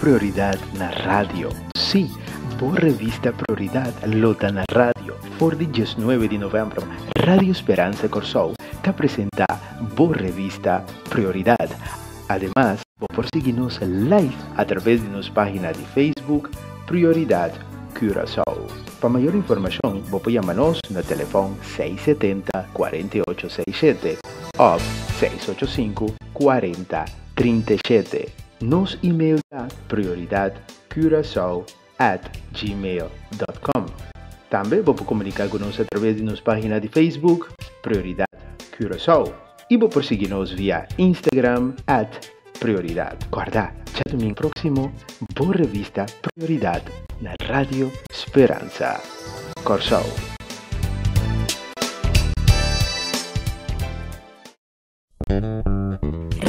Prioridad na rádio. Sim, boa revista Prioridad lota na rádio. For the 19 de novembro, Rádio Esperança Corsou te apresenta boa revista Prioridad. Además, por seguir-nos live a través de nossa página de Facebook Prioridat Curaçao. Para maior informação, você chama-nos no telefone 670-4867 ou 685-4037. Nos e-mail a prioridatcuraçao@gmail.com. Também você comunicar conosco através de nossa página de Facebook Prioridat Curaçao. E você seguir-nos via Instagram @Prioridat. Guarda, já domingo próximo, boa revista Prioridad na Rádio Esperança Corsou.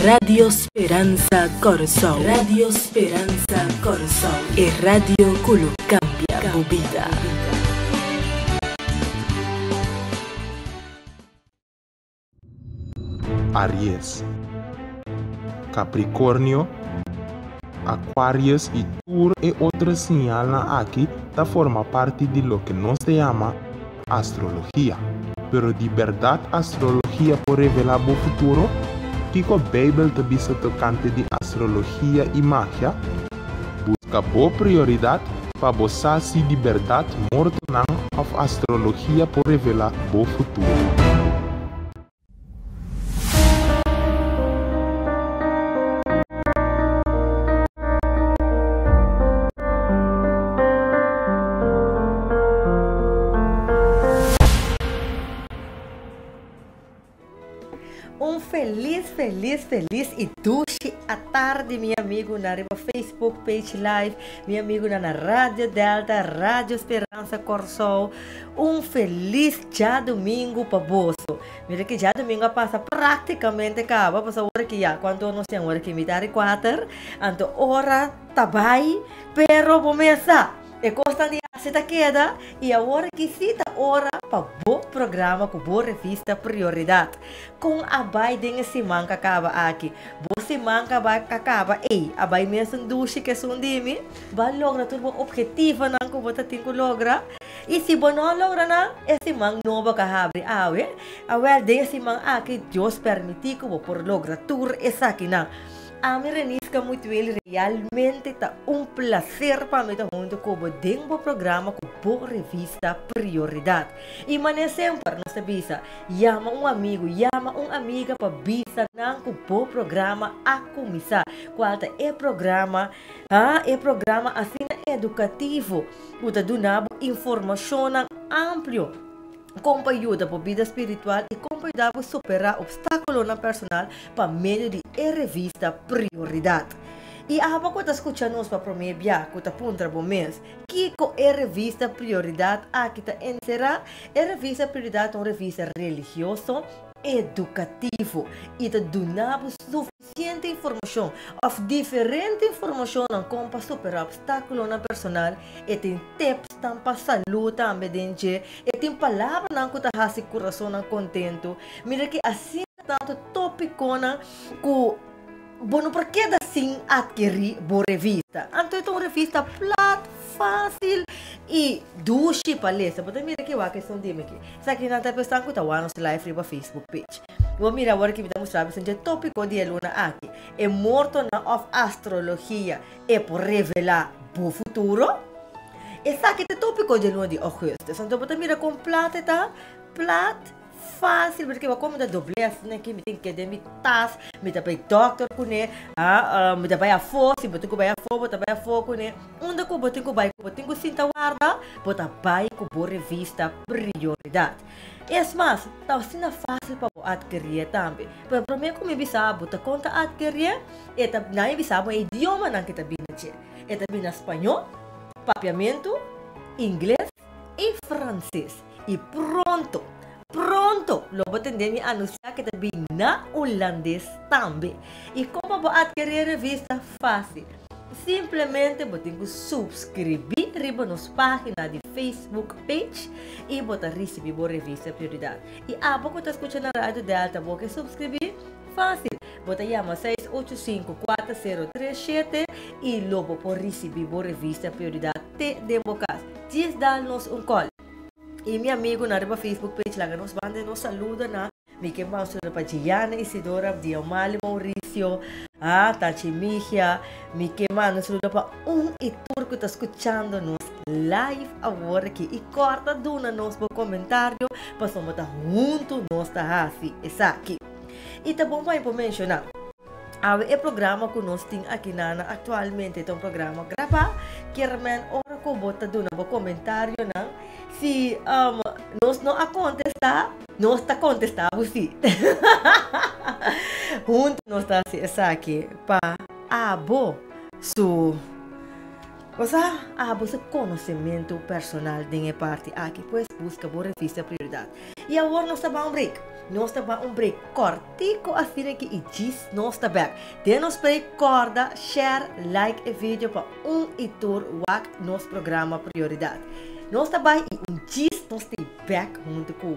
Radio Esperanza Corsou. Radio Esperanza Corsou. E radio que cambia a vida. Aries, Capricórnio, Aquarius e Tour e outras señalan aqui da forma parte de lo que nos llama astrologia. Pero de verdade astrologia por revelar o futuro, que a Bíblia também se tocante de astrologia e magia, busca boa prioridade para você se de verdade morto não of astrologia por revelar o futuro. Feliz e doce à tarde, meu amigo, na Facebook page live, meu amigo na Rádio Delta, Rádio Esperança Corsou. Feliz já domingo para você. Mira que já domingo passa praticamente acaba, passa hora que já, quando nós temos hora que me dar 4, então hora tá bem, pero começa. E costa de se queda e agora que cita hora para o programa com boa revista Prioridad. Com a Biden se manca acaba aqui. Você manca vai acaba. Ei, a Biden mesmo duche que são dimi. Vai logra tudo objetivo não que você tem que logra. E se você não logra não, esse man não vai acabar. A desse man aqui Deus permitir que você logra tudo essa aqui não. A mim renisca muito ele, realmente está prazer para mim estar junto com o Dengo programa com boa revista Prioridad. E mané sempre nos avisa, chama amigo, chama amiga para visa não com bom programa a começar. Qual é programa assim educativo, o da donava informação amplo. Como ajuda para a vida espiritual e como ajuda a superar obstáculos na personal para meio de revista Prioridad. E a pouco está escutando nos para prometer que está punta bom mês. Que é revista Prioridad aqui está encerrada. É revista Prioridad uma revista religiosa, educativo e te donava suficiente informação of diferente informação como para superar obstáculos na personal e tem tips para saúde também dentro e tem palavras que te hasi coração contento. Mira que assim tanto tópico na que bueno, por que assim adquirir boa revista? Então é uma revista flat, fácil e doce para ler. Você mira que a questão de aqui. Sabe que não está pensando que está lá no live para Facebook page. Vou mirar agora que me mostrar o tópico de Luna aqui. É morto na of astrologia é por revelar o futuro. E sabe que o tópico de Luna de agosto. Então você mira completa, tá? Plat. Fácil, porque eu como da doblez, né, que me tem que dar me tas, me dá para doctor com né, me dá para a fosse, me tem que a fogo, me dá para com né, onde que eu tenho que sinta guarda, botar vai com boa revista Prioridad. É mais, tá assim fácil para adquirir também. Para mim como me sabe, botar conta adquirir, e tá não me sabe o idioma não que tá bem aqui, é também espanhol, papiamento, inglês e francês. E pronto, logo tendem a anunciar que também na holandês também. E como vou adquirir a revista fácil? Simplesmente você tem que subscrever na nossa página de Facebook page e você receber a revista Prioridad. E a pouco está escutando a rádio Delta, você subscrever fácil. Bota chama 685-4037 e lobo por receber a revista Prioridade te democas. Diz dar-nos call. E meu amigo na Facebook page lá nos banda nos saluda na Mickey Mouse para Gianna Isidora Diamali Mauricio Tati Mihia Mickey Mouse nos saluda para e turco que está escuchando nos live agora aqui e corta duna nos comentário para somos junto nos tá assim essa aqui e tá bom para mencionar o programa que nós temos aqui na atualmente é um programa gravar que realmente ora que bota duna para comentário não se nós não a contestar nós está contestando sim junto nós está assim essa aqui para abo su você esse conhecimento personal de minha parte aqui pois busca boa revista Prioridade e agora nós estamos um break cortico assim que e diz nós está back denos play corda share like o vídeo para e tour wak nosso programa Prioridade nós está bem e diz nós está back junto com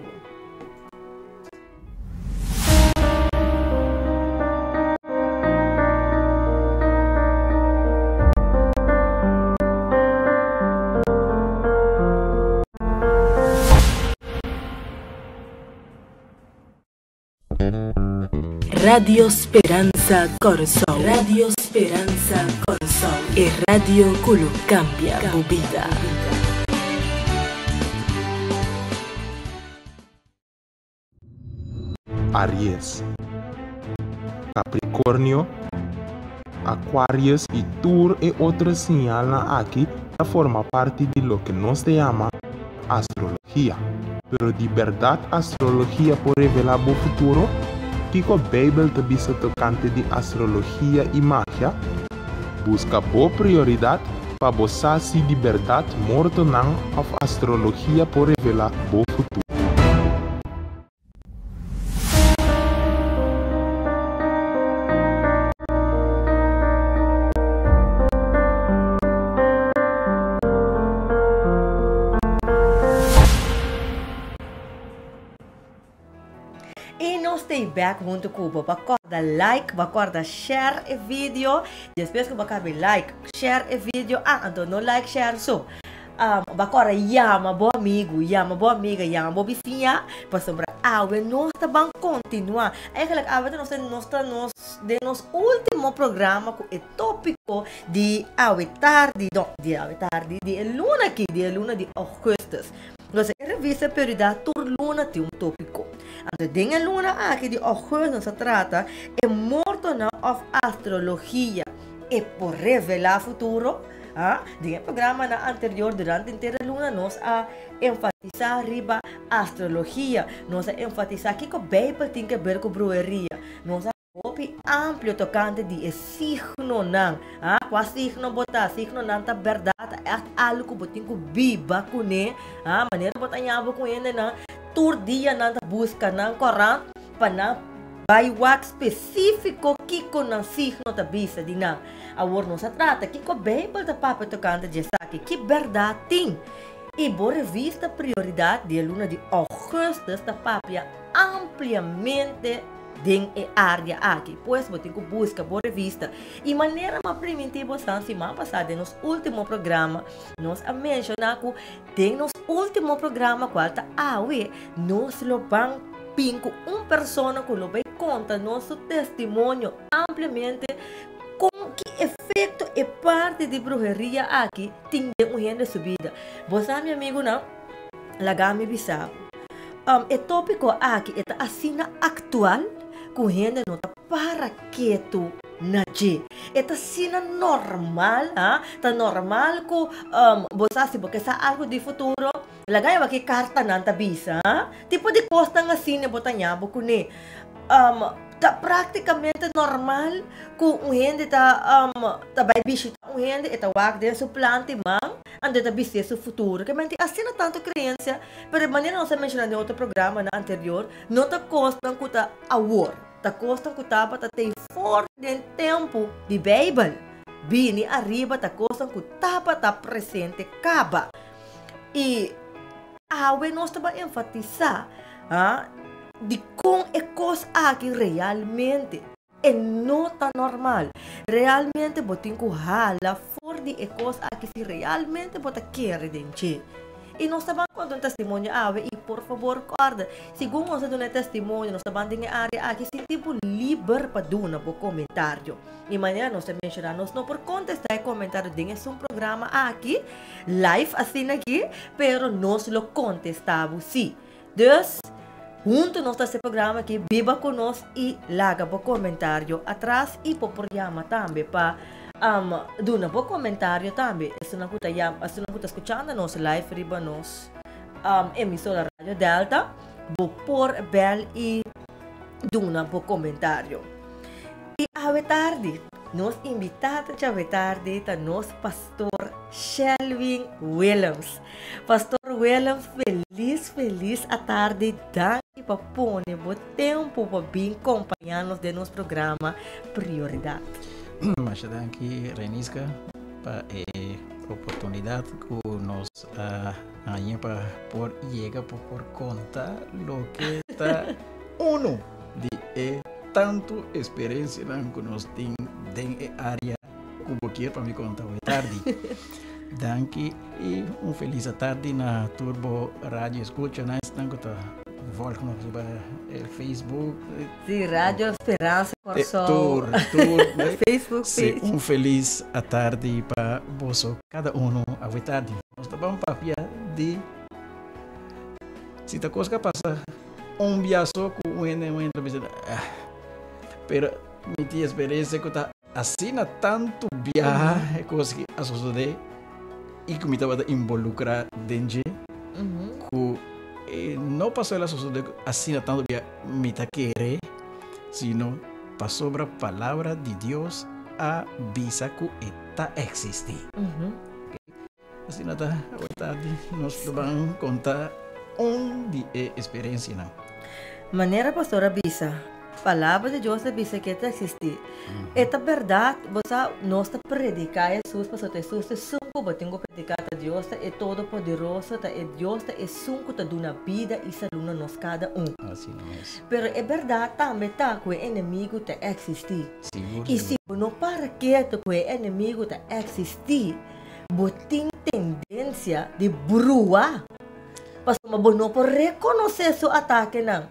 Radio Speranza Corsol. Radio Speranza Corsol. E radio culo cambia vida. Aries, Capricórnio, Aquarius y Tour e otras señales aquí forma parte de lo que nos llama astrología. Pero de verdad astrología puede revelar el futuro. Kiko Bible te bisa tocante de astrología y magia. Busca boa prioridade para você se de verdade morto não of astrologia por revelar o futuro. Back junto com o bacorda like, bacorda share o vídeo. Depois que bacabe like, share o vídeo. Então não like, share so. Bacorda chama bom amigo, chama boa amiga, chama boa vizinha. Para sobrar nós também continuar. É que nós de nosso último programa com o tópico de tarde, de luna aqui, de luna de agosto. Nós a revista Prioridade por luna tem tópico. Então, denga luna aqui de agosto se trata é morto na of astrologia e por revelar futuro. Denga programa na anterior durante inteira luna nós a enfatizar riba astrologia, nós a enfatizar que a Bíblia tem que ver com brujeria, nós a amplo tocante de signo não, qual signo botar signo não tá verdade é algo que botinho biba com né, maneira botar nhabo com ele não, tur dia não tá busca não corran para não vai work específico que com não signo tá bisa de não, agora não se trata que a Bíblia tá papa tocante de saque que verdade tem e boa revista Prioridade de luna de agosto está papia ampliamente den área aqui, pois botem que busca boa revista e maneira mais primitiva semana passada nos último programa nós a mencionar que tem nos último programa qual tá nós lo bang pinco persona que lo vai conta nosso testemunho amplamente com que efeito e parte de brujeria aqui tem um renda subida. Você meu amigo não lagame bisabo o tópico aqui é assim atual com renda nota para que tu naje. Eta sina normal, tá normal ko bosa si porque sa algo de futuro. Lagay ba ki karta nanta bisa, tipo de costa nga sine botanya bo kuni. Tá praticamente normal com renda tá vai bicho um renda eta wag de suplante mang ande tá bicho su futuro. Que mente assim tanto criança, pero maneira não se menciona em outro programa na anterior, não tá costa com tá award. Ta costam que tapa ta tem forte de tempo de Bíblia. Bini arriba ta costam que tapa ta presente caba. E nós estamos enfatizar de como é coisa aqui realmente é nota normal. Realmente botin ku hala for di ekos aqui se realmente bota querer denche. E nós estamos com um testemunho e por favor, guarda, segundo nós temos um testemunho, nós estamos em área aqui, se tipo livre para dar um comentário. E maneira nós mencionamos, não por contestar comentário, é um programa aqui, live assim aqui, pero nós lo contestamos, sim. Dus, junto nós esse programa aqui, viva conosco e laga o comentário atrás e por programa também para duna po comentário também. Se não está escutando nosso live riba nos emissora Radio Delta, vou por bel e duna po comentário. E a tarde, nos invitado a tarde tá nos pastor Shelvin Willems. Pastor Willems, feliz a tarde daqui para pôr o tempo para vir acompanhar-nos de nosso programa Prioridat. Mas aqui, Renisca, para a oportunidade que nós ganhamos para por chegar por conta lo que está uno de tanto experiência que nós temos dentro da área que quer para me contar hoje tarde. Danke e feliz tarde na Turbo Radio Escucha, né? Volg-nos op Facebook. Sim, Rádio Esperança Corsol. Facebook page. Feliz a tarde para você, cada a tarde. Nós estamos papia de se a coisa passa dia só com entrevista. Pero minha experiência que está assim tanto viajar coisa que a suceder e que me estava involucrar dentro não passou a suceder assim tanto via me querer, sino passou a palavra de Deus a visa que está existir. Assim nada, tarde nós vamos contar onde é experiência não. Maneira pastora visa, palavra de Deus visa que está existir. Esta verdade, você nós está predicar Jesus, pastor Jesus, eu tenho predicado a Deus, é todo poderoso, é Deus, é sunco, tá dando vida e saúde nos cada Assim é. Pero é verdade também tá que o inimigo tá existir. E se não para quieto que o inimigo tá existir, botem tendência de brua. Mas não pode reconhecer seu ataque não.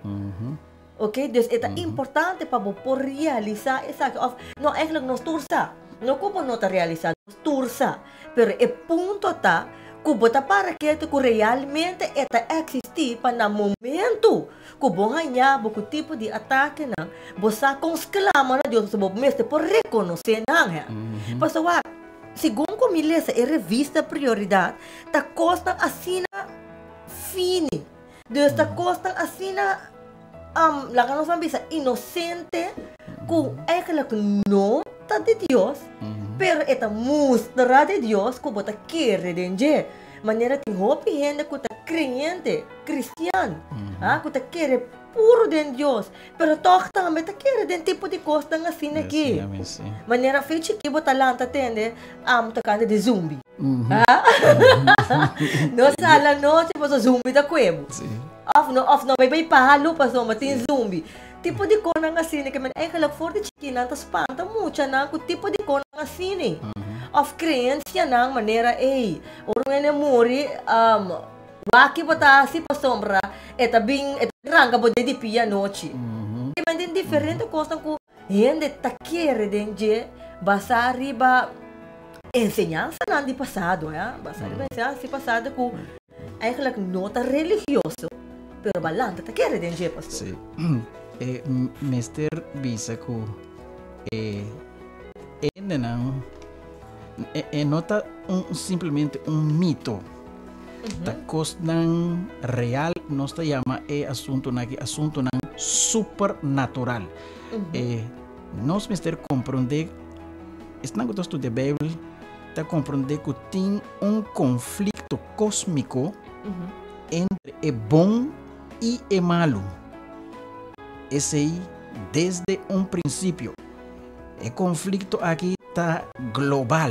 Ok, dus é importante para você realizar essa não é que nós tursa. Não como não está realizado, tursa. Pero é ponto tá que você para que realmente está existir para no momento que você ganhar o tipo de ataque não, você exclama na Deus, você mesmo por reconhecer não. Pastor, segundo como ele é revista Prioridade, tá costa assim fine. Dus tá costa assim lá que nós vamos dizer inocente, que é que não tá de Deus, pero esta mostra de Deus que você quer de maneira tem hope gente que tá crente, cristiano, que tá quer puro de Deus, pero toca também tá quer de tipo de coisa assim aqui. Maneira feita que você lá tá tendo tá canta de zumbi. Não sala noite você zumbi da cuevo. Of não vai pahalo pa so matin zumbi. Tipo de coisa assim que man é que for de chiquina tá espanta muito na que tipo de coisa assim. Of creencia na maneira orang mori waki bota si pa sombra eta bing eta ranga bo de pia noite. E man den diferente coisa que gente tá querer de basar riba ensinança não de passado, basar riba ensinança passado que eigenlijk nota religioso. Pero balanta tá querer de pastor. Sim. Mester bisa ku não nota simplesmente mito. Ta coisa real nós te chama assunto supernatural. Nós mester compreender estando a estudar a Bíblia, ta compreender que tem conflito cósmico entre o bom e o malo. Esse aí, desde princípio. O conflito aqui está global.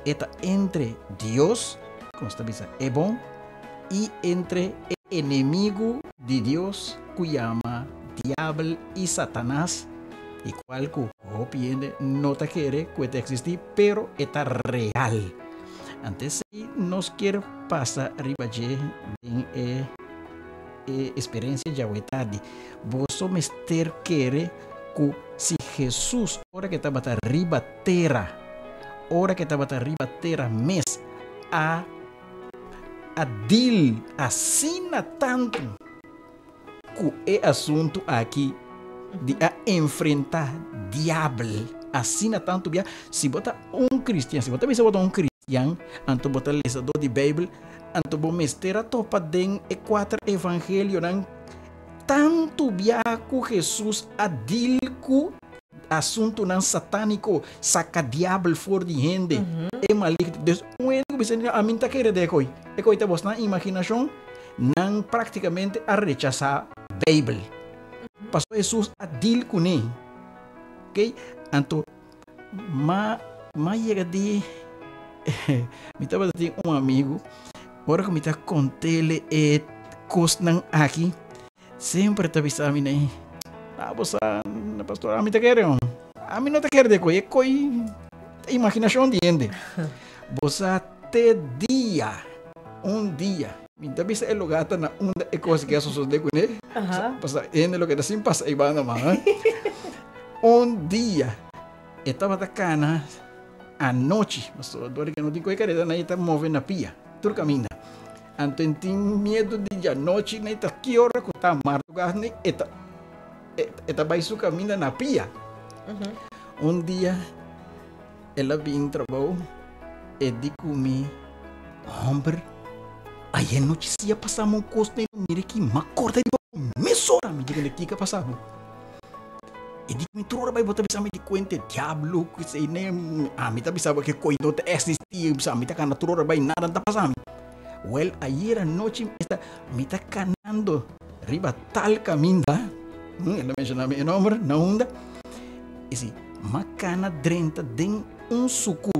Está entre Deus, como está dizendo, é bom, e entre o inimigo de Deus, que chama Diabo e Satanás, e qual que hopiende não tá querer que te existir, pero está real. Antes se nos quer passar arriba de experiência de tarde, você mister querer que se Jesus, hora que estava arriba terra, mes a dil assina tanto que é assunto aqui de a enfrentar diabo, assina tanto bia se bota cristiano, se bota cristiano, anto bota lesador de Bíblia, anto bo mestera topa den e quatro evangelho nan tanto bia que Jesus a dil ku assunto nan satânico, saca diabo for de gente, é maligno. Des a mim tá querendo é coi tá vos na imaginação, não praticamente a rechazar Bíblia. Pastor Jesus a dil com ele, ok? Então, chega de, me tava de amigo, agora que me tá contando ele coisas aqui, sempre tá avisando né? Você, pastor, a mim tá querendo, a mim não tá querendo é coi imaginação de gente. Você até dia, me tá vendo é lugar tá na é coisa que sucede com ele, passa é lo que assim passa e vai na mão. Dia, estava da cana à noite, mas agora que não tem coisa que ele tá movendo na pia, tudo caminha. Então tem medo de a noite, nem tá que hora que tá madrugada, nem eta vai su caminha na pia. Dia, ela vem trabalho e diz comigo, homem, aí a notícia passamos um costo mire que me acorda de mesora, me diga que passamos. E diz me trora vai botar bisa me de conta diablo que sei nem a me tá bisa que coi não existia, bisa me tá cana trora vai nada tá passando. Well, ayer a noite está me tá canando riba tal caminho, ela menciona meu nome na onda. E se macana drenta den suco.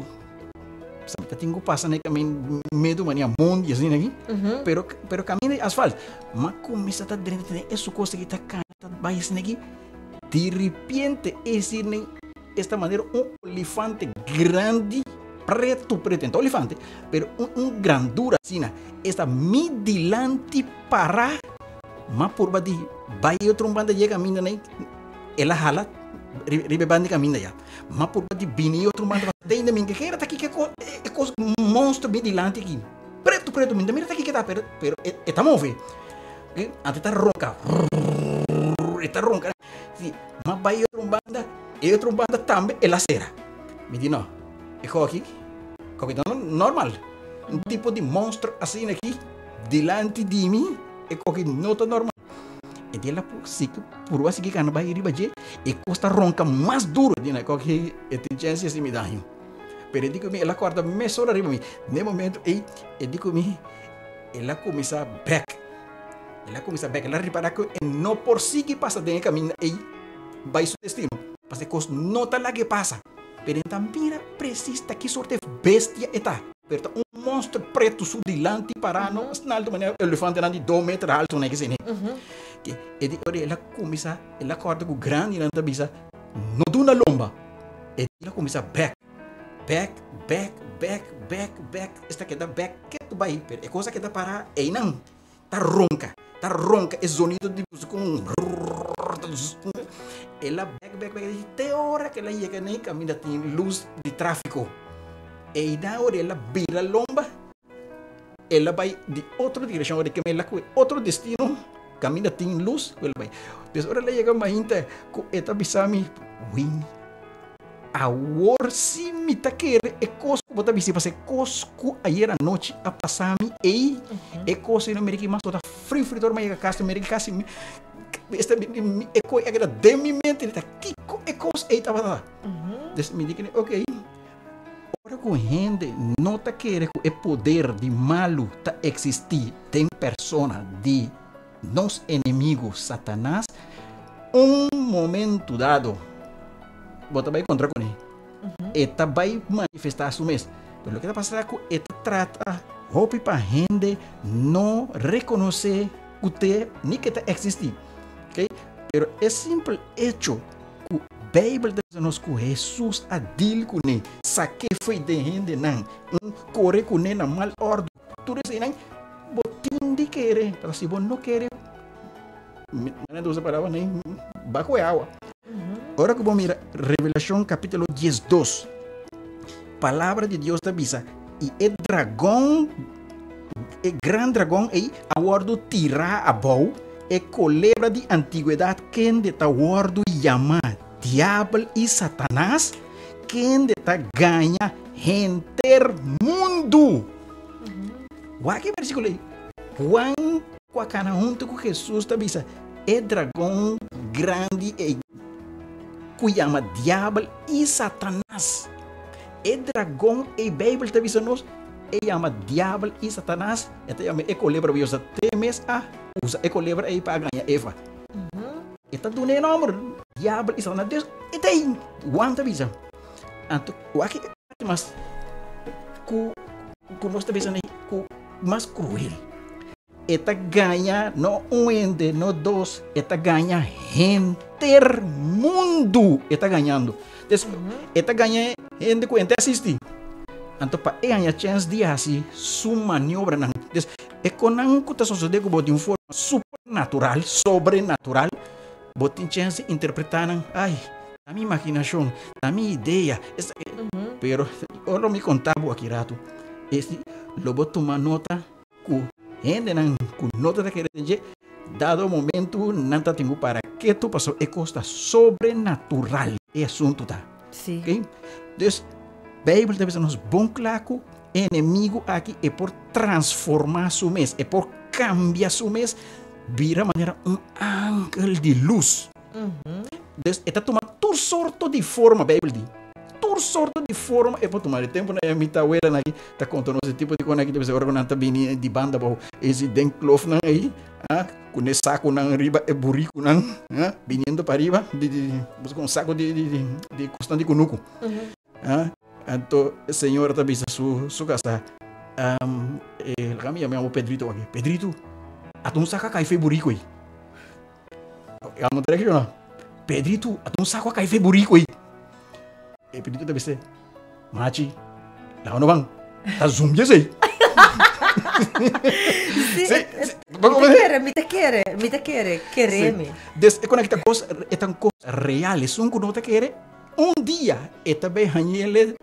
Sabe, tá tenho passa né caminho medo mania mundo assim aqui. Pero caminho de asfalto. Mas começa tá drenta den suco que tá cana vai assim aqui. De repente, esse nem esta maneira elefante grande preto, então elefante, pero grandura assim, esta midilante para, mas por baixo vai outro banda chega caminha nem, ela hala, ribe banda caminha já, mas por baixo bini outro banda tem ainda minha que era tá aqui que é coisa monstro midilante aqui, preto, mira tá aqui que tá, pero está move, até tá ronca, sim, mas vai outro banda também ela será, me diz não. E aqui normal, tipo de monstro assim aqui, delante de mim, é que não está normal. E ela por assim que não vai ir baixo, e costa ronca mais duro, né? Que tem chance de me dar. Pero eu digo ela acorda mais hora arriba mim. No momento, eu digo ela começa back. Ela repara que não por si que passa dentro do caminho, e vai seu destino. Porque coisa não está lá que passa. Pero então mira precisa que sorte bestia está. Pero monstro preto sudilante parano, alto maneira elefante de 2 metros alto, né que se né. Que ela começa, ela acorda com grande na tabisa, não duna lomba. E ela começa back. Esta que dá back que tu vai, pero é coisa que dá para e não. Tá ronca, é sonido de com ela back, até hora que ela chega nem caminha tem luz de tráfico. E na hora ela vira lomba, ela vai de outra direção, hora que ela com outro destino, caminha tem luz, ela vai. Depois hora ela chega mais ainda com esta bisami, win. A hora se me tá querer é coisa que bota bisi para cosco ayer a noite a passar me é coisa no mercado mas toda frio mas a casa mercado casa esta é coisa que de minha mente está que é coisa aí tava des me diga ok agora com gente não tá querer é poder de malo tá existir tem persona de nos inimigos Satanás momento dado bota vai encontrar com ele. Eta vai manifestar a su mês. Pero o que está passando é que eta trata roupa para gente não reconhecer que você nem que está existir. Ok? Pero é simples hecho que Bíblia nos que Jesus adil com ele, saque foi de rende não, corre com ele na mal ordem, tudo isso não, botin de querer, para se bom não querer, não usa palavra nem baco é água. Agora que vamos mirar Revelação capítulo 12, palavra de Deus da bisa, e é dragão, é grande dragão, e a ordem tirar a bow, é culebra de antiguidade, quem de ta ordem chamar diabo e Satanás, quem de ta ganha enter mundo. Que versículo aí? Quando a cana junto com Jesus da bisa, é dragão grande e que chama diabo e Satanás. É dragão e Bíblia da bisa nós, é chama diabo e Satanás, é chama ecolebra viosa temes a usa ecolebra aí para ganhar Eva. Eta do nome diabo e Satanás Deus e tem quanta bisa. Anto o aqui mas ku nós da bisa nem ku mais cruel. Eta ganha no ende no dos, eta ganha enter mundo, eta ganhando. Eta ganha ende que ente assistir. Anto pa ganha chance de assim su maniobra não. É quando que tá sucedendo de uma forma supernatural, sobrenatural, botin chance de interpretar, ai, a minha imaginação, a minha ideia, pero eu me contava aqui rato, esse lobo toma nota que gente não com nota daquele dia, dado o momento não tá tendo para que tu passou é costa sobrenatural é assunto tá. Sim. Okay? Então, Bíblia deve ser nos bom claro, inimigo aqui é por transformar su mês, é por cambiar su mês, vira maneira ángel de luz. Então, está tomando toda sorte de forma, Bíblia diz. Toda sorte de forma, é para tomar tempo, né? Me tá vendo aqui, tá contando esse tipo de coisa aqui, deve ser agora quando tá vindo de banda, esse denclof não aí, com esse saco não riba, é burrico não, vindo para riba, com um saco de constante cunuco. Então, o senhor também su casa, kami chamamos Pedrito aqui, Pedrito, atum saca café burrico aí. Vamos ter aqui não? Pedrito, atum saca café burrico aí. E Pedrito deve ser, machi, lá não vão, tá zumbi aí. Me te quereme. É quando esta coisa é tão coisa real, é que não te quer. Dia, é também ele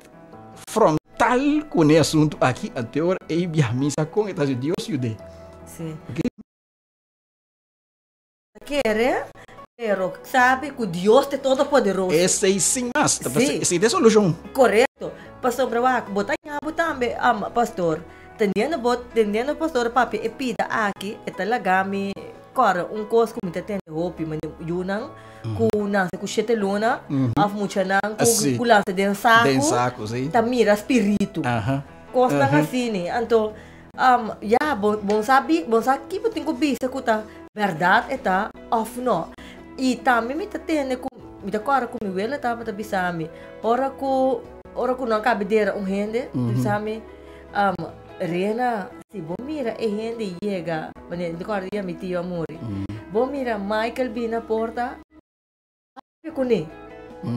frontal com o assunto aqui, até agora, e a missa com esta de Deus e o de. Sim. Quer, pero sabe que Deus é todo poderoso. Esse é sim, mas esse é solução. Correto. Pastor Brawak, botar em também, pastor. Tendendo pastor papi e pida aqui, é talagami, cora coisa que me tem roupa, mas yunang, kunang se kushete luna, af mucha nang, kulasa den saco, ta mira espírito. Costa assim, né? Então, bom sabe que eu tenho visto que tá verdade está off não. E também me tá tendo com me tá cora com me ela tava bisami. Ora que não cabe der rende, bisami Rena, se bom mira e rende chega, mas de cora dia me tio amore. Bom mira Michael bina porta. Kuni,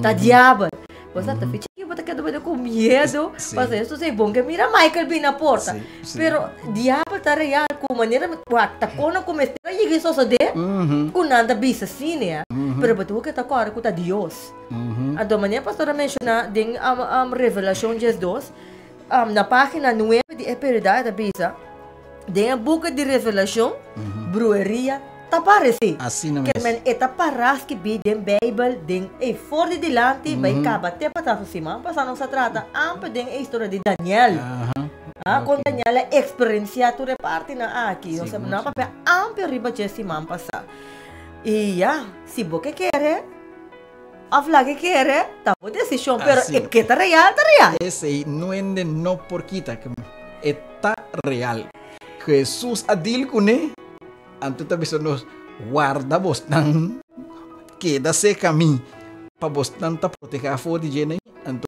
tá diabo. Você tá ficha que você quer doer com medo, mas isso sei bom que mira Michael bem na porta. Pero diabo tá real com maneira tá cona como está e isso só de com nada bisa assim né. Pero betul que tá cora com tá Deus. A do maneira pastora menciona ding Revelação 12 na página 9 de Prioridat da bisa. Tem a boca de Revelação, brueria tá parece. Assim não é. Que men eta paras que bi den Bible den e for de delante vai caba te pata cima, passando se trata ampe den a história de Daniel. Com Daniel a experiência tu reparte na aqui, ou seja, na papel ampe riba de cima passar. E se você quer a flag quer, tá boa decisão, pero é que tá real. Esse não é não porquita, é tá real. Jesus adil com né? Anto também nos guarda bostan queda se caminho para bostan tá proteger a fora de gente. Anto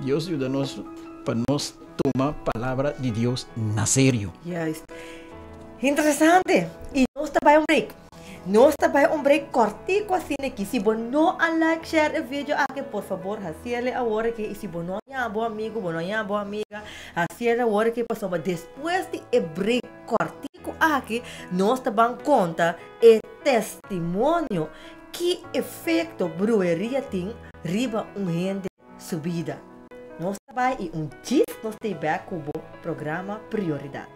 Deus ajuda-nos para nós tomar a palavra de Deus na sério. Yes. Interessante. E nós também break. Nós também break cortico assim aqui. Se você não like, share o vídeo aqui, por favor, assim agora que se você não é bom amigo, você não é boa amiga, assim agora que passou, depois de break cortico aqui, nós também conta o testemunho que efeito brueria tem riba rende subida. Nós também e dias nós temos com o programa Prioridat.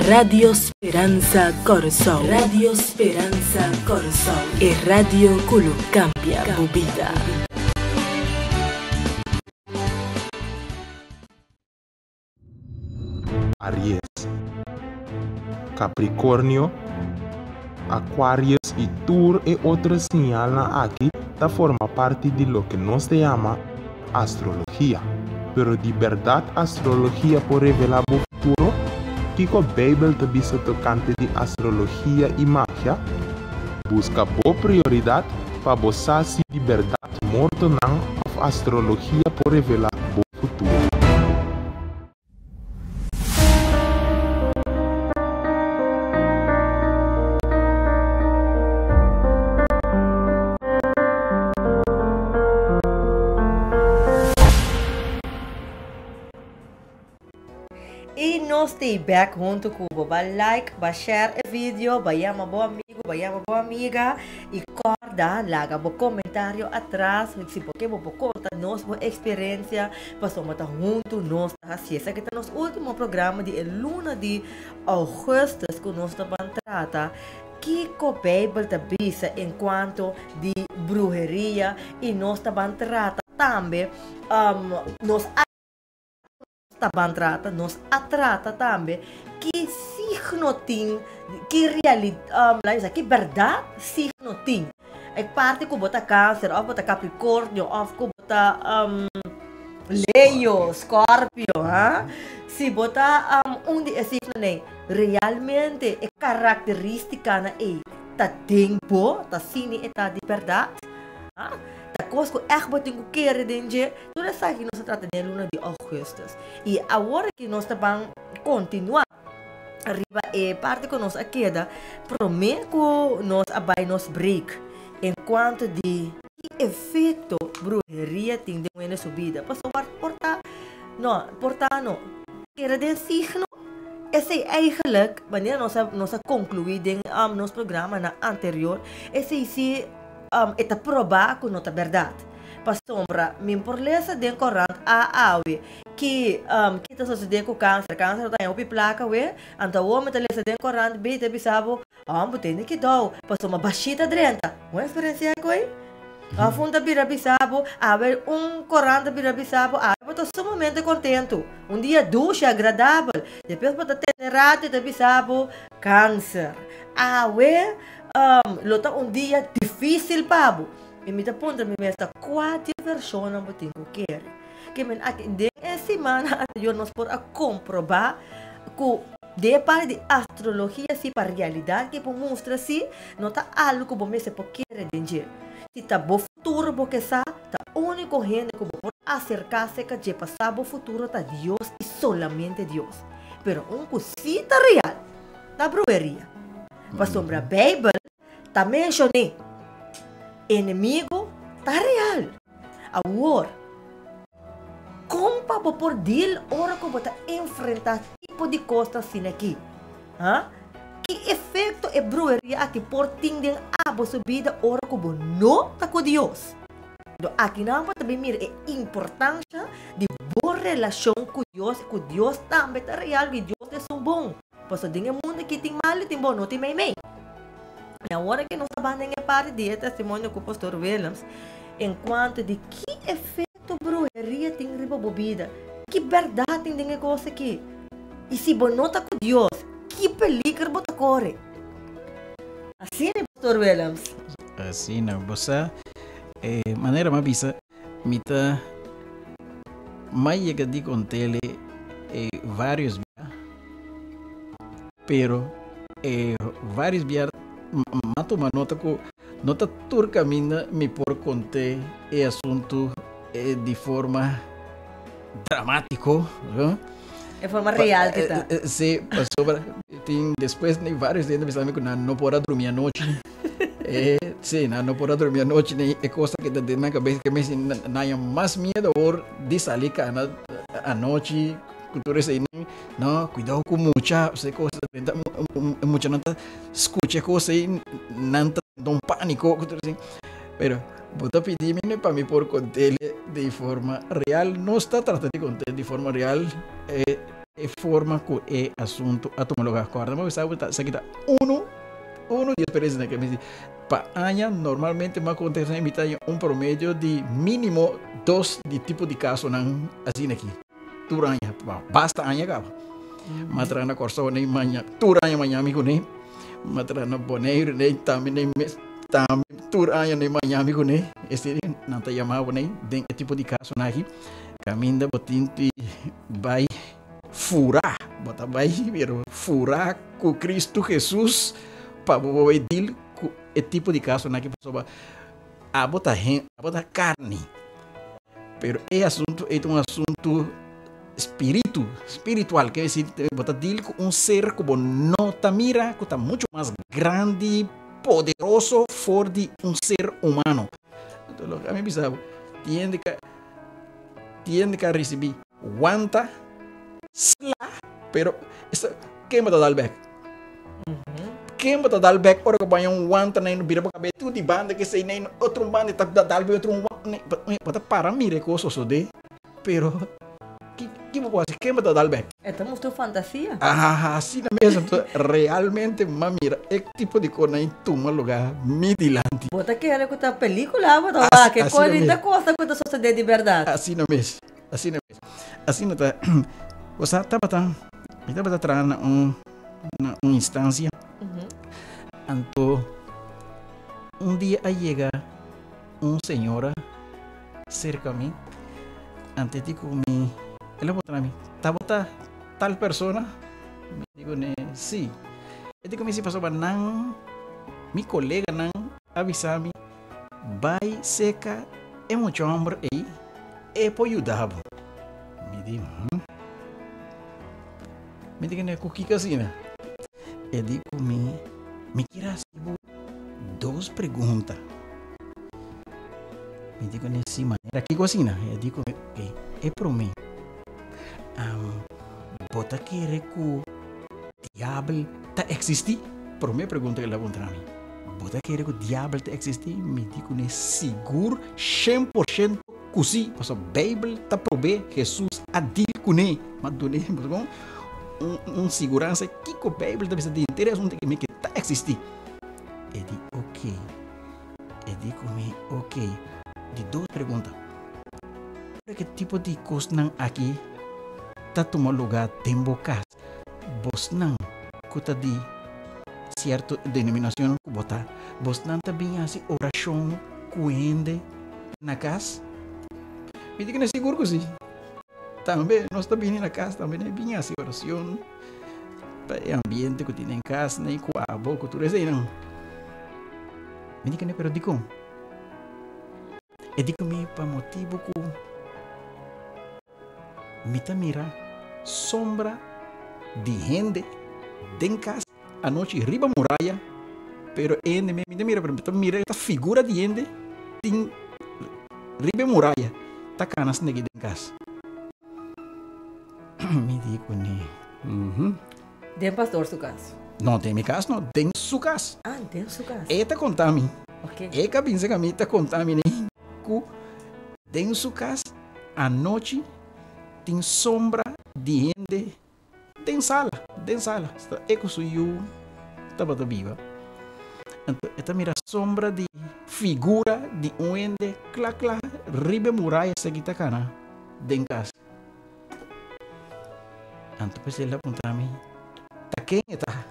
Radio Speranza Corazón. Radio Speranza Corazón. E radio culo cambia tu vida. Aries, Capricórnio, Aquarius y Tour y otras señales aquí forma parte de lo que nos se llama astrología. Pero de verdad astrología por revelar el futuro, que la Biblia te dice tocante de astrología y magia, busca por prioridad para buscar si de verdad morto não of astrología por revelar el futuro. E nós estamos back junto com o like, share o vídeo, vai uma boa amigo, vai uma boa amiga e corda, larga o comentário atrás, se porque vou contar nossa experiência, passamos junto, nós assim, esse aqui é nosso último programa de luna de agosto que nós estamos tratando, que a Bíblia está bisa enquanto de brujeria e nós estamos tratando também, nós nos atrata também que signo tem, que realidade, que verdade signo tem. É parte que bota câncer, ou bota capricórnio, ou que bota leio, escorpio, se bota onde é signo realmente é característica na tá tempo, tá cine e tá de verdade. Da coisa que echt wat ik keren denje, toen dat zag je nos trata de luna de augustus. E agora que nós também continuar arriba é parte que nós queda, prometo nós abai nos break enquanto de que efeito brujeria tem de uma subida. Passou porta não kera den signo. Esse eigenlijk wanneer nós concluir den nos programa na anterior, esse se eta provar que não é verdade. Para sombra, min por lesa den corrente a awe que está sucedendo com câncer está em uma placa we, então o homem está lesa den corrente bem te bisabo, tem que dar, para sombra baixita drenta, uma experiência coi. A funda bira bisabo, awe corrente bira bisabo, eu estou sumamente contento. Dia doce agradável, depois para ter rato de bisabo câncer. Awe lota dia difícil pabo. E me aponta me esta quatro versões não tenho que querer. Que men aqui de semana anterior nós por a comprovar que de parte de astrologia se para realidade que mostra se não tá algo que você se pode querer dizer. Se tá bom futuro porque sa tá único gente que pode acercar-se que de passar o futuro tá Deus e solamente Deus. Pero cosita real da brujeria. Para sombra a Bíblia tá mencionei inimigo tá real. Agora como para por deal ora como para enfrentar tipo de coisa assim aqui, que efeito é brujeria aqui por tindem a subida ora como não tá com Deus. Então aqui não pode também mirar a importância de boa relação com Deus também tá real que Deus é um bom. Posso dizer mundo que tem mal tem bom não tem meio. Na hora que nós trabalhamos em parte de testemunho com o pastor Willems, enquanto de que efeito brujeria tem riba bebida, que verdade tem de coisa aqui. E se você não está com Deus, que peligro você corre. Assim é, pastor Willems. Assim não, você maneira mais bisa, mita mais chega de contele vários pero vários dias mato uma nota que nota turca minha me por contar o assunto de forma dramático, de forma real que tá. Sim, passou depois nem vários dias me sabem que não pode dormir à noite. Sim, não pode dormir à noite, nem é coisa que está dentro da cabeça que me não mais medo de sair à noite. Cultura aí não, cuidado com muita coisa, muita não escuta coisa aí, não dá um pânico, cultura assim. Pero vou pedir para mim por contar de forma real, não está tratando de contar de forma real, é forma que é assunto a tomar lugar. Agora, mas sabe que está uno de experiência que me diz, para año normalmente me acontece em promédio de mínimo 2 de tipo de caso assim aqui. Turanya, basta anya ka. Matrana corso nem manhã, turanya manhã amigo nem. Matrana boneiro nem também nem turanya nem manhã amigo nem. Esse não tá chamado nem, tem tipo de caso aqui. Caminda botinto e vai furar, bota vai furar com Cristo Jesus para o deal com esse tipo de caso aqui pessoa a botar carne. Pero é um assunto espiritual, quer dizer, botar deal com um ser como não tá mira, que está muito mais grande, poderoso, fora de um ser humano. Então, a mim pensava, tiene que receber aguanta, pero quem vai dar back? Quem vai dar back? Ora que vai aguanta nem vira para cabeça tudo de banda que sei nem outro banda tá dar back outro banda para mire coisas de, pero que vou fazer? Quem vai dar back? Estamos tu fantasia? Assim mesmo, realmente mira, é tipo de coisa em toma lugar midilante. Bota que era que tá película, bota que coisa que sucede de verdade. Assim não mesmo. Assim não tá. Você estava atrás uma instância. Então, um dia aí chega senhora cerca a mim, antes de comer, ela botou a mim, tá tal persona? Me digo, né, sim. Eu digo, se passou não, meu colega não avisa-me, vai seca, é muito homem aí, é para ajudar. Me digo, me digo, né, o que assim, né? Eu digo, me queira duas perguntas. Me digo nessa maneira que assim, né? Eu digo, ok, é para mim. Bota querer que o diabo tá existir? Para mim, pergunta que ela pergunta a mim. Bota querer que o diabo tá existir? Me digo, né, seguro 100% que sim. Porque a Bíblia tá prove Jesus a dir com ele. Mas do né, segurança que a Bíblia deve ser de interesse onde que tá existir. Eu digo, ok. Eu digo, ok. De duas perguntas. Que tipo de coisa aqui está tomando lugar em casa? Vos não, que está de certa denominação que botar. Vos não também assim oração cuende na casa? Me diga, não é seguro que sim. Também, nós também na casa, também é bem assim oração. É ambiente que tem em casa, nem com a boca, tudo isso aí não. Me diga, pero digo. Eu digo para motivo que me mira sombra de gente em casa a noite riba muralha, pero ende me mira para mira esta figura de gente tem riba muralha tá canas negi em casa. Me digo né. Tem pastor su casa? Não tem minha casa, não tem sua casa. Ah, tem sua casa. Eta conta-me. Ok. É que pensa que a mim tá conta-me né. Tem sua casa à noite tem sombra de gente tem sala é que sou eu estava viva então esta mira sombra de figura de um ente clá ribe muralha se quita cana den casa então pues ela aponta a mim tá quem está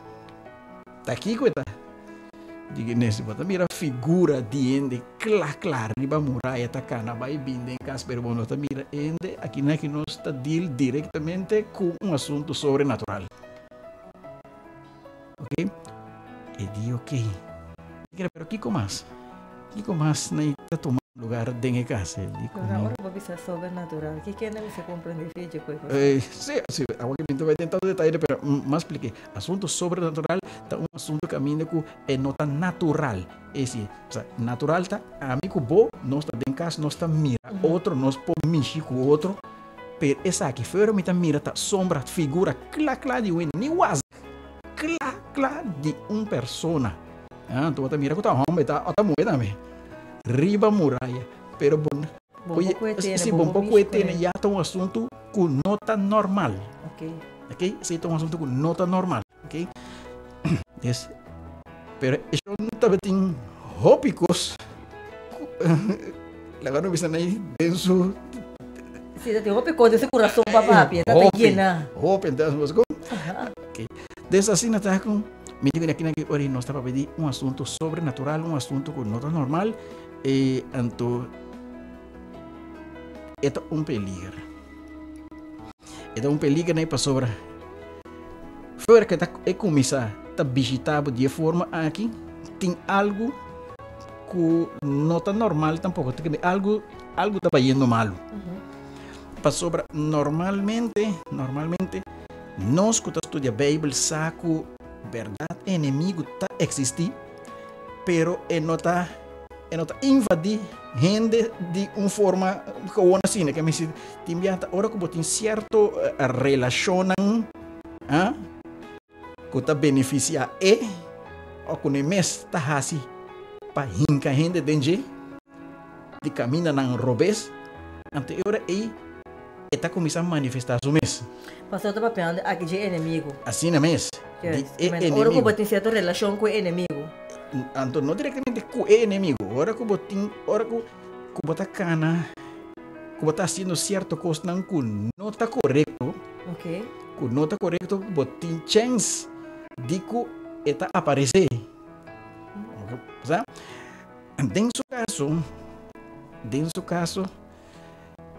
tá aqui que está diga nesse bota mira figura de ende clara riba muralha tá cana vai vindo em casa pero bueno tá mira ende aqui não está deal diretamente com um assunto sobrenatural ok? E di ok. Pero Kiko mais na está tomando lugar dentro de casa. Agora vou pensar sobrenatural. O que é que você compreende vídeo com Sim, agora que vai tentar detalhe, pero mais expliquei. Assunto sobrenatural tá um assunto que a mim é nota natural. Esse, natural tá amigo bom, nós está dentro de casa, nós está mira outro, nós pode mexer com outro. Pero essa aqui, fora me tá mira tá sombra, figura, clá de um nem was, clá de persona. Tu tá mira com tá homem, tá moeda me. Riba muralha, pero bom pouco etene já tá um assunto com nota normal. Ok? Esse é um assunto com nota normal, ok? Yes. Pero isso não tá bem hópicos. Agora não bisa nem denso. Se tem hópicos desse coração papai, tá pequena. Hópico, então vamos com. Ok. Dessa assim tá com me diga aqui que hoje nós estamos pedindo um assunto sobrenatural, um assunto com nota normal. E então é um peligro. É um peligro né para sobra. Fora que tá começar a visitar de forma aqui tem algo que nota normal tampouco tem algo tá indo mal. Para sobra normalmente nós que estudamos a Bíblia saco verdade inimigo tá existir, pero nota invadir gente de uma forma que eu assim, que me se timbia ora que botin certo relacionam, que tá beneficia ou que nem mes tá assim para hinca gente dentro de caminho na robes, ante ora está começando a manifestar o mês. Pastor, eu estou pensando aqui de inimigo. Assim é mês. Ora que botin certa relação com o inimigo. Então, não diretamente com o inimigo. Ora que botar cana, que botar fazendo certa coisa não não está correto. Ok. Que não está correto, botin chance de que está aparecer. Sabe? Dentro do caso,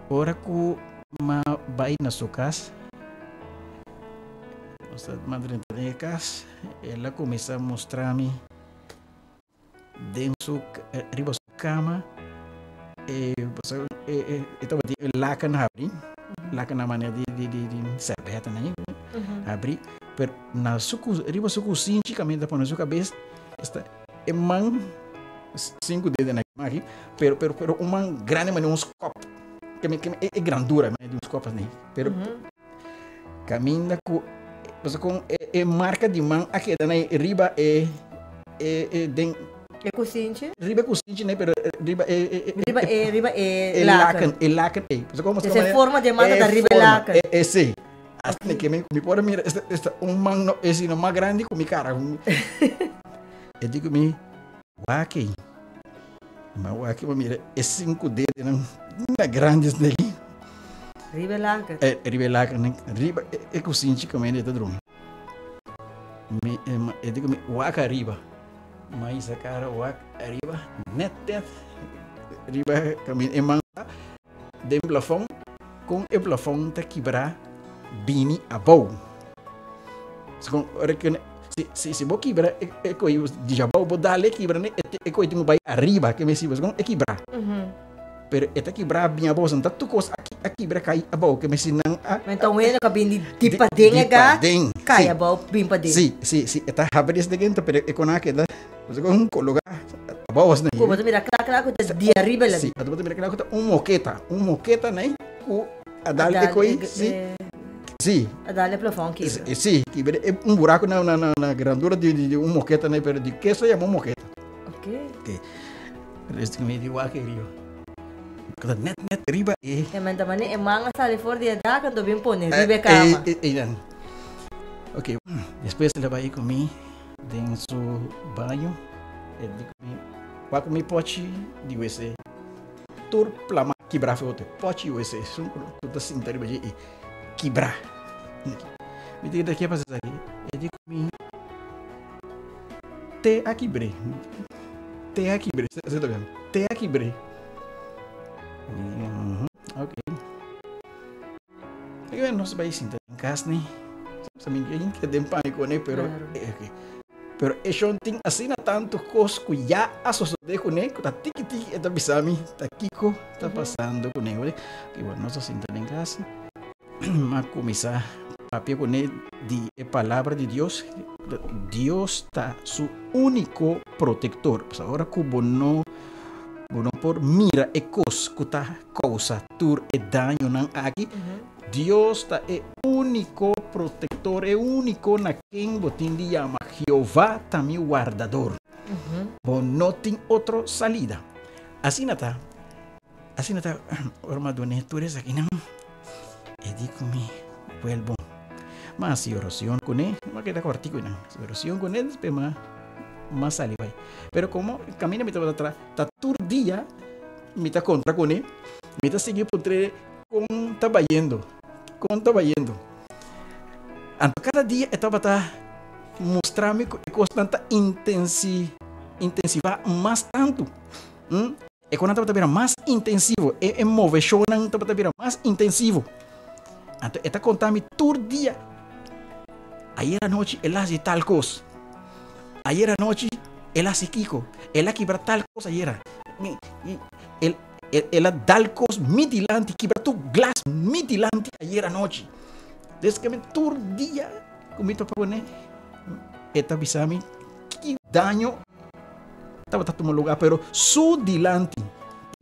ora que vai na sua casa, nossa madrinha de casa, ela começa a mostrar-me dentro da sua cama, estava de laca na maneira de cerveja, né? Abrir, pero na sua cozinha, caminho da sua cabeça, está man 5 dedos na aqui, pero man grande, mas uns copos. Que é grandura, de uns copos, né? Pero caminha com marca de mão aqui, né? Riba cozinha? Riba cozinha, né? Pero riba lacan. Essa forma de mata da riba lacan. Sim. Assim que me pode mirar, esta mão esse não mais grande com minha cara. Eu digo me, aqui. Mas aqui mira, é 5 dedos, não é grandes dele. Riba lacan. Riba lacan, né? Riba é cozinha como é dentro do rum. Eu digo me, riba. Mas a cara arriba, net, riba caminho e manga, de plafond, com o plafond tá quebrar, bini a bow. Se vou quebrar, é coisa de jabão, vou dar ali quebrar, né? É coisa de um bairro arriba, que me se você é quebrar. Pero é quebrar bem a bow, então tu coisa aqui quebrar cai a bow, que me se não. Então é que bem de padenga, cai a bow bem padenga. Sim, é tá abrir esse dentro, pero é com aquela você com colocar a boas né? Como você mira claro que de arriba lá. Sim, você mira claro que um moqueta né? O a dar de coi, sim. A dar de plafond que. Sim, que é buraco na grandura de moqueta né? Pero de que isso é uma moqueta. Ok. Resto que me diu aqui rio. Kada net riba mas também é manga sale fora de dar quando bem põe riba cama. Ok. Depois ela vai comigo dentro do banho, vai comer pote de WC. Tur plama quebrar outro pote de WC. Tudo assim tá ali quebrar. Me diga daqui a passar aqui. Eu digo comigo. Te aqui bre. Você tá vendo? Te aqui bre. Ok. Aqui nós vai sentar em casa, né? Sabe que tem pânico, né? Pero Pero eso tem assim tanto coisa que já associado com ele, que tá tiki está bisami, tá kiko, tá passando com ele. Que bueno, nós assim também casa, mas começar papel com ele de a palavra de Deus. Deus está su único protector. Pues agora que bono por mira e coisa que tá causa tur e dano nan aqui. Deus está é único protector, é único na quem botin de chama Jeová também guardador. Bom, não tem outra salida. Assim não tá, armadura, tu eres aqui não. E digo-me, well, bom. Mas se oração com ele, mas que tá cortico não. Se oração com ele, depois mais sali vai. Pero como caminha me tá atrás, tá todo dia me tá contra com ele, me tá seguindo por trás com trabalhando. Então, cada dia eu estava mostrando que constante intensivar mais tanto. E quando eu estava mais intensivo, e moveção estava mais intensivo. Então, eu estava contando todo dia. Ayer à noite, ela fez tal coisa. Ayer à noite, ela se quicou. Ela quebrou tal coisa ayer. Ela dá coisa midilante, quebrou tu glass midilante ayer à noite. Desde que todo dia, como eu estou né, eta bisami que dano estava tomando lugar, pero su dilante,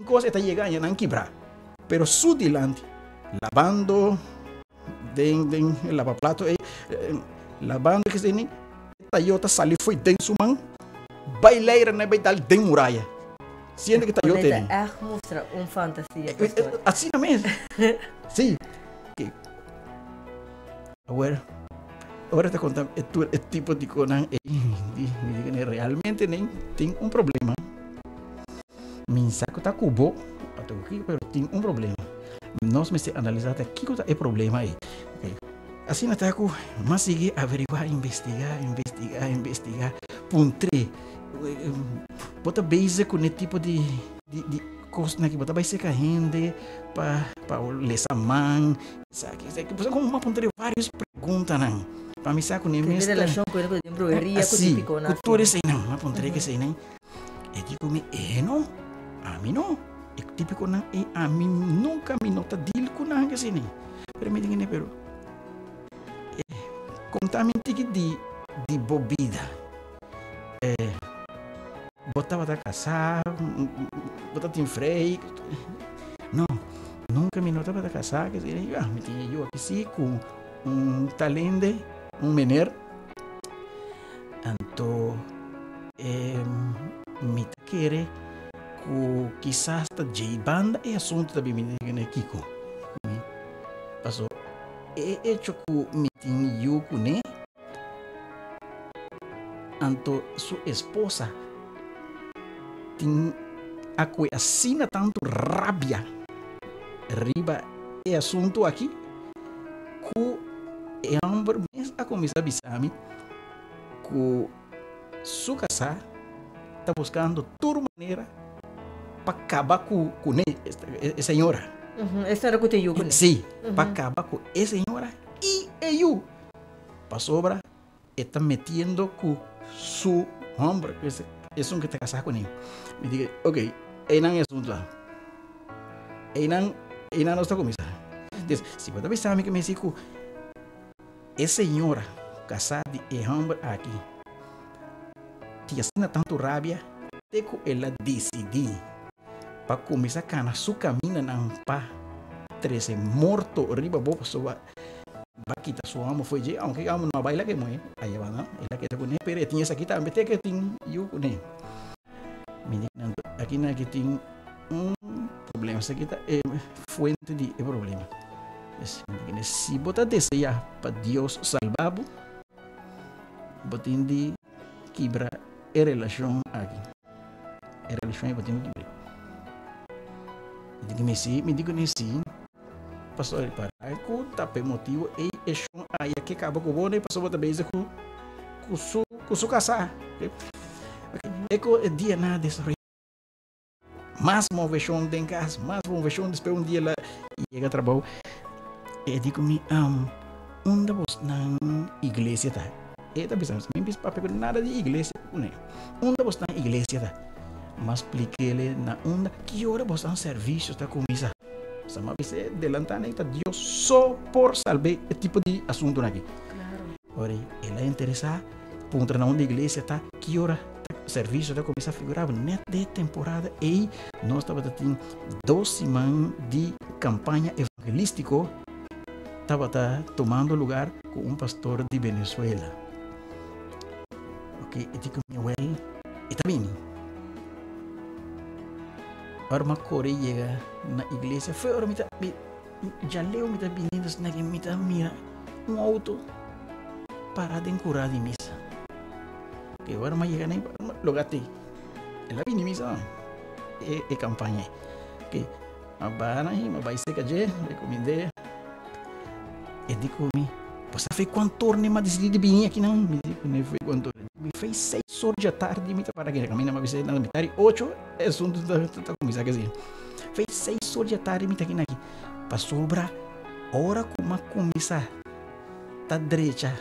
coisa está chegando não quebrar, pero su dilante, lavando, lavaplato, lavando que se nem, Toyota sali foi dentro man, baileira né, vai dar dentro muralha. Siente que Toyota tem. É mostra fantasia. Assim mesmo. Sim. Agora te contando, é tipo de coisa, realmente nem tem problema. Meu saco está cubo, pero tem problema. Nós me analisar aqui que é problema aí. Assim até que mas sigue averiguar, investigar, puntre. Bota base com esse tipo de coisa que bota base com a gente para lesar man, sabe? Você como uma puntre várias perguntas não. Para me saco nem mesmo. Relação com ele com embroeria com típico na. Cultura sei não, uma puntre que sei não. E digo me não, a mim não. É típico não, e a mim nunca me nota deal com nada que sei nem. Pero me diga pero contar-me de bobida. Botava da casar, botava em freio. Não, nunca me notava da casar. Que me tinha eu aqui sim com talento, mener. Então, me querer que quizás está de banda é assunto também me diga aqui com. Passou. É hecho que me tinha eu com né. Então, sua esposa tem a coisa assim tanto rabia. Riba é assunto aqui que é homem mesmo a começar a bisami que sua casa está buscando toda maneira para acabar com essa senhora. Essa era que te eu. Sim, para acabar com essa senhora e eu. Para sobra está metendo com su homem é um que está casado com ele. Me diga, ok, aí não é assunto lá. Aí não está começando. Se você pensar que me diz que essa senhora casada e homem aqui tinha tanto rabia até que ela decidiu para começar a canar sua caminho não para 13 morto riba boa pessoa. Bakita sua amo foi de aunque amo não baila que moi aí vai não ela que tá com ele pero tinha essa aqui também tem que tem eu com ele menino aqui na que tem problema essa aqui tá é fonte de problema se botar desejar para Deus salvar botin de quebrar a relação aqui a relação é botin de quebrar me digo nesse passou ele para aí com tape motivo e aí que acaba com o bom e passou outra vez com su casar é que dia nada desse mais moveção de casa mais moveção depois dia lá chega a trabalho e digo me onde você na igreja tá Eta bisa mim bis papel nada de igreja, né? Onde você na igreja tá? Mas expliquei-lhe na onda que hora você serviço está comisa. Sama bisa delantando está Deus só por salvar esse tipo de assunto aqui. Claro. Ora, ela é interessada, ponta na onda igreja tá que hora serviço está começar a figurar net de temporada e nós estava tendo 2 semanas de campanha evangelístico. Estava tomando lugar com um pastor de Venezuela. Ok, eu digo, well, está bem. Agora uma Coreia chega na igreja, foi agora já leu me vindo na que me mira um auto parado em curar de missa. Ok, agora uma chega nem logate. Ela vem de missa, é campanha. Ok, a bana aí, mas vai ser que já recomendei. Eu digo, você fez quanto torne mas decidi vir aqui não? Me digo, não foi quanto. Me fez 6 horas da tarde, me para que caminha mas você na metade 8 é assunto da comissão que assim. Fez 6 horas da tarde, me tá aqui para sobrar hora como a comissão tá direita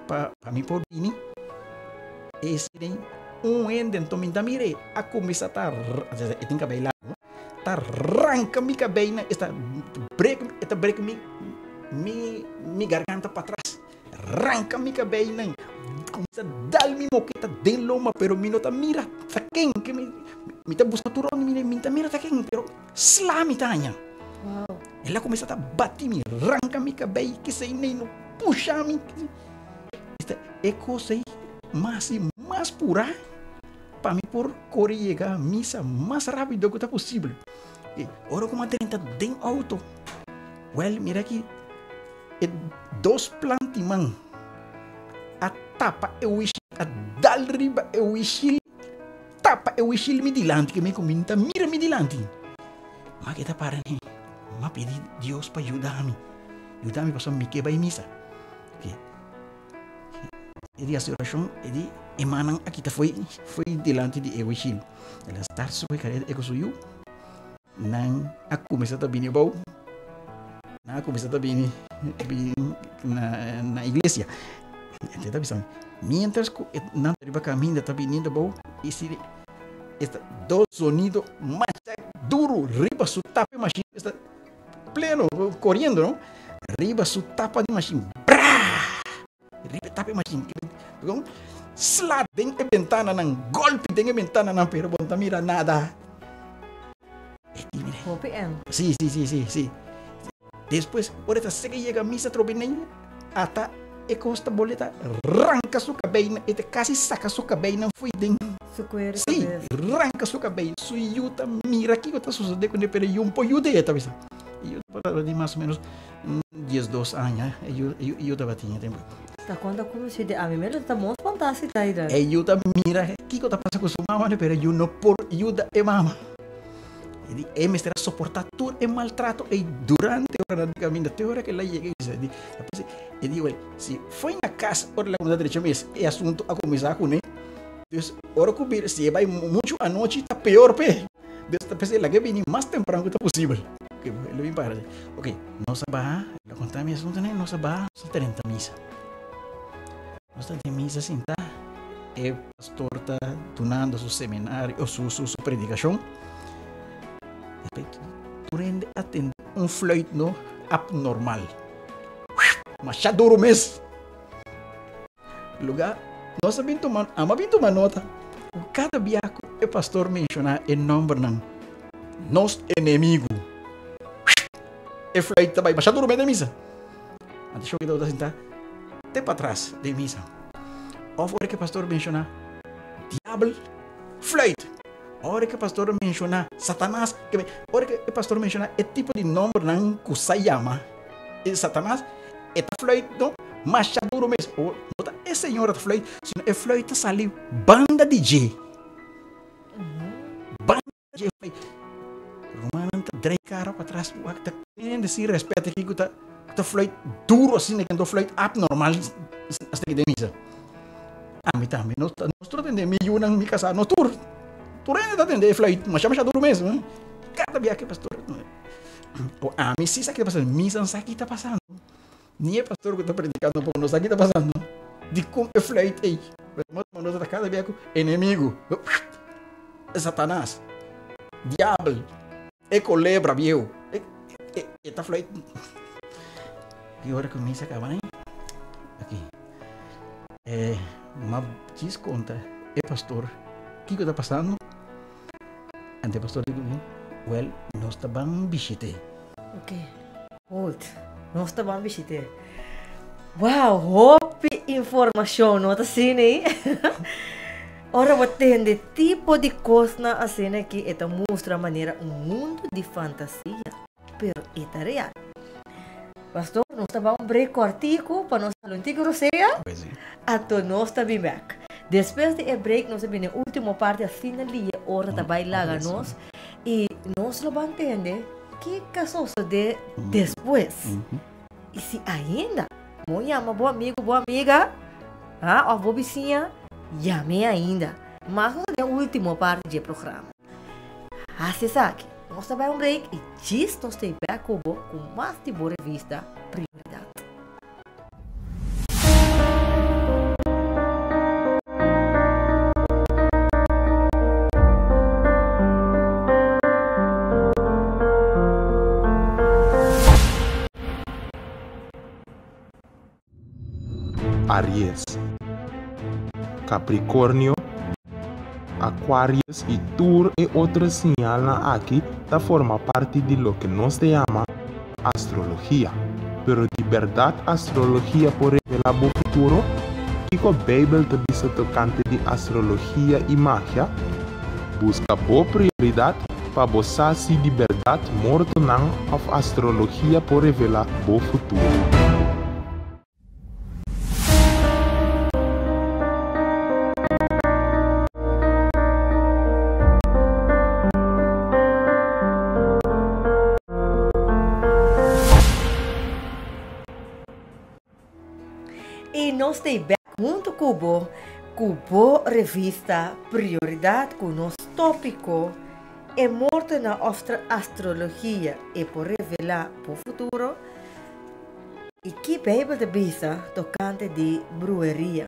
para mim por vir. Esse nem ende então me dá mire a comissão tá eu tenho cabelo tá arranca mi cabelo está break mi garganta para trás, arranca mi cabelo, começa a dar-me moqueta de loma, pero mi nota mira, tá quem que me tá buscando turão, me tá mira tá quem, pero slá me tanha. Wow. Ela começa a bater me, arranca mi cabelo, que sei nem no puxa me. Esta é coisa mais pura para mim por correr chegar a missa mais rápido que tá possível. E ora como a 30 de auto, well mira aqui. E 2 plantimão a tapa é o a dal riba é o tapa é o me dilante que me comenta mira me dilante mas que tá para né mas pedir Deus para ajudar-me para me que vai missa e de oração e de emanan aqui tá foi dilante de eu ela está sobre cara é que sou eu não a começar a vir bom na começar a vir na igreja. Então, sabe, mientras não arriba caminho está vindo bom, e se está 2 sonidos mais duro, riba su tapa machine está pleno correndo, não? Riba su tapa de machine, riba tapa machine, então slap dentro da ventana, não golpe dentro da ventana, não pero bom tá mira nada. Sim. Depois, por essa se que chega a missa trobinenha, até e costa boleta arranca sua cabelo, e quase saca sua cabelo, não foi dentro. Sim, arranca sua cabelo, sua yuta, mira aqui que está sucedendo com ele, pero eu um pouco yuta, talvez. Eu para de mais ou menos 10, 12 anos, eu estava tinha tempo. Tá quando como se a mim mesmo tá muito fantástico aí, né? Eu tá mira aqui que está passando com sua mama, pero eu não por yuta e mama. E me será suportar todo o maltrato e durante a hora de caminho até a hora que ela chega e digo, se foi na casa hora da comunidade de mês é assunto a começar com ele então hora que se vai muito à noite está pior desta pessoa ela quer vir mais temprano que possível ele vem para ok nós vamos a contar minha assunto né nós vamos a 30 missa nós temos missa assim tá o pastor está tunando seu seminário ou sua predicação durante atender flight no abnormal mas já duro mesmo lugar nós sabemos tomar nota cada viaco o pastor menciona o nome não nosso inimigo o flight também mas já duro mesmo da missa antes eu quero sentar até para trás da missa ou fora que o pastor menciona diabo flight hora que o pastor menciona Satanás, hora que o pastor menciona o tipo de nome não que se chama Satanás, é flauta, mas já duro mesmo. Não é senhora da flauta, sino é flauta sali banda DJ. Banda DJ. Romana tá drei cara para trás, tá tendo esse respeito aqui que tá flauta duro assim, né? Que é flauta abnormal, hasta que demisa. Me também, nós tratamos meio não me casar, nós tu ainda está tendo flauta, mas chama duro mesmo, né? Cada dia que pastor, a missa que está passando, missa não sabe o que está passando. Nem é pastor que está predicando, não sabe o que está passando. de como é flight aí. Mas da casa vem com inimigo. Satanás. Diabo. É colebra, viu? Tá flight. E hora que começa a acabar, hein? Aqui. Mas diz conta. Pastor, o que está passando? Ante pastor digo, well, nós estamos visite. Ok. Hold. Nós estamos visite. Wow, hope informação, não tá assim, né? Ora, você tem tipo de coisa assim que esta mostra a maneira um mundo de fantasia, pero esta real. Pastor, nós estamos break artigo para nós falar antigo roceia. Até nós estamos back. Depois de break, nós estamos na última parte, a finalía, hora de bailar nós. E nós vamos entender que caso de depois. E se ainda, vou chamar bom amigo, boa amiga, ou boa vizinha, chame ainda. Mas nós temos a última parte do programa. Assim sabe, nós vamos break e diz nós estamos back com mais de boa revista Prioridat. Aries, Capricórnio, Aquarius e Tour e outras señalan aqui da forma parte de lo que nos llama astrologia. Pero de verdade, astrologia por revelar o futuro, que a Bíblia te diz tocante de astrologia e magia, busca boa prioridade para você se de verdade morto não of astrologia por revelar o futuro. E nós estamos junto com a revista Prioridat, com o nosso tópico é morto na astrologia e por revelar o futuro. E que Bíblia de bisa tocante de brujeria.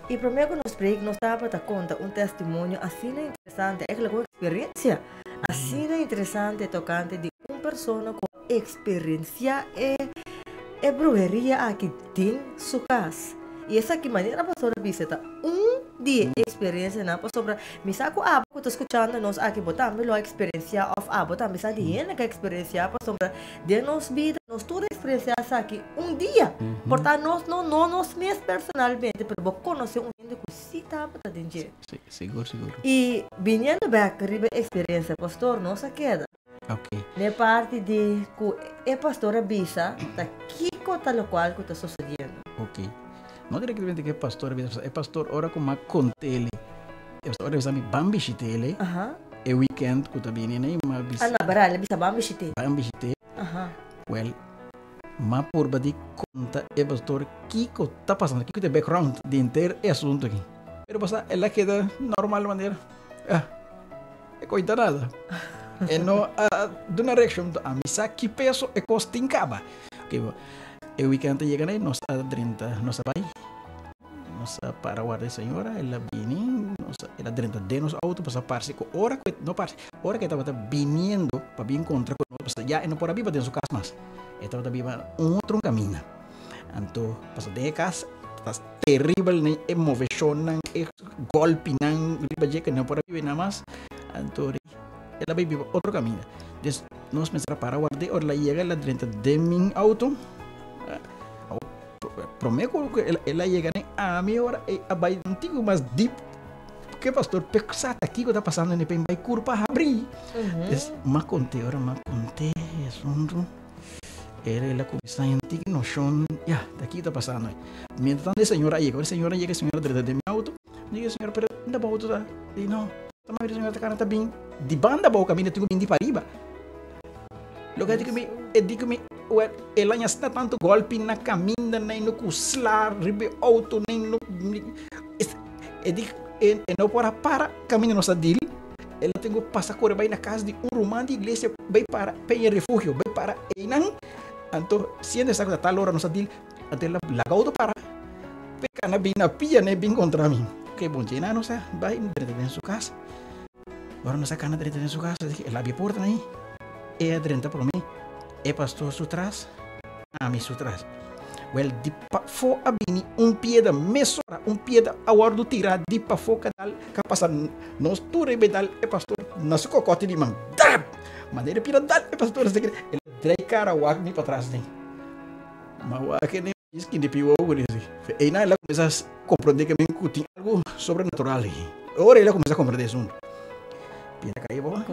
E primeiro que nós break, nós estava a conta testemunho assim interessante, é uma experiência assim interessante tocante de uma pessoa com experiência é brujeria aqui tem sua casa. E essa aqui maneira a pastora visita dia experiência na pastora. Misa ko abo ko escuchando nos aqui botar melhor experiência of abo tá misa de que experiência pastora de nos vida nos toda experiência aqui dia. Portanto nós não nos mesmo personalmente pero conhecer gente que se tá para dentro. Seguro. E vindo back ribe experiência pastor nossa queda. Ok. Na parte de que a pastora bisa tá kiko tal qual que está sucedendo. Ok. Não diretamente que é pastor ora com uma contele. É pastor ora me bambishitele. É weekend que tá vindo né, mas bisa. Ana baralha bisa bambishite. Bambishite. Well, mas por badi conta é pastor Kiko tá passando Kiko de background de inteiro assunto aqui. Pero passa ela queda normal maneira. É coisa nada. E não de uma reação a missa que peso é costincaba. Ok, e o weekend chega aí nós a 30 nossa pai nossa para guardar senhora ela vem nossa ela 30 de nos auto passa parse com hora que não parse hora que estava vindo para vir encontrar com nós já não por viva dentro casa mas estava viva outro caminho então passa de casa está terrível nem emoção nem golpe nem riba que não por viva nada mais então ela vai viver outro caminho des nós pensamos para guardar ora chega ela 30 de min auto prometo que ela chega a minha hora a vai antigo mais deep porque pastor pensata aqui que está passando nem bem vai curva abrir mas conte assunto ela começa a antiga noção daqui está passando mientras a senhora chega de meu auto diga senhora pero ainda bom tudo e não a senhora está cara bem de banda boa caminho tenho bem de para riba logo digo-me ela já está tanto golpe na caminha nem no cuslar ribe auto nem no não para caminho nossa dele ela tem que passar correr vai na casa de romano de igreja vai para pedir refúgio vai para não então se ainda está com tal hora nossa dele até ela laga auto para Peca na bina pia, né? Bem contra mim. Que bom dia, não sei. Vai dentro de sua casa. Agora não sei cana dentro de sua casa. Ela abre a porta, né? É dentro para mim. É pastor sutras. A mim sutras. Well, di pa fo abini pieda mesora, pieda awardo tira di pa fo kadal kapasan nos ture bedal e pastor nasu kokote di mang dab maneira pira dal e pastor se ele drei cara wag ni para trás nem mas wag que nem diz que de pior algo assim e na ela começa a compreender que bem que algo sobrenatural aí ora ela começa a compreender isso pira caiu bom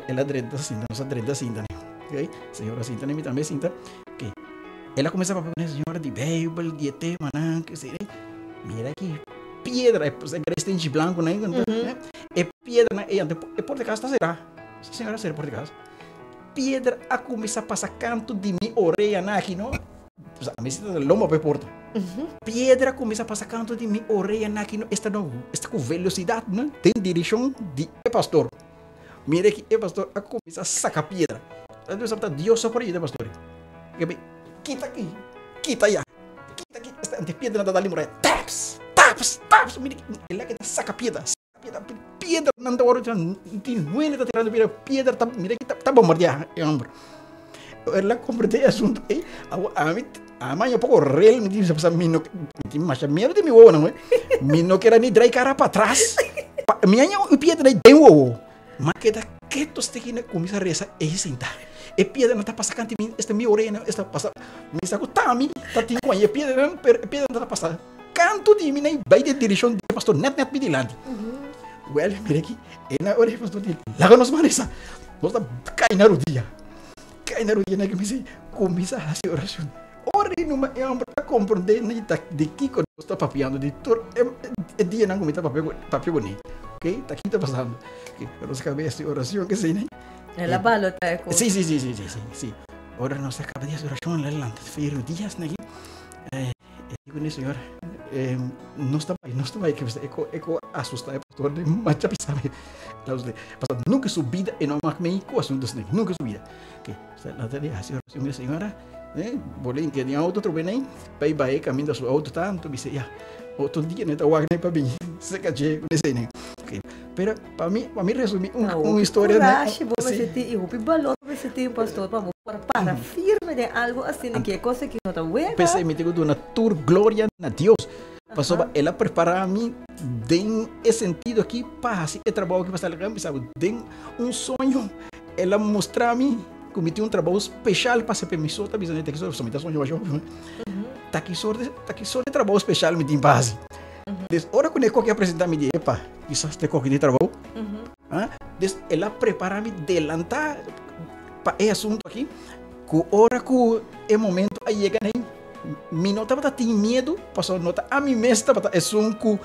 ela dreda assim nossa dreda assim né ok senhora assim também também assim tá ok ela começa a falar senhora de Bible de ET manan que sei mira aqui pedra é este branco né é pedra né é por de casa será senhora ser por de casa pedra a começar a passar canto de minha orelha aqui não a mim se loma para porta pedra começa a passar canto de minha orelha aqui não está com velocidade não tem direção de pastor mira aqui é pastor a começar a sacar pedra Deus só por aí pastor quita aqui quita aqui esta ante pedra da limura taps mira ele que saca pedra não tá hora não ele tá tirando pedra tá mira que tá bombardear é homem ela compreende assunto aí a mãe pouco real me diz para mim não mas medo de me ovo não é me não quer nem drai cara para trás minha pedra tem ovo mas que tu está aqui começa a rezar e sentar e pedra não está passando canto esta minha orelha está passando me está gostando tá tinha com a pedra não está passando canto de mim nem vai de direção de pastor net me dilante well mira aqui e na hora pastor diz lá nos marisa nós tá cai na rodilha né que me diz começa a fazer oração ora numa é um para compreender nem tá de que quando está papiando de tur é dia não começa papel bonito ok tá aqui tá passando ok nós cabeça oração que sei né ela balota sí. Ahora nos acaba de hacer oración adelante. Feiro días nagi. Digo ni senhor, não está aí que você eco assusta pastor de macha pisame. Lá os de passado nunca subida e não me com assuntos nunca subida. Que lá te dia hacer oración minha senhora, boleh entender auto trobe nem, vai caminho da sua auto tanto me sei outro dia né tá wag nem para mim. Se caje com esse nem. Pero para mim resumir uma história né você tem o balão você tem pastor para firme de algo assim que é coisa que não tá buena pensei me digo na tour glória na Deus passou ela prepara mim tem esse sentido aqui para assim é trabalho que vai estar legal sabe tem sonho ela mostrar mim cometi trabalho especial para ser permissão tá bisando que só me dá sonho hoje tá aqui só de trabalho especial me tem base des hora quando eu que apresentar me de epa quizás te coque de trabalho des ela prepara me delantar para esse assunto aqui que hora que é momento aí chega nem me nota para ter medo passou nota a mim mesmo tá é som que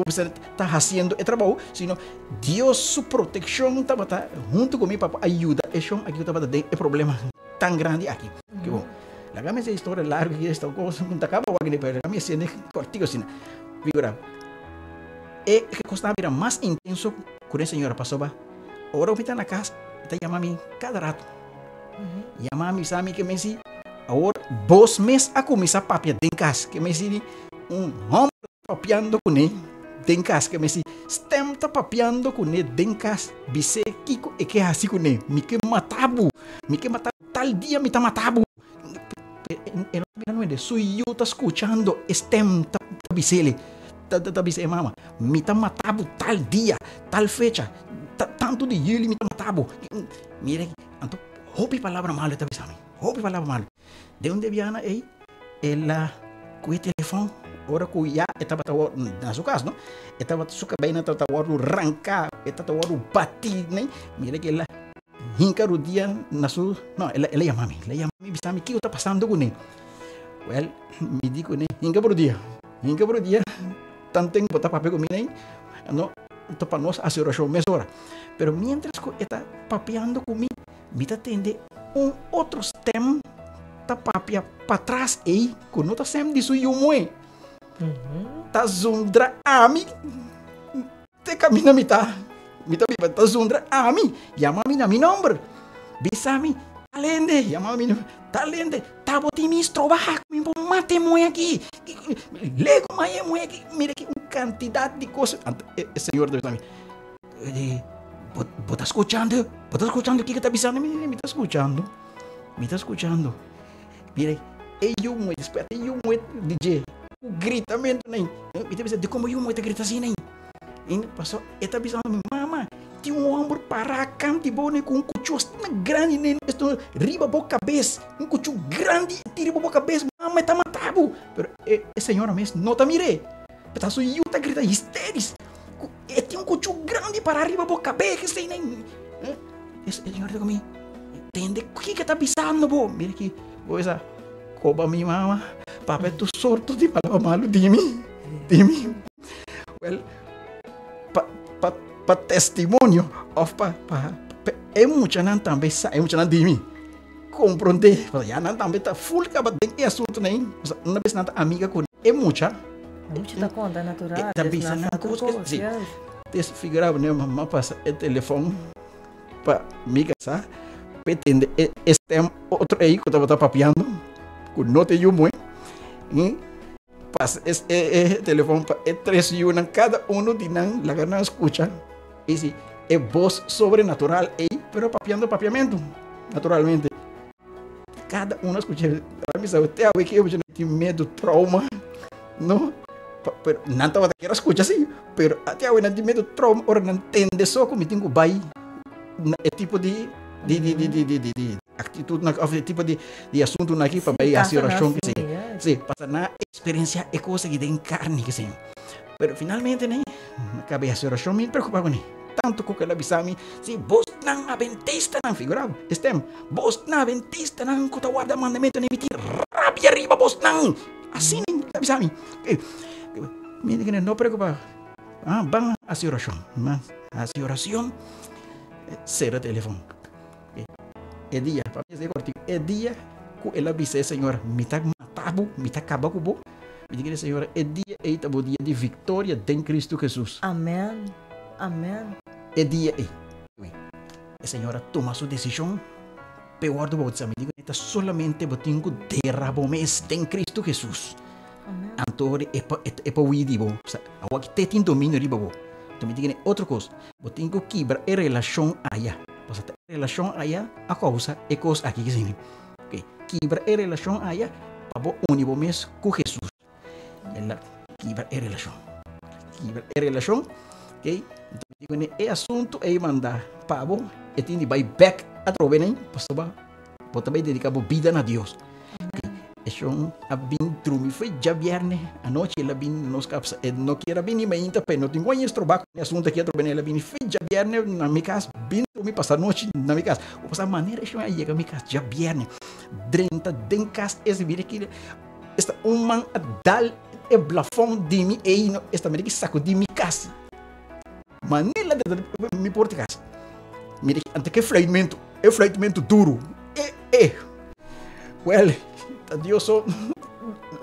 você tá fazendo é trabalho sino Deus sua proteção tá junto comigo para ajudar é som aqui tá tem é problema tão grande aqui que bom la game essa história larga que esta coisa não acaba o que para mim assim cortico assim figura é que costava virar mais intenso quando a senhora passou ba ora eu está na casa está chamando cada rato chama-me sabe que me disse agora 2 meses a começar a papiar em casa que me disse homem papiando com ele em casa que me disse stem tá papiando com ele em casa bise kiko e que assim com ele me que matabo tal dia me tá matabo não é sui eu tá escutando stem tá bisele tá bisele mama me tá matabo tal dia tal fecha tanto de ele me tá matabo mire então hopi palavra mal tá bisame hopi palavra mal de onde viana aí ela com o telefone ora que já estava na sua casa não estava suca bem na tava arrancar estava batir né mire que ela hinca o dia na sua não ela chama-me bisame que está passando com ele well me digo né hinca por dia tanto tempo tá papel comigo né não então para nós a oração mesora pero mientras que está papeando comigo me tá tende outro stem tá papia para trás aí que não tá sempre disso eu moe tá zundra a mim te caminha me tá zundra a mim chama-me na meu nome bisa-me talende chama-me talende matar, botar me trabalhar, me mate moi aqui. Lego mais moi aqui. Mira aqui uma quantidade de coisas. O senhor Deus também. Você está escutando? Você está escutando o que está avisando? Me está escutando. Me está escutando. Mira, eu muito esperto, eu muito DJ. O gritamento nem. Me está avisando de como eu muito grita assim nem. E passou, está avisando mama. Tinha ombro para canto bone com cuchu grande nem estou riba boca cabeça um cuchu grande tira boca cabeça mama está matado pero senhora mesmo não tá mire tá só eu tá grita histérico tem um cuchu grande para riba boca cabeça sem nem senhora comigo entende o que tá pisando bo mira aqui coisa coba minha mama papai tu sorto de palavra malo de mim well para testemunho of é muito não também é muito não de mim compreender já não também tá full acaba de assunto nem uma vez não amiga com é muito tá conta natural tá pensando na coisa sim esse figurava né mamãe passa o telefone para amiga sabe pretende este outro aí que eu tava papiando com nota e muito passa esse telefone para três e um cada de não lá não escuta esse é voz sobrenatural aí pero papiamento naturalmente cada escuta a mim sabe até que eu já tenho medo trauma não pero não estava daquela escuta assim pero até eu não tenho medo trauma ora não entende só como tenho vai é tipo de atitude na tipo de assunto na aqui para vai a oração que sim passa na experiência é coisa que tem carne que sim pero finalmente né acabei a oração me preocupa com ele tanto que ela avisava-me se vos não adventista não figurava estem vos não adventista não que guarda mandamento nem meter rabia arriba vos não assim nem avisava-me me diga não preocupa vamos a oração mas a oração será telefone é dia para mim é dia que ela avisa senhora me tá matado me tá acabado com me diga senhora é dia o dia de vitória em Cristo Jesus amém amém é dia a senhora toma sua decisão pior do que me diga está solamente botinho derrabo mês em Cristo Jesus amém antore é para o idibo agora que tem domínio riba então me diga outra coisa botinho quebra a relação aí você tem relação aí a causa é coisa aqui que sim quebra a relação aí para o único mês com Jesus ela quebra a relação ok então digo é assunto é mandar pabo e tem vai back a trove nem passou para também dedicar a vida a Deus então a bem trumi foi já viernes a noite ela bem nos caps não queira bem nem ainda pero não tem como estrobar assunto aqui a trove ela bem foi já viernes na minha casa bem trumi passar noite na minha casa ou passar maneira isso aí chega a minha casa já viernes 30 den casa esse vira aqui esta man dal e blafon de mim e esta me que saco de minha casa manela de me porta casa me que ante que fleitamento duro well Deus só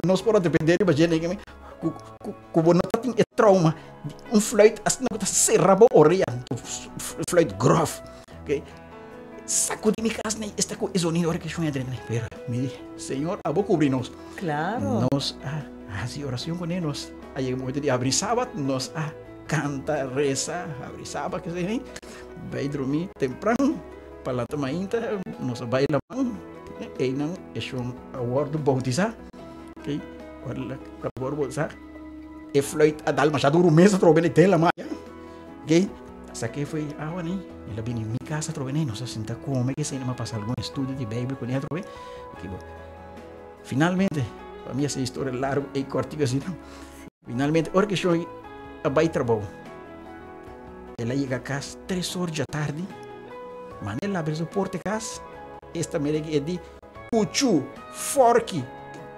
nós pode depender de gente que como não tem trauma fleit assim não está serrabo oriento fleit grave ok saco de minha casa nem está com isso nem hora que eu entro pero me Senhor a vou cobrir nós claro nós a oração com nós aí muito de abrir sábado nós canta reza abrir sábado que sei vai dormir temprano para lá também nós vai lá e não é um award bautizar ok olha agora bautizar e fleit a dar mais duro mês trobene tela mais ok saquei foi né ela vem em minha casa trobene nós senta como que se não passa algum estudo de Bíblia com ela trobene ok finalmente para mim essa história larga e corta assim finalmente hora que eu vai trabalho ela chega a casa 3 horas da tarde mas ela abre a porta de casa esta merece é de cuchu, fork,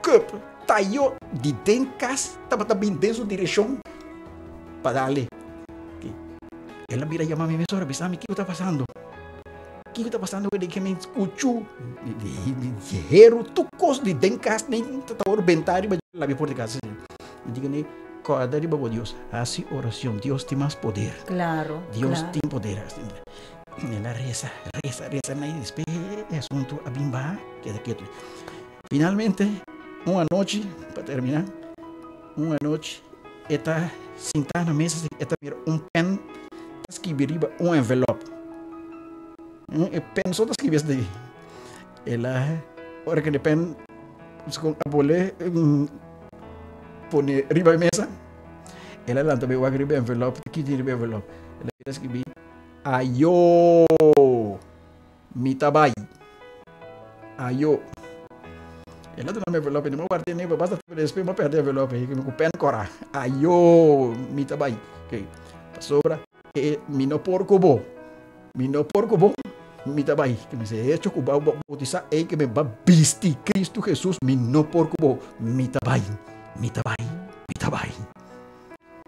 cup, taio de dentro casa, estava bem dentro da direção para darle. Ela vira chamar minha mesora, pensava, o que está passando? O que está passando? Eu disse, me cuchu, de hero, tu coisa de dentro casa, nem está orbentário, mas lá me porta casa. Eu digo, cada dia para Deus, assim oração, Deus tem mais poder. Claro. Deus tem poder. Ela reza, na despeje assunto a bimba, que é quieto. Finalmente, uma noite, para terminar, uma noite, está sentada na mesa, está mira pen, está escrevendo envelope. Pen só está escrevendo daí. Ela, hora que o pen, com a bolé, põe riba a mesa, ela lá também vai escrever envelope, aqui tem envelope. Ela está escrevendo, ayo, mitabai, ayo. Ela tem um envelope, não guardei nem, basta depois eu perder o envelope, que me pen cora, ayo, mitabai, ok, sobra, mino porco bo, mitabai, que me se hecho que va bautizar, que me va vestir Cristo Jesús, mino porco bo, mitabai.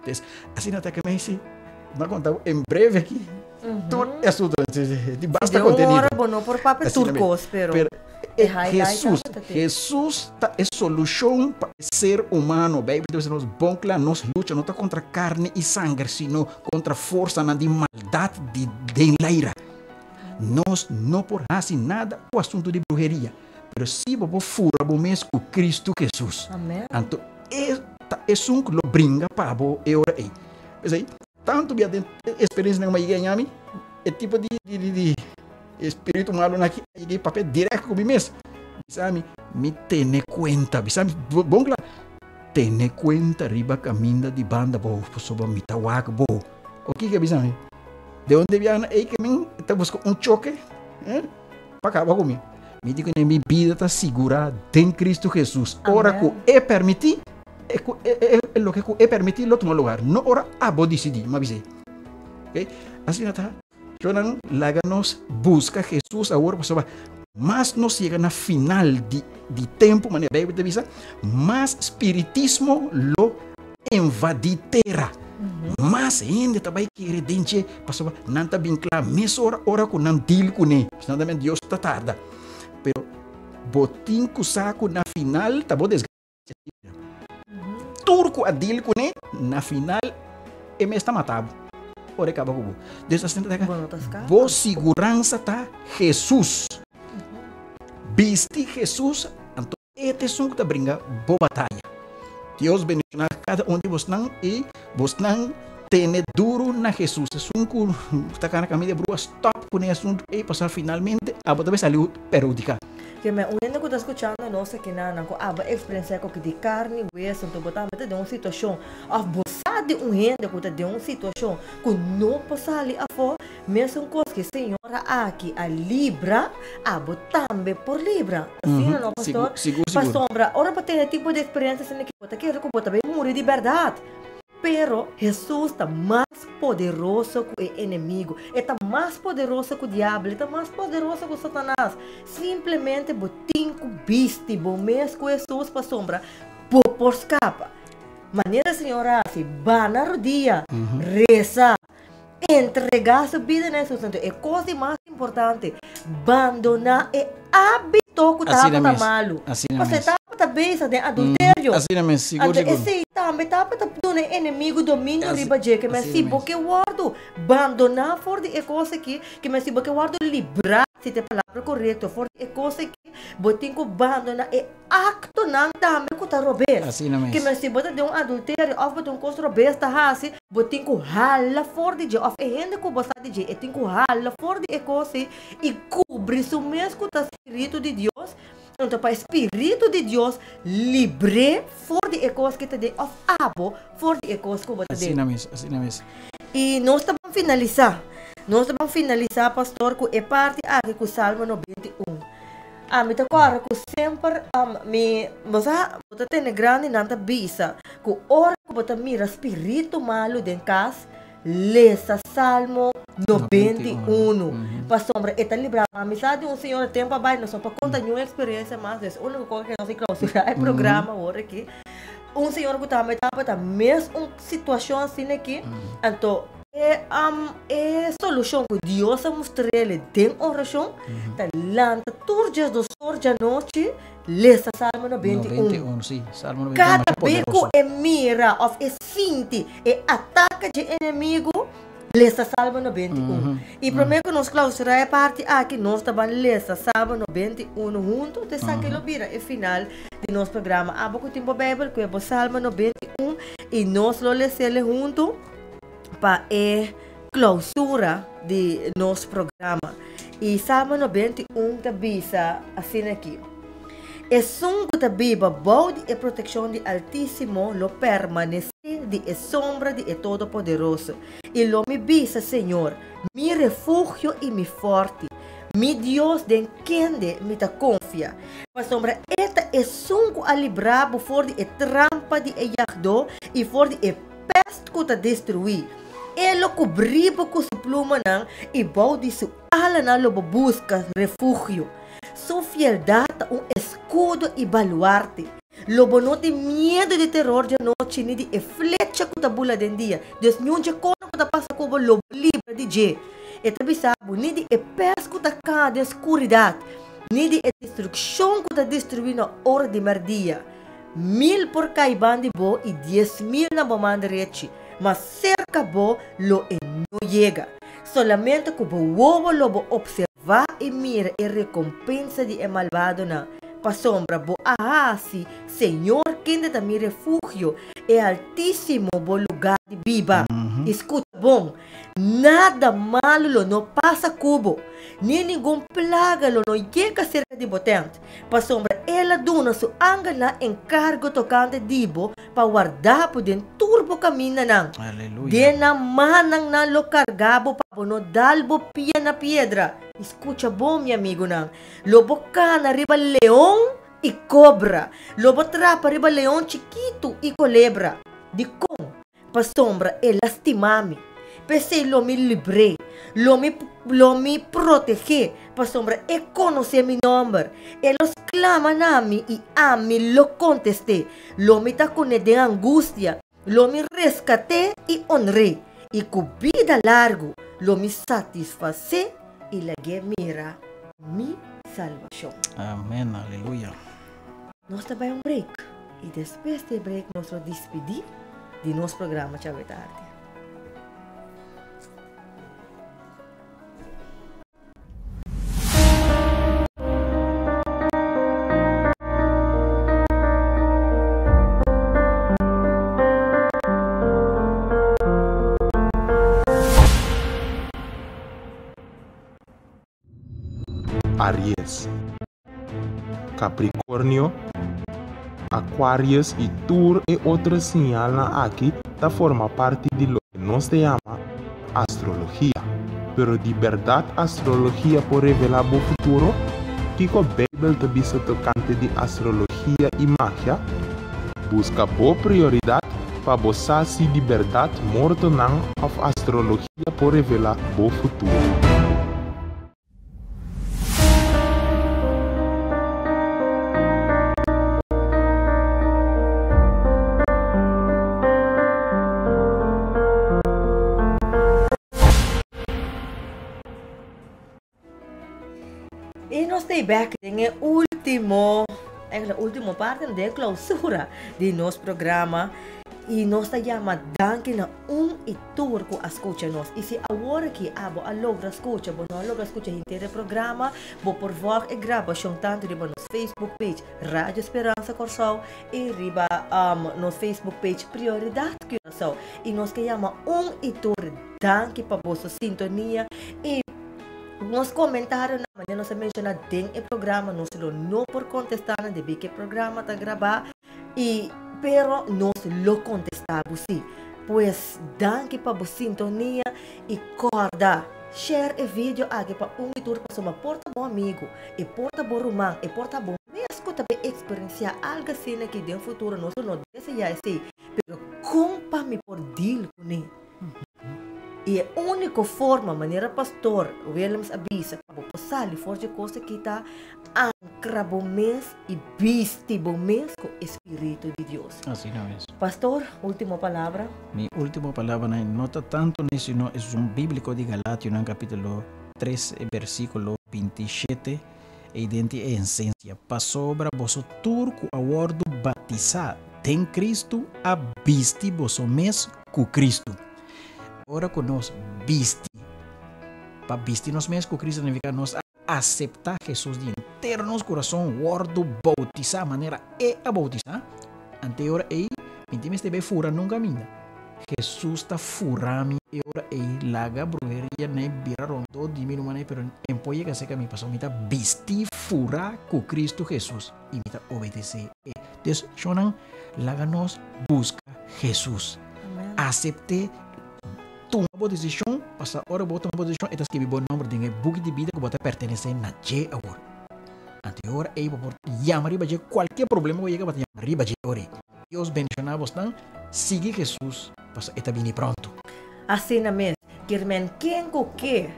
Então, assim até que me disse, vai contar em breve aqui, tudo é tudo, de basta contenido. Hora bono por papel turcos, pero Jesus é solução para o ser humano. A Bíblia diz que bom que nós luta não está contra carne e sangue, sino contra força de maldade de leira. Nós não por assim nada o assunto de bruxeria, mas se você fura o mesmo Cristo Jesus. Amém. Então, é um que lo brinca para você agora aí. Mas aí, tanto bem experiência na igreja, é tipo de espírito malo aqui, papel direto com mim mesmo. Sabe? Me tene conta, sabe? Bom claro. Tene conta riba caminho de banda bo, sobre me tawak bo. O que é sabe? De onde vem aí que me está buscando choque, para acabar comigo. Me digo que minha vida está segura em Cristo Jesus. Ora que é permitir, é o que é permitir no outro lugar. Não ora a bo decidir, mas dizer. OK? Assim está. Então, nos busca Jesus agora, mas não chega na final de tempo, mas a Bíblia diz, mas espiritismo lo invade terra. Mas ainda também quer dizer, pastor, não está bem claro, mas ora com não deal com ele, senão Deus está tarda. Pero botin com saco na final, tá bom desgraça. Turco a deal com ele, na final, ele está matado. Ora acaba com Deus está boa segurança tá Jesus. Viste Jesus, então este som que tá brinca boa batalha. Deus bendiga cada um de vocês e vocês tem duro na Jesus. Um que está na caminho de brua stop com esse assunto e passar finalmente a botar saliu periódica. Que me unendo que está escutando nossa que não com a experiência com de carne, hueso, então botar de uma situação, a boçar de rende que de uma situação que não passa ali a fora, mesmo coisa que senhora aqui a libra, a botar também por libra, assim não pastor, para sombra, ora para ter tipo de experiência assim que botar que botar bem morrer de verdade. Pero Jesus está mais poderoso que o inimigo, está mais poderoso que o diabo, está mais poderoso que o Satanás. Simplesmente botinho viste, bom mesmo que Jesus para sombra, por escapa. Maneira senhora, se vai na rodilha, reza, entregar sua vida nesse assunto. É coisa mais importante, abandonar e hábito que estava malo. Você estava bem, de adultério. Assim é mesmo, seguro. Esse também estava do inimigo domínio riba de que me se porque guardo abandonar for de coisa que me se porque guardo librar se te palavra correta for de coisa que botin ko abandonar e acto não também que tá robes que me se bota de adultério of botin ko robes tá hasi botin ko hala for de of rende ko bosta de e tin ko hala for de coisa e cobre su mesmo com o espírito de Deus. Então, para o Espírito de Deus, livre for de coisas que te dê of abo, for de coisas que você dê. Assim na mesa. E nós estamos a finalizar, pastor, com a parte aqui com o Salmo 91. Me agora que sempre você tem grande nanta bisa, que hora que você mira espírito malo dentro casa, lesa Salmo 91. Para sombra, está librado. A amizade de senhor tempo abaixo, não só para contar nenhuma experiência mais. É a única coisa que não se clausura é programa agora aqui. Senhor que também está mesmo uma situação assim aqui. Então, é solução que Deus mostrou ele tem oração. Está lanta turjas do sol de noite. Lesa Salmo 91. Sim, Salmo 91. Cada beco é mira, of é sinti, é ataca de inimigo. Lesa Salmo 91. E primeiro que nós clausurar a parte aqui, nós também lesa Salmo 91 junto, de saque lo vira. E final de nosso programa, abo que tempo Bíblia, que é o Salmo 91, e nós lo lesele junto para a clausura de nosso programa. E Salmo 91 da bisa assim aqui. E sungo da Bíblia, bode e proteção de Altíssimo, lo permanecer de e sombra de e Todo-Poderoso. E lo me bisa, Senhor, mi refúgio e mi forte, mi Deus de quem me ta confia. Mas sombra esta e sungo a librabo for de e trampa de e yagdo e for de e peste que ta destruir. Ele cobriu com sua pluma e bode su ala na lo busca refúgio. Sua fieldade escudo e baluarte. Lobo não tem medo de terror de noite, nem de flecha que bula de dia. Deus não te conta que passa como lobo livre de dia. E também sabe, nem de pesco da cá de escuridade, nem de destruição que destruir na hora de merdia. 1000 por caiban de bo e 10.000 na bomanda reche. Mas cerca bo lo não chega. Solamente que o ovo lobo observar e mira e recompensa de malvado na. Pa sombra bo ahasi, Senhor, quem da mi refúgio, é altíssimo bo lugar de viva. Escuta bom, nada malo não passa cubo, nem nenhum plaga não chega cerca de botente. Pa sombra ela dona su anga na encargo tocante dibo pa guardar por dentro turbo camina nang. Aleluia. De na manang na lo cargabo pa bono dalbo pia na piedra. Escucha bom, meu amigo nang. Lobo cana riba leão e cobra. Lobo trapa riba leão chiquito e culebra. De com pa sombra e lastimame. Pensei lo me libre, lo me protege, pa sombra e conoce mi nombre. E los clama nami e a mi lo contesté. Lo me tacone de angustia, lo me rescaté e honré. E con vida largo, lo me satisface e la mira mi salvación. Amém, aleluia. Nós também break. E depois de break, nós vamos despedir de nosso programa Chave Tarde. Aries, Capricórnio, Aquarius e Tour e outras señalan aqui da forma parte de lo que nos se llama astrologia. Pero de verdade astrologia por revelar o futuro, que a Bíblia também se tocante de astrologia e magia, busca boa prioridade para você se de verdade morto não of astrologia por revelar o futuro. E nós estamos back em a última parte da clausura de nosso programa. E nós estamos danke na e turco a escuta nós. E se agora que a logra escuta, não logra escuta inteiro programa, vou por favor e gravação tanto riba no Facebook page Rádio Esperança Corsol e riba no Facebook page Prioridat Corsol. E nós que chama e turco danke para vossa sintonia e nos comentários na maneira nós menciona tem o programa nós não por contestar de que programa está gravar e pero nós lo contestamos sim pois danke para a sintonia e corda share o vídeo aqui para e tour para uma porta bom amigo e porta bom romance e porta bom mesmo também experienciar algo assim que no futuro nós não deseja assim pero compa me por deal com ele. E a única forma, maneira pastor Willems avisa, para passar forte coisa que está ancra bom mês e viste bom mês com o Espírito de Deus. Assim não é. Pastor, última palavra. Mi última palavra não está tanto nisso, não é um bíblico de Galátios, no capítulo 3, versículo 27, e dentro é essência. Passobra vosso turco a ordo batizar, tem Cristo a viste vosso mês com Cristo. Ora que nós viste, para vestir nós mesmos com Cristo, significa nós aceitar Jesus de inteiro nosso coração, wordo bautizar, maneira a bautizar. Ante ora aí, mentime esteve fura nunca minha. Jesus está furando e ora aí laga brujeria nem vira rondo de mim maneira, pero empoia que seca me passou me tá vestir fura com Cristo Jesus e me tá obedecer. Deus, chonan laga nós busca Jesus. Acepte toma boa decisão, passa hora boa tomar boa decisão, e tá escreve bom número de book de vida que você pertence na J agora. Ante hora aí por chamar riba qualquer problema que chega para chamar riba ore. Deus bendicionar você, siga Jesus, passa eta bini pronto. Assim na mesma, quem que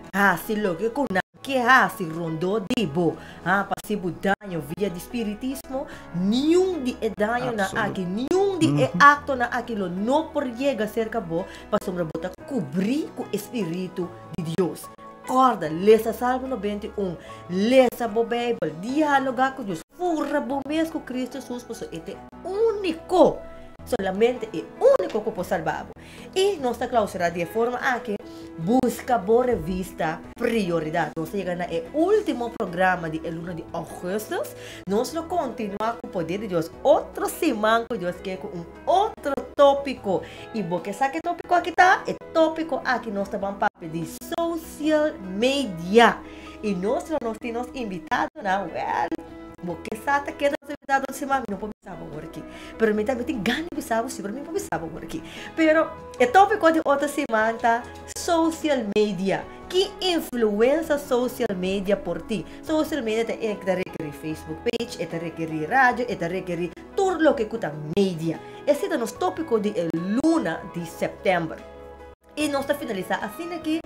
se logo com que se rondou de bo, passa danho via de espiritismo, nenhum de danho na aqui, nenhum de acto na aquilo não por chega cerca bo, para sombra botar cobrir com o espírito de Deus. Corda, lesa Salmo 91, lesa bo Bible, dialogar com Deus, furra bo mesmo com Cristo Jesus, pois é único. Solamente é único que pode salvar. E nossa cláusula de forma que busca boa revista Prioridad. Nós chegamos no último programa de luna de agosto. Nós vamos continuar com o poder de Deus. Outra semana que Deus quer com outro tópico. E porque sabe que tópico aqui está? É tópico aqui nós estamos falando de social media. E nós temos invitado na porque sabe que nós invitado de semana não pode pensar por aqui. Pero me também tem ganho de pensar se para mim pode pensar por aqui. Pero o tópico de outra semana tá social media. Que influência social media por ti? Social media é que requer Facebook page, é requer rádio, é requer tudo o que custa media. Esse é o nosso tópico de luna de setembro. E nós está finalizar assim aqui.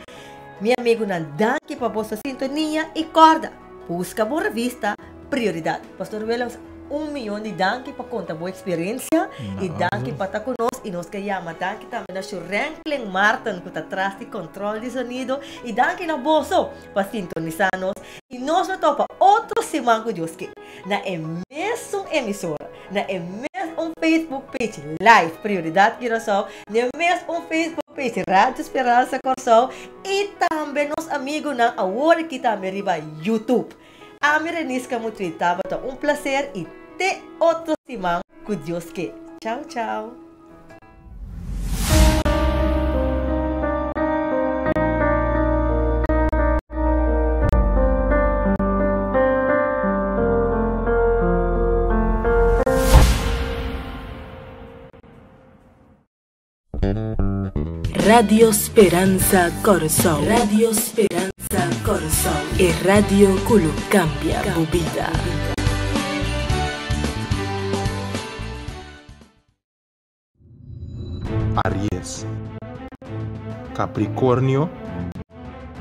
Meu amigo Nandan, que para vossa sintonia e corda. Busca boa revista Prioridad. Pastor Willems, 1 milhão de danke para contar boa experiência e danke para estar conosco e nós queremos danke também na Ranklin Martin que está atrás de controle de sonido e danke na bolso para sintonizar-nos e nós vamos topa outra semana com Deus que na mesma emissora, na mesmo Facebook page live Prioridad Girassol, na mesmo Facebook page Rádio Esperança Corsol e também nos amigos na agora que também riba YouTube. A Mirenisca muito estava prazer e até outra semana com Deus que. Tchau, tchau. Radio Speranza Corsol. Radio Speranza Corsol. E radio que cambia a vida. Aries, Capricórnio,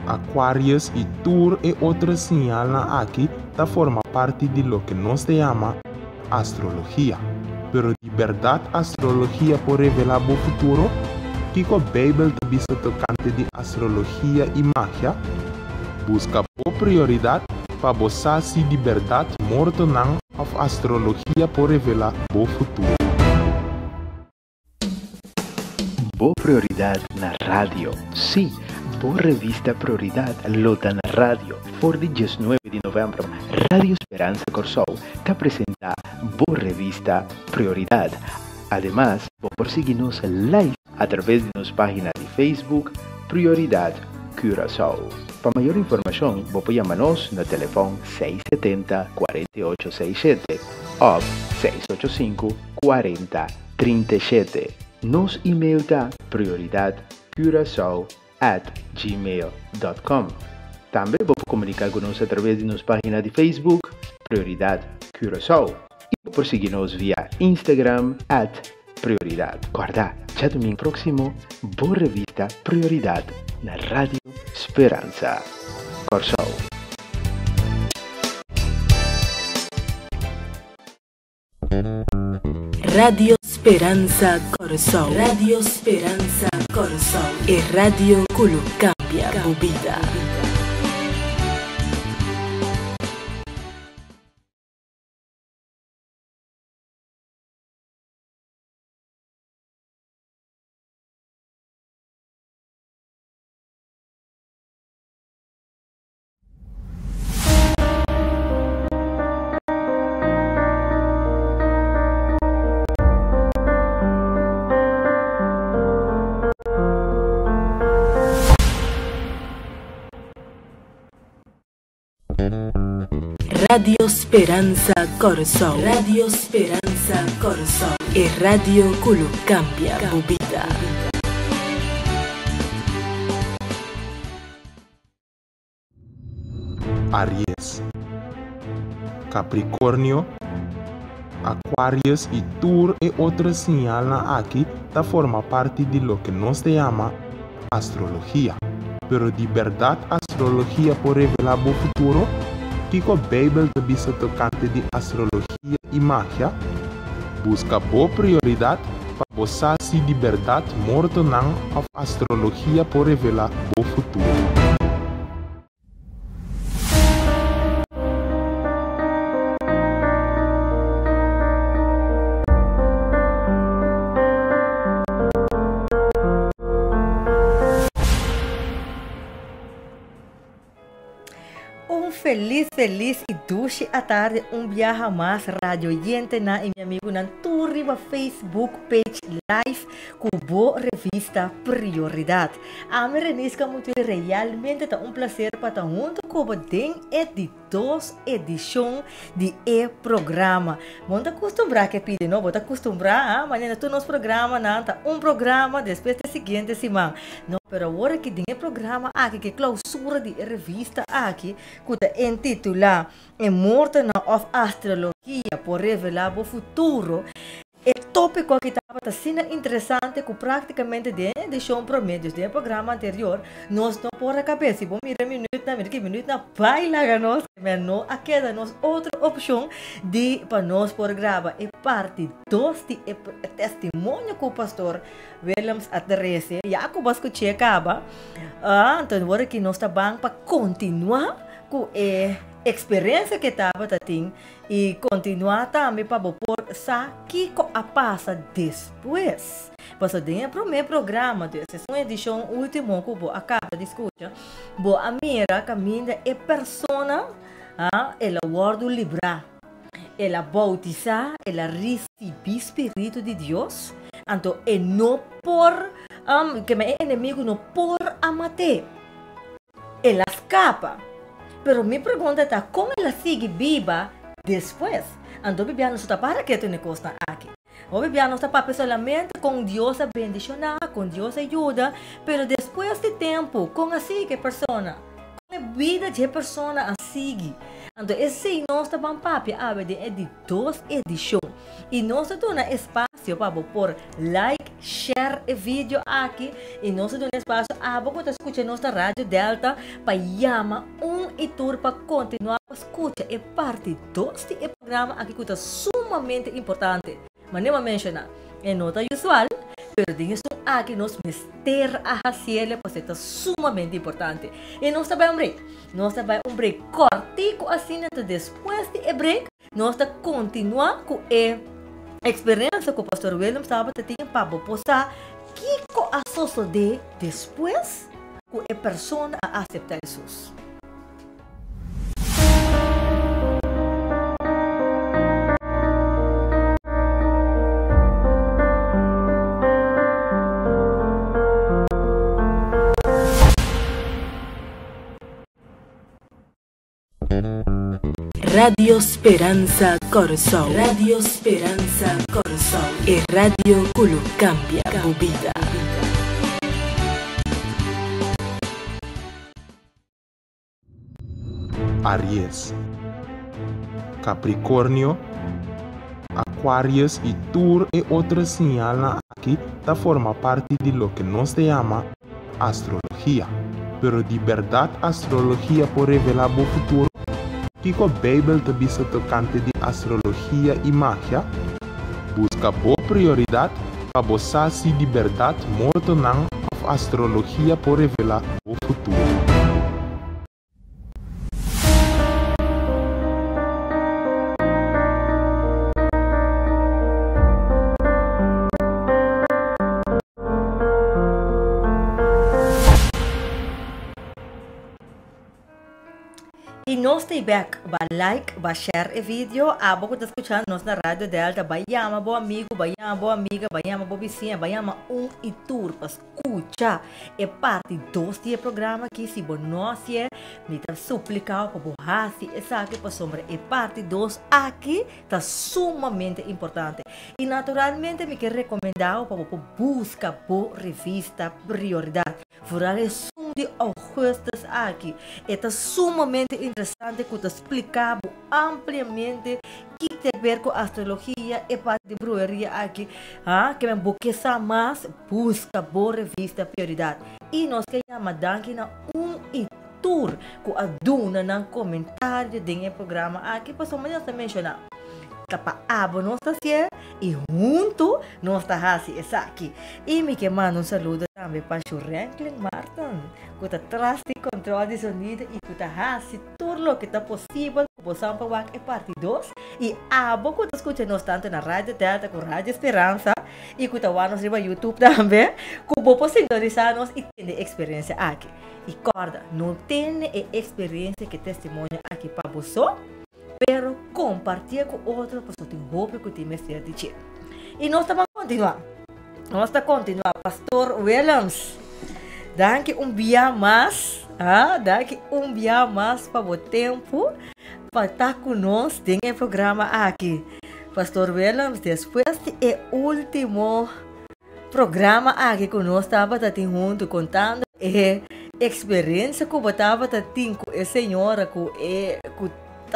Aquarius e Tour e outras señalan aqui da forma parte de lo que nos se llama astrología. Pero de verdad astrología por revelar o futuro? Kiko Bible te visa tocante de astrología y magia? Busca por prioridad para você se de verdade morto não of astrologia por revelar o futuro. Boa prioridade na rádio. Sim, boa revista Prioridad lota na rádio. For de 19 de novembro, Radio Esperança Corsol que apresenta boa revista Prioridad. Además, por seguir-nos live a través de nossa página de Facebook Prioridad Curaçao. Para maior informação, você chama-nos no telefone 670-4867 ou 685-4037. Nos e-mail da prioridadcuraçao@gmail.com. Também você comunicar conosco através de nossa página de Facebook Prioridad Curaçao. E por seguir-nos via Instagram @Prioridad. Guarda, já domingo próximo, boa revista Prioridad na Rádio Esperança Corsol. Radio Speranza Corsol. Radio Speranza Corsol. E radio que cambia a vida. Radio Speranza Corazón. Radio Speranza Corazón. E radio culo cambia bobida. Aries, Capricórnio, Aquarius y Tour y otros señalan aquí da forma parte de lo que nos llama astrología. Pero de verdad astrología por revelar el futuro, que la Biblia te dice tocante de astrología y magia, busca boa prioridad para você se de verdade morto não a astrologia por revelar o futuro. Feliz e dulce à tarde, viaja mais rádio oyente na e meu amigo na turriba Facebook page live com a revista Prioridat. A minha renisca muito realmente tá prazer para estar junto com den editores edição de programa. Monta acostumbrar que pede, não? Bota acostumbrar, amanhã tu nos programa não tá programa depois da seguinte semana. Não, pero agora que tem programa aqui que clausura de revista aqui que intitula Morte of Astrologia por revelar o futuro. O tópico que estava sendo interessante que praticamente deixou promédios do programa anterior nós não por a cabeça. Bom, mira minuto na baila nós, mas não aquela nós outra opção de para nós por gravar e parte dos de testemunho que o pastor Willems adresse. Já que você checava, então agora que nós está bem para continuar com a experiência que estava tendo e continuar também para por sa que a passa depois. Você tem o primeiro programa dessa edição última que eu acaba de escutar. Bo a mira caminha é persona, ela guarda o livro, ela bautiza, ela recebe o Espírito de Deus. Então é não por que meu inimigo não por amate, ela escapa. Pero mi pregunta está, como ela sigue viva depois? Então, Bíblia não está para que tu não costa aqui. O Bíblia não está para solamente com Deus a bendicionar, com Deus ajuda, pero depois de tempo, com assim que persona, com a vida de persona a seguir. Então, esse nós está bem papi, de duas edições. E nós temos espaço para por like, share o vídeo aqui. E nós temos espaço para escutar nossa Rádio Delta para chamar e tour para continuar a escutar. É parte dos do programa aqui que é sumamente importante. Mas não mencionar, é nota usual. Pero dinheiro aqui nós mister a cielo pois é sumamente importante. E nós também nós também break cortico assim então depois de break nós tá continuar com a experiência que o pastor Willems estava tendo para postar que a suceder depois com a pessoa a aceitar Jesus. Radio Speranza Corazón. Radio Speranza Corazón. E radio culo cambia bobida. Aries, Capricórnio, Aquarius y Tour y otros señalan aquí da forma parte de lo que nos llama astrología. Pero de verdad astrología por revelar el futuro, que la Biblia te dice tocante de astrología y magia, busca boa prioridad para você se de verdade morto não a astrologia por revelar o futuro. E nós stay back, vai like, vai share o vídeo, abo que está escutando nós na Rádio Delta, vai chamar bom amigo, vai chamar boa amiga, vai chamar boa vizinha, vai chamar e tour para escutar. É parte dos dias programa que se bom nós é, me tá suplicar para borrar essa aqui para sombra. É parte dos aqui, tá sumamente importante. E naturalmente me quero recomendar para buscar boa revista Prioridat. Vooral é de Augustus aqui. É sumamente interessante que te explicar ampliamente o que tem a ver com astrologia e parte de bruxaria aqui. Que me boqueça mais, busca boa revista Prioridade. E nós queremos dar na tour com a duna no comentário do programa aqui, para só mencionar. Tapa abo nós está e junto nós está assim essa aqui. E me que manda saludo também para o Franklin Martin, que está atrás de controle de sonido e que está assim tudo o que está possível para você para é parte 2. E abo que está escutando nós tanto na Rádio Delta com Rádio Esperança e que está vendo no YouTube também, que você sintonizar nós e ter experiência aqui. E corda, não tem experiência que testemunha aqui para você, pero compartilha com outro para ter roupa que tem mais de ti. E nós estamos continuar. Nós estamos continuar, Pastor Willems. Daqui dia mais, daqui dia mais para o tempo para estar conosco no programa aqui. Pastor Willems, depois do último programa aqui conosco, estava junto contando a experiência que eu estava tendo com a senhora que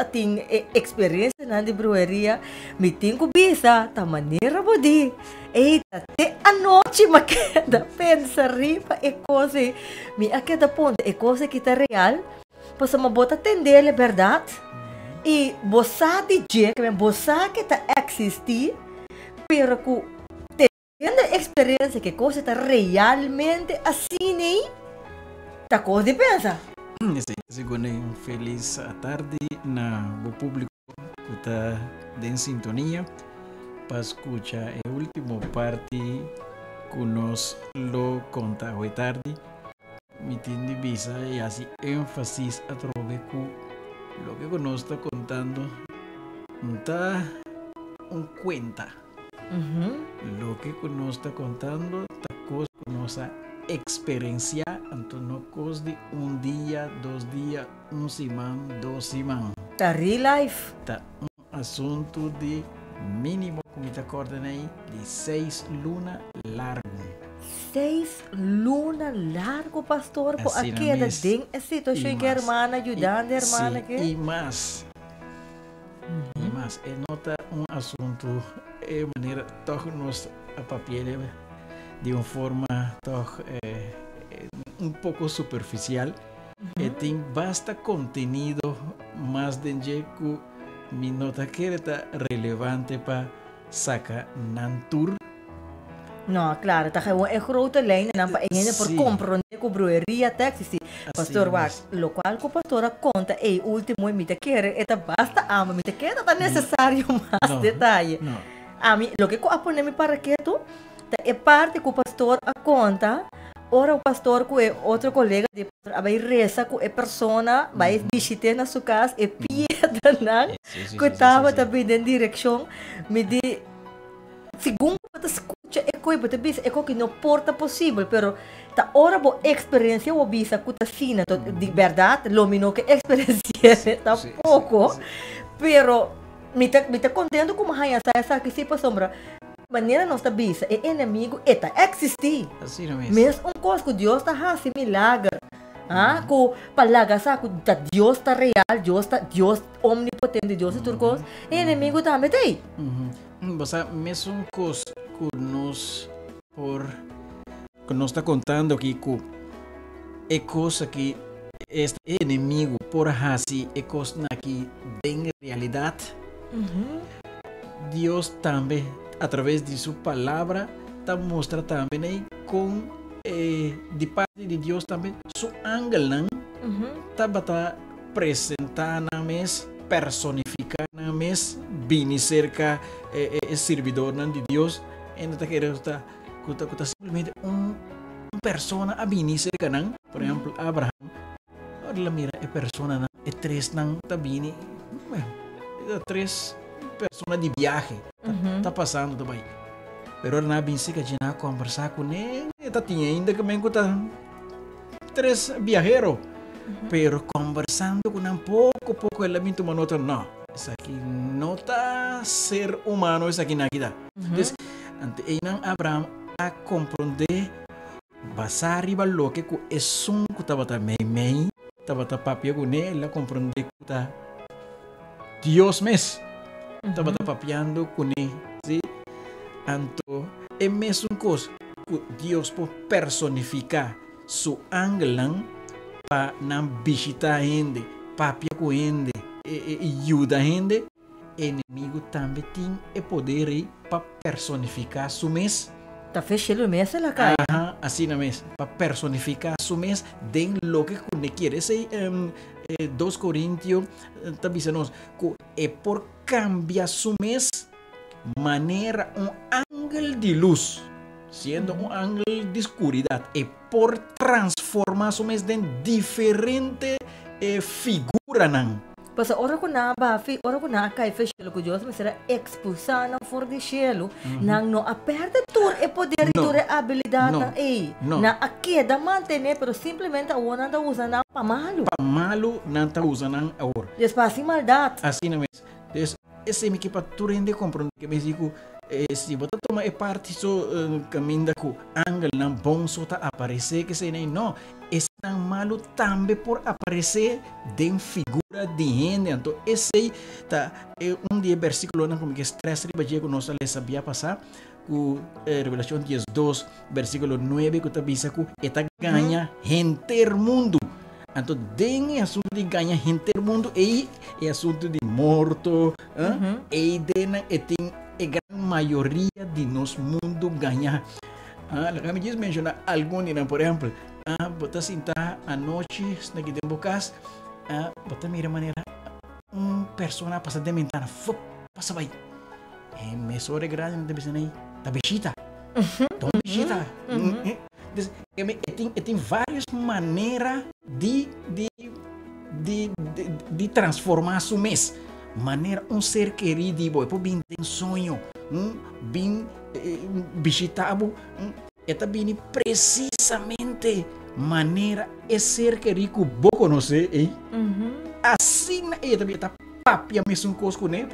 tem experiência na de bruxaria, me tenho bisa, ta maneira bodi. E até a noite me queda pensa ripa e coisa, me aquela ponte é coisa que tá real, pois me bota atender é verdade. E você dizer que você que tá existir, pero que tendo experiência que coisa tá realmente assim nem, tá coisa de pensa. Segundo feliz tarde na o público que está em sintonia para escuchar a última parte que nós lo conta hoje tarde. Me tiene visa e assim ênfasis a través lo que nos está contando não está cuenta. Lo que nos está contando está cosa que nos experiencia entonces no cos de dia, 2 dias, semana, 2 semanas. Tá real life. Tá assunto de mínimo, como te acordan aí, de 6 lunas largo. 6 lunas largo, pastor, por Assim aqui da den a situação que a irmã ajudando a irmã aqui. E mais. E mais, é nota assunto de maneira toca nos a papel de uma forma pouco superficial. Tem basta contenido mais de que me nota que está relevante para sacar nantur. Não, claro, está é grote lijn en dan para por compreender que bruxaria texto. Pastor Wak, lo qual que o pastor conta é último e me te quer, eta basta ama, me te quer, tá necessário mais detalhe. A mim, lo que eu aponei para que tu é parte que o pastor conta. Ora o pastor que é outro colega de vai reza que é persona vai visitar na sua casa e pieda não que estava também na direção me de segundo que escuta é coisa é coisa que não porta possível pero ta ora bo experiência o bisa que tá sina de verdade lo mino que experiência tá pouco pero me tá contento como rainha essa que se sombra maneira nossa bisa é inimigo eta existir assim mesmo mesmo coisa que Deus está fazendo milagre que palaga sa que Deus está real Deus omnipotente Deus é tudo coisa inimigo também tem você mesmo coisa que nós está contando aqui que é coisa que este inimigo por assim é coisa que tem realidade Deus também através de sua palavra está mostra também aí com de parte de Deus também seu ângulo está apresentando mes personificando mes bini cerca servidor de Deus ainda está querendo está simplesmente persona a bini cerca por exemplo Abraham olha mira é persona e três não tá vindo, três pessoas de viagem, tá passando também. Pero na binsi que a conversar com ele, tá tinha ainda que me tá três viajeros, pero conversando com um pouco ele me tomou nota, não, isso aqui não tá ser humano, isso aqui não aqui. Então, ante Einang Abraham a compreender basar riba lo que é som que tava mei tava papia com ele a compreender que tá Deus mes tava papiando com ele, sim, anto é mesmo coisa que Deus pode personificar su angelan para não visitar gente, papia com gente, ajuda gente. Inimigo também tem o poder para personificar su mês. Tá fechando o mês lá, cara. Assim na mês. Para personificar su mês de lo que quer. Esse 2 Coríntios está dizendo que é por cambiar su mês maneira ángel de luz, sendo ángel de escuridade, é por transformar su mês em diferente figura, não. Passa ora ko na kay fechelo ko Dios mas será expulsar na for de cielo nang no aperta tur e poder tur e habilidade na aqueda mantener pero simplesmente a ona da usa na pamalo não tá usando a or despasi maldade assim não é esse me que para tu rende compreender que me digo se você toma parte so caminho com ángel não bom só tá aparecer que sei nem não é tão malo também por aparecer de figura de gente. Então esse tá dia versículo não como que estresse riba que nós le sabia passar com Revelação 12 versículo 9 que tá bisa que eta ganha gente mundo. Então tem assunto de ganha gente mundo e assunto de morto, e tem a grande maioria de nós mundo ganha. Kami diz mencionar algum dia, por exemplo, bota sentar à noite na que tem bocas, bota mira maneira persona passa de mentana, passa vai. Mesora grande não deve ser nem tá bechita. Tom bechita. Tem várias maneiras de transformar su mês. Maneira ser querido, boy, por bem tem sonho, bem visitado, eta bem precisamente maneira ser querido, bom conhecer, assim é também tá papia mesmo coisa com ele,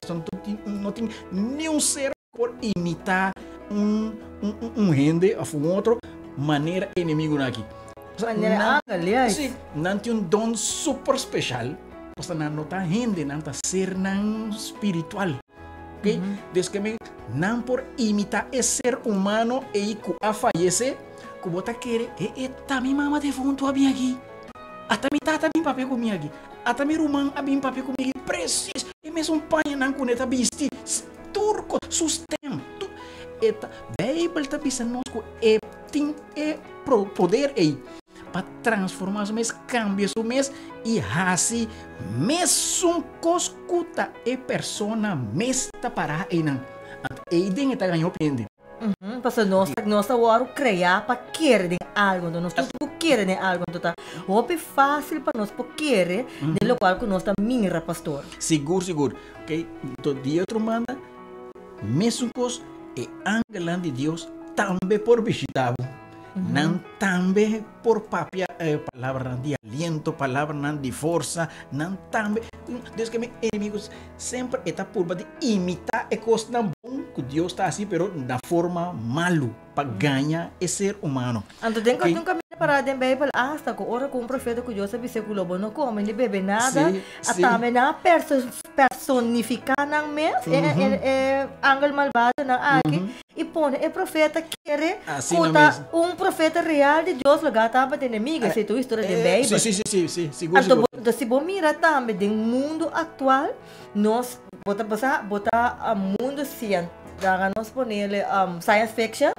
não tem nenhum ser por imitar rende a outro maneira inimigo aqui. Maneira aliás, sim, não tem dom super especial. Basta não tá rende, não tá ser não espiritual, ok? Desde que me não por imitar esse ser humano e que a fallecer, que bota querer, tá minha mama de fundo a bem aqui, até me tata bem papel comigo aqui, até me rumão a bem papel comigo, preciso, e mesmo pai não coneta bisti, turco, sustento, eta, Bible tá pensando que tem poder aí. Para transformar o mês, cambia o mês e assim, mesmo coscuta e persona mesta para aí não. E den está ganhando pende. Passa nós agora criar para querer algo, nós tudo querer algo, então é fácil para nós para querer, de local que nós está mira pastor. Seguro, ok? Então dia outro manda, mesmo cos e angelão de Deus também por visitar. Não também por papia palavra de aliento, palavra de força, não também. Desde que meus inimigos sempre está por de imitar e coisa não bom que Deus está assim, pero da forma malo para ganhar e ser humano. Então tem que caminho para a Bíblia hasta que ora com o profeta que Deus disse que o lobo não come nem bebe nada, também não personificar não mesmo, ángel malvado não aqui e põe o profeta querer contar profeta real de Deus lugar estava de inimigo, se tu história de Bíblia. Sim, seguro. Então se você mira também do mundo atual, nós botar a mundo científico, nós ponele science fiction,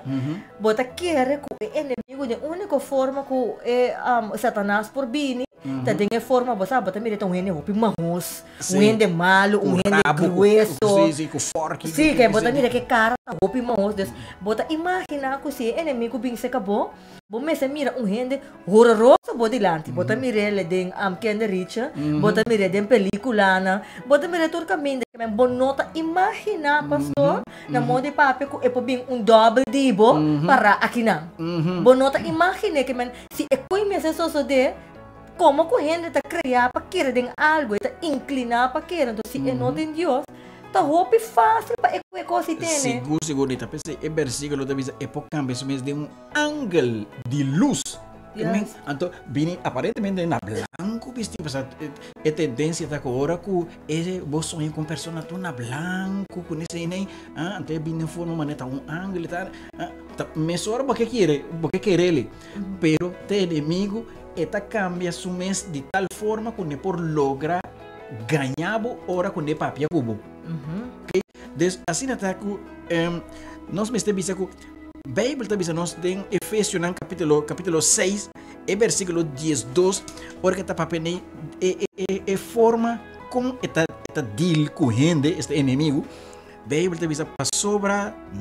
bota querer que o inimigo de única forma que Satanás por bini, Tá tem forma, você sabe, mira um rende roupa marros, um rende malo, um rende grueso. Sim, com fork. Sim, que bota mira que cara, roupa marros, bota imagina que se inimigo bem se acabou. Bom, mas mira um rende horroroso bota dilante, bota mira ele den amkende richa, bota mira den película, bota mira todo caminho que men bonota imagina pastor, na mão de papel é por bem um doble dibo para aqui não. Bonota imagina que men se é coi mesmo só de como que a gente está criando para querer de algo, está inclinado para querer, então se é não tem Deus, tá roupa fácil para é coisa que tem. Seguro, tá pensando, é versículo da visa, é por cambio, isso mesmo de um ângulo de luz. Yes. Então, bem, aparentemente na branco, tipo, é tendência da agora que esse você sonha com pessoa na branco, com esse nem, até bem de forma maneira um ângulo, tá, mas só porque quer ele, pero te inimigo eta cambia su mês de tal forma que por lograr ganhar hora com papia cubo. Okay? Des assim até que nós me estamos que Bíblia está dizendo nós tem Efésios capítulo 6 e versículo 12, ora que está papel é forma com eta deal com gente este inimigo. Bíblia está dizendo sobre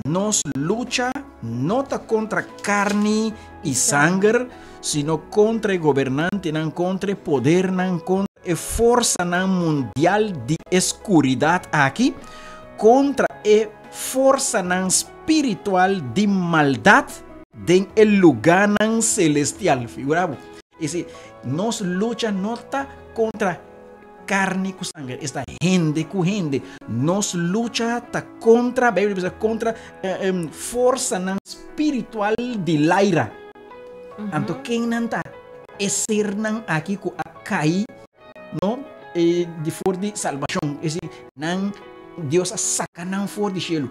nós luta não tá contra carne e sangue, sino contra o governante, não contra poder, não contra a força mundial de escuridade aqui, contra a força espiritual de maldade em el lugar celestial. Figurado? Esse nós luta não está contra carne com sangue, esta gente com gente. Nós luta tá contra, a Bíblia diz contra força espiritual de laira. Então quem não está é ser não aqui com a cair, não de fora de salvação. Esse não Deus a saca não fora de cielo.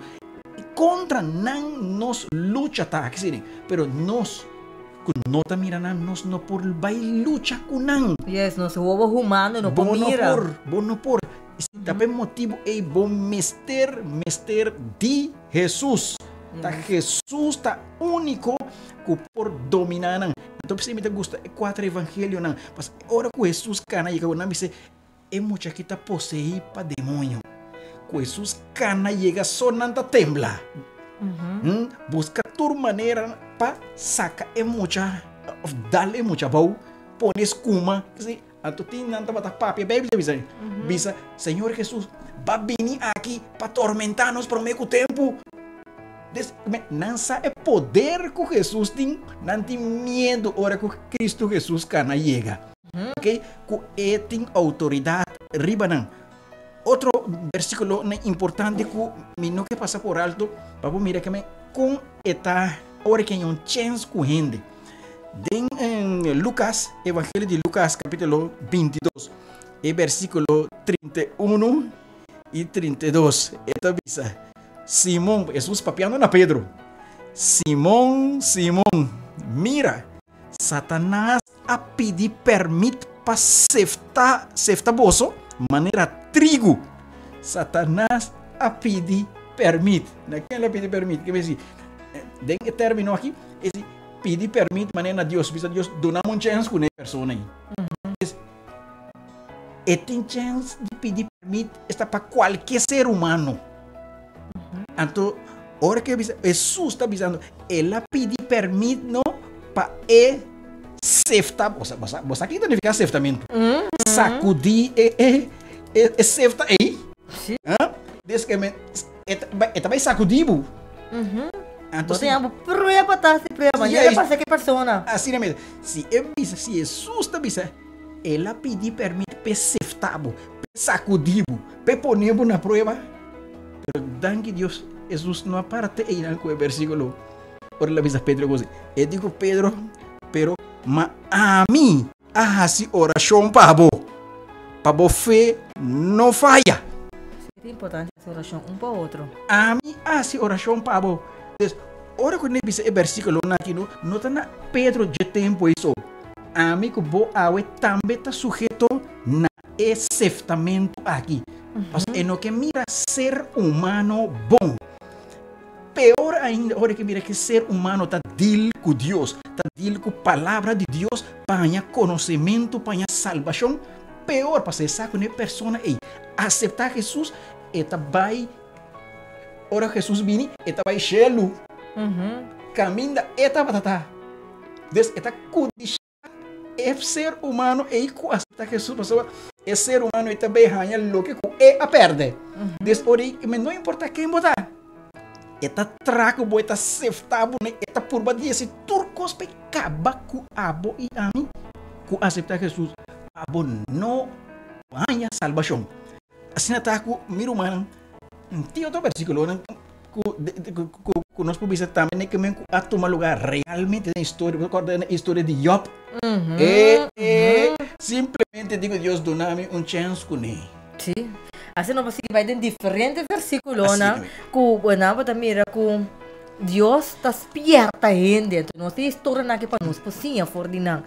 Contra não nos luta tá aqui, pero nós não tá mirando, nós não por vai luta com não. Yes, nós rouba humano não por mira. Bom por. Também motivo é bom mister de Jesus. Tá Jesus tá único que por dominar não. Então você me gusta quatro evangelhos não. Mas ora que Jesus cana chega não dice é muita que tá possuído para demônio. Que Jesus cana chega só não tá tembla. Busca tua maneira para sacar é muita, dá-lhe muita boa, põe escuma, assim, a tu tem nada para papi, a Bíblia diz, bisa, Senhor Jesus, vai vir aqui para atormentar-nos por meio tempo. Não sabe poder que Jesus tem, não tem medo hora que Cristo Jesus cana chega, ok? Que ele tem autoridade, riba não. Outro versículo importante que me não quer passar por alto, para mirar que com esta hora que é um chance com gente. Em Lucas, Evangelho de Lucas, capítulo 22, e versículo 31 e 32. Esta visa, Simão, Jesus papiando na Pedro. Simão, mira, Satanás a pedir permito para seftar bolso, maneira trigo. Satanás a pedir permite. Naquela pedir permite, que vai dizer, den que terminou aqui, esse pedir permite, maneira Deus, bisa Deus dona um chance com a pessoa aí. E tem chance de pedir permite está para qualquer ser humano. Então, hora que Jesus está avisando, ela pedir permite não para seftar, você aqui significa seftamento. Sacudir é sefta aí. Desde que também sacudido. Então, tem algo prueba tá se prueba, já passa que persona. Assim mesmo. Se Jesus está dizendo, ela pedir permite para seftar, para sacudir, para poner na prova. Pero danke Deus, Jesus não aparte aí com o versículo. Ora lá diz Pedro assim, eu digo Pedro, pero ma a mim, assim oração para fé não falha. É importante essa oração um para o outro. A mim, assim oração para bo. Ora quando diz o versículo aqui não tá na Pedro de tempo isso. A mim que bo awe também está sujeito na exceptamento aqui. Mas é no que mira ser humano bom. pior ainda, ahora que mira que ser humano está deal com Deus, está deal com a palavra de Deus, para conhecimento, para salvação, pior para ser saco de pessoa e aceitar Jesus, eta vai, ora Jesus vini, eta vai chelo, caminha, eta batata, des eta kudisha, é ser humano e com aceitar Jesus, pessoa, é ser humano e também ganha lo que é a perde, des ori, mas não importa quem botar. Eta trago bo eta seftabu ne eta purba dia esse turcos pe cabacu abo e ami ku aceitar Jesus abo no hanya salvação assim ataco miro man ti outro versículo ku nós publica também que men ku atoma lugar realmente na história recorda na história de Job simplesmente digo Deus dona-me chance com ele sim. Assim não precisa vai em diferentes versículos, né? Que bueno, também que Deus está despierta ainda, então não tem história aqui para nós, pocinha for de não.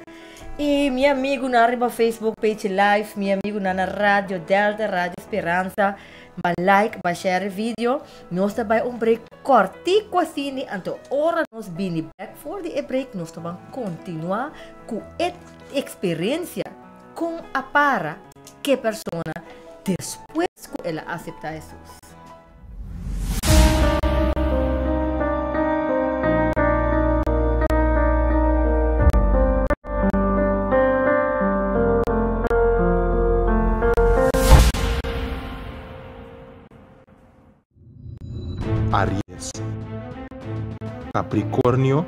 E meu amigo na riba Facebook page live, meu amigo na rádio Delta, Rádio Esperança, ba like, ba share vídeo, nós também break cortico assim, então ora nós bini back for the break, nós também continuar com a experiência com a para que pessoa depois que ela aceitar Jesus. Aries, Capricórnio,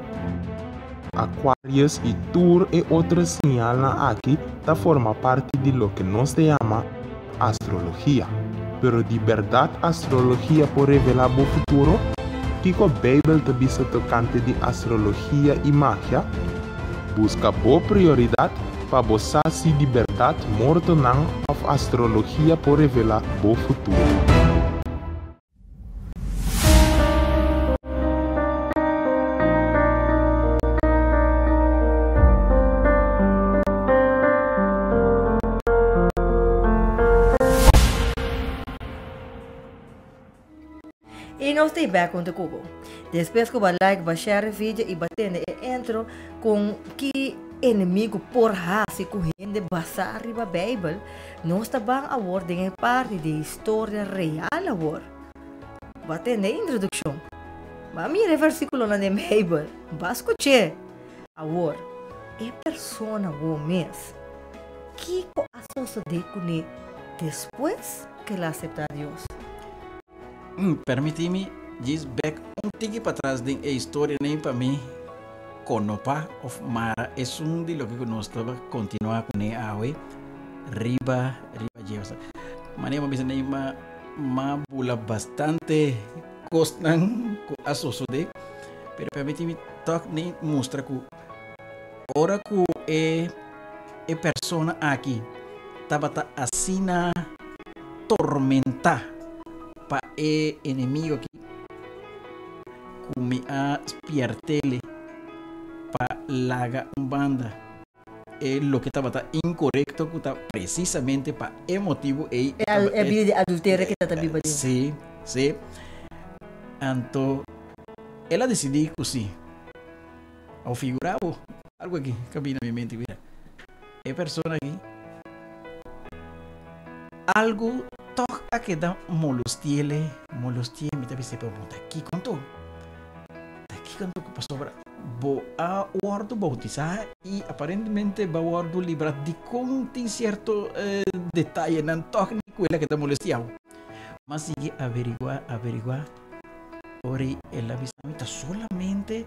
Aquarius e Tour e outras señalan aqui da forma parte de lo que nos llama astrologia. Pero de verdade astrologia pode revelar o futuro? Kiko Bible te bisa tocante de astrologia e magia? Busca boa prioridade para você se de verdade morto não of astrologia pode revelar o futuro. E nós estamos back com o cubo. Depois que eu like, eu share o vídeo e bater entro com que inimigo por raça correndo basta arriba a Bíblia, nós estamos a ordem em parte da história real agora. Bater na introdução. Mas mira o versículo na Bíblia, vai escutar. Agora, é pessoa o mês que associa com ele depois que ela aceita Deus. Permite-me diz back tigre para trás de a história nem para mim conopa of mara é de lo que nós estava continuar com ele awe riba Jesus maneira bisa nem ma bula bastante costan com asoso de pero permite-me toque nem mostra que ora que é persona aqui tava assina tormentar para o inimigo aqui como a spiartele para laga banda é lo que estava incorreto que está precisamente para o motivo e a vida de adultério que está viva sim então ela decidiu que sim ao figurar algo aqui cabina minha mente mira é pessoa aqui algo toca que da molustiele me deve ser pergunta aqui quanto que passou para a guardo bautizar e aparentemente va guardo librar de conta certo detalhe não toque ela que está molestiado mas sigue averiguar ora ela está solamente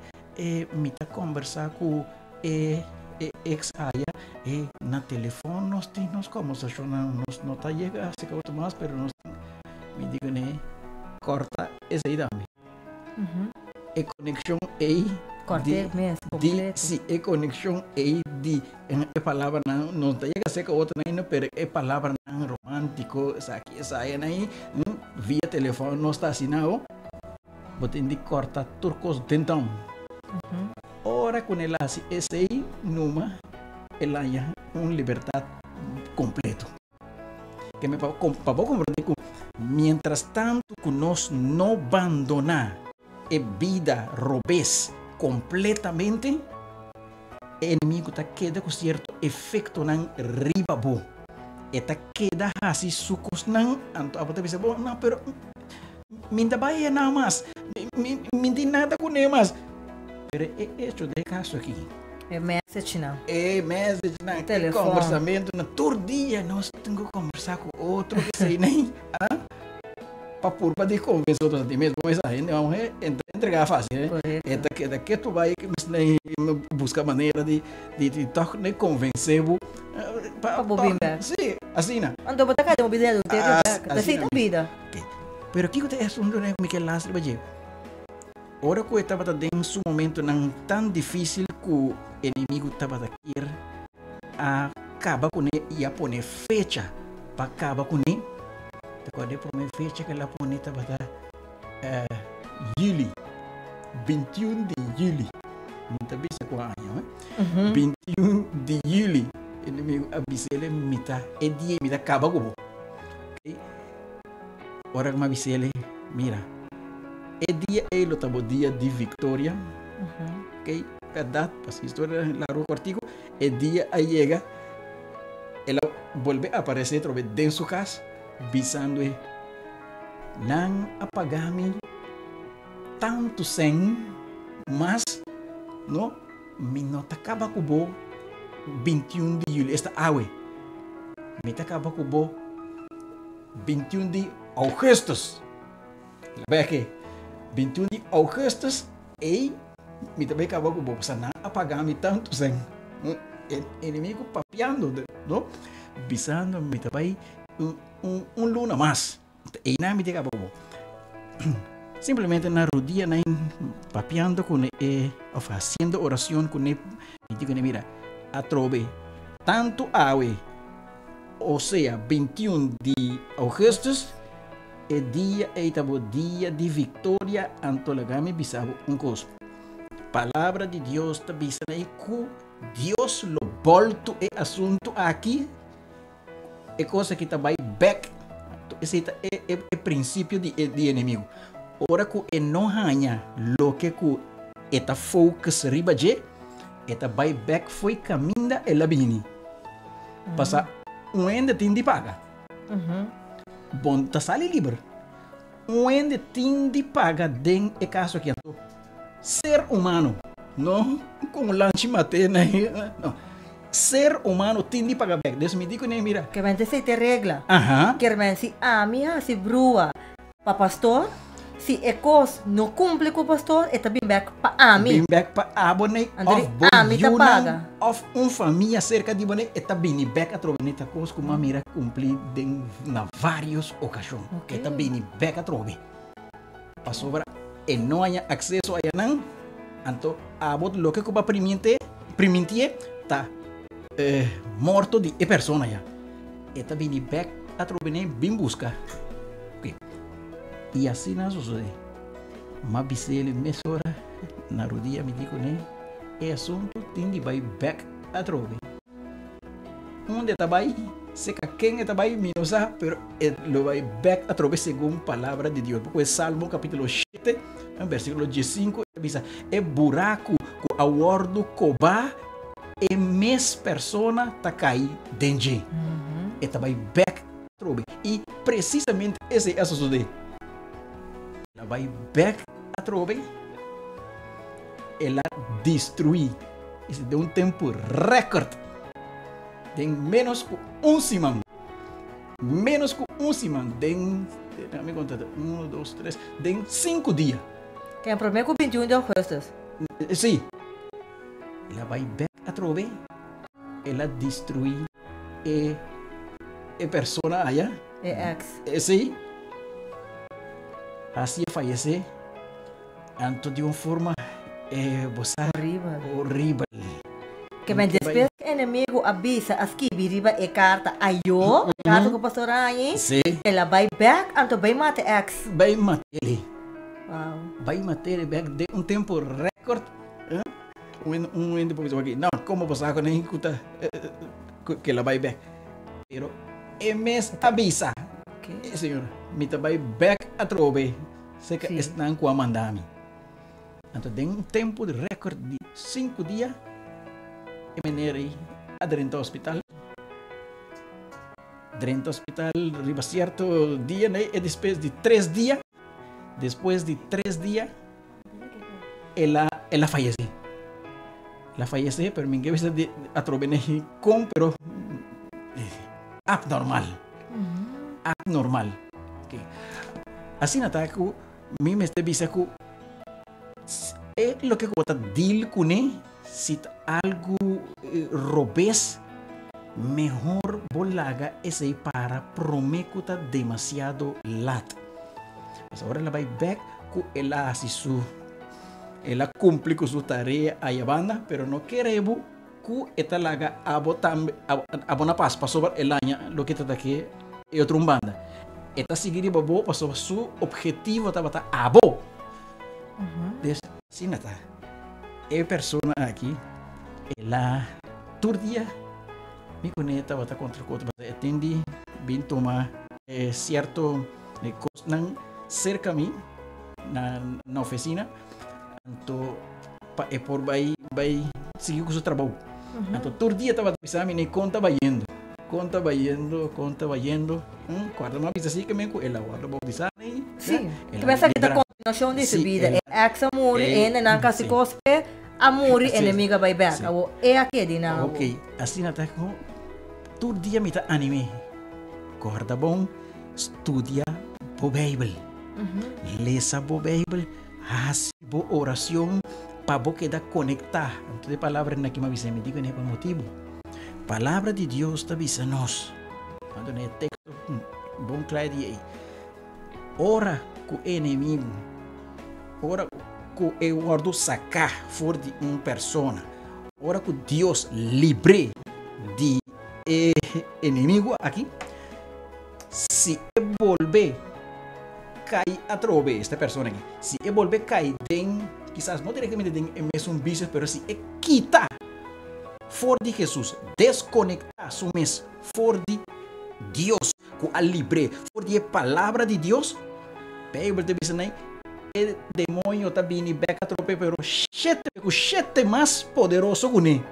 me está conversar com ex aya na telefone nós conversação não está chega a se corta mais pero nós me digo né corta essa aí também e conexão aí corte mês completo se e conexão aí de é palavra não está chega a ser outra não pero é palavra não romântico essa aí aí via telefone não está assinado botem de corta turcos tentão ora com ela se esse aí numa ela há liberdade completo que para compreender que mientras tanto que nós não abandonar e vida robês completamente, o inimigo está queda com certo efeito na riba bo. Eta queda assim sucos não, anto a bisa bo, não, pero minta vai nada mais, minta nada com nem mais. Pero é hecho de caso aqui. É message não. É message na telefone. Conversamento na todo dia nós temos que conversar com outro que sei nem, para de convencer outros a ti mesmo, mas aí não é entregar fácil, né? É daqui tu vai buscar maneira de nem convencer para bobinha. Sim, assim não. Ando botar cada um bideiro do tempo, da feita vida. Pero aqui que é assunto né como que lastre baje. Ora que eu estava dentro de um momento não tão difícil que o inimigo estava aqui a acabar com ele e a pôr fecha para acabar com ele. Quando por uma fecha que ela põe estava julho, 21 de julho. Não está bem com a ano, 21 de julho. O inimigo avisa ele mita é dia mita acaba com o. Ora que me avisa ele mira. É dia ele estava dia de vitória, ok? Verdade, para a história lá no artigo, é dia aí chega, ela volve a aparecer outra vez dentro de sua casa, visando não apagar-me tanto sem, mas não me nota acaba com o 21 de julho, esta água, me acaba com o 21 de agosto, vai aqui. 21 de agosto e me também acabou com o bom, não apagar-me tanto sem inimigo papiando, não? Visando me também luna mais e não me acabou com simplesmente na rodilha, papiando com ou fazendo oração com ele, e digo, mira, atrove tanto água, ou seja, 21 de agosto, é dia de vitória antolagame bisabo coisa. Palavra de Deus está bisando aí que Deus lo volto é assunto aqui é coisa que também back esse é princípio de inimigo. Ora que não ganha lo que eta focus riba je eta vai back foi caminda e labini. Passa ende tem de paga. Bom, tá sali livre. Onde tem de pagar den é caso aqui. Ser humano, não com lanche materna, não. Ser humano tem de pagar back. Deus me diga nem mira. Que vai ter regra. Que vai se minha se brua para pastor, se ecos não cumpre com o pastor, é também back para mim. Bem back para abone of paga. Of família cerca de boné, é também back a troveneta cos com uma mira cumprir na vários ocasiões. É também back a trove. Passou para e não há acesso a não, então abot lo que cuba primente tá morto de persona já. É também back a trove bem busca. E assim não sucede. Mas bisele mesora na rodilha me digo né, é assunto tem de vai back a trove. Onde está vai, seca quem está vai minosa, pero lo vai back a trove segundo palavra de Deus. Porque Salmo capítulo 7, versículo 15, diz: é buraco que a wordo coba e mes persona tá cai dentro. Eta vai back a trove. E precisamente esse é o sucede. Ela vai back a trove, ela destrui. Isso de um tempo recorde. De menos que semana. Menos que semana. Me conta, 1, 2, 3, de 5 dias. Que é o primeiro 21 de agosto. Sim. Ela vai back a trove, ela destrui a pessoa allá. Sim. Assim fallecer, anto de uma forma horrível. Que bem, depois que o inimigo avisa as que viriba e carta a eu, carta que o pastor aí, ela vai back, anto vai matar ex. Vai matar ele. Vai matar ele back de um tempo recorde. Depois aqui, não, como você sabe, nem escuta que ela vai back. Pero, mes avisa. Senhor, me vai back a trove. Sei que estão com a mandami. Então, tem um tempo de recorde de 5 dias. E menere adentro do hospital. Dentro do hospital, arriba certo dia, né? E depois de 3 dias, ela falece. Ela falece, pero ninguém vai ser atrobene com, pero abnormal. Abnormal. Okay. Assim, ataco, mim me está que é lo que eu deal com ele, se algo robes, melhor bolaga esse para promecuta demasiado lat. Mas agora ela vai back com ela assim ela cumpre com sua tarefa aí a banda, pero não queremos que esta laga abona paz passou ela lo que está aqui é outra banda. Esta seguir babo passou seu objetivo estava abo. Assim nata. É pessoa aqui ela todo dia me conecta bata contra o outro, atende bem tomar certo coisa cerca a mim na oficina, então é por vai seguir com o seu trabalho. Então todo dia estava pensando em conta vai indo, quarta uma vez assim que me ela guarda bautizar aí. Sim. Começa que a continuação dessa vida é axa muri na casa cospe a muri inimiga vai back. É aqui de não. Ok, assim até com todo dia me tá anime. Guarda bom, estudia a Bíblia. Lesa a Bíblia, faz boa oração para você conectar. Então, a palavra na que me avisa me diga nem para motivo. Palavra de Deus está avisa nós. Quando é texto bom claro aí. Ora com o inimigo. Ora com o guardo sacar fora de uma pessoa. Ora com Deus livre de inimigo aqui. Se volver cair atrás esta pessoa aqui, se volver cair dentro, quizás não diretamente dentro é mesmo vício, mas se quita fora de Jesus, desconectar su mes fora de Deus, com a livre, fora de palavra de Deus, Bíblia te diz aí, o demônio está vindo back atrás, pero sete mais poderoso que ele,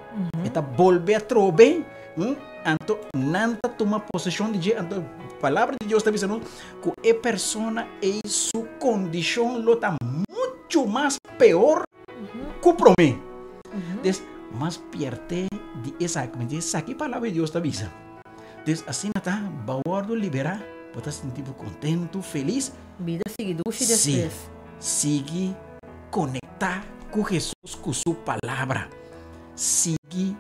está volver atrás. Então, nanta toma possessão de Deus. Então, a palavra de Deus está dizendo que a pessoa e sua condição está muito mais pior que o promê. Mas perde de exatamente essa aqui a palavra de Deus está dizendo. Então, assim está, baguardo liberar, pode se sentir contente, feliz. Vida sigue duche depois. Sigue conectar com Jesus, com sua palavra. Sigue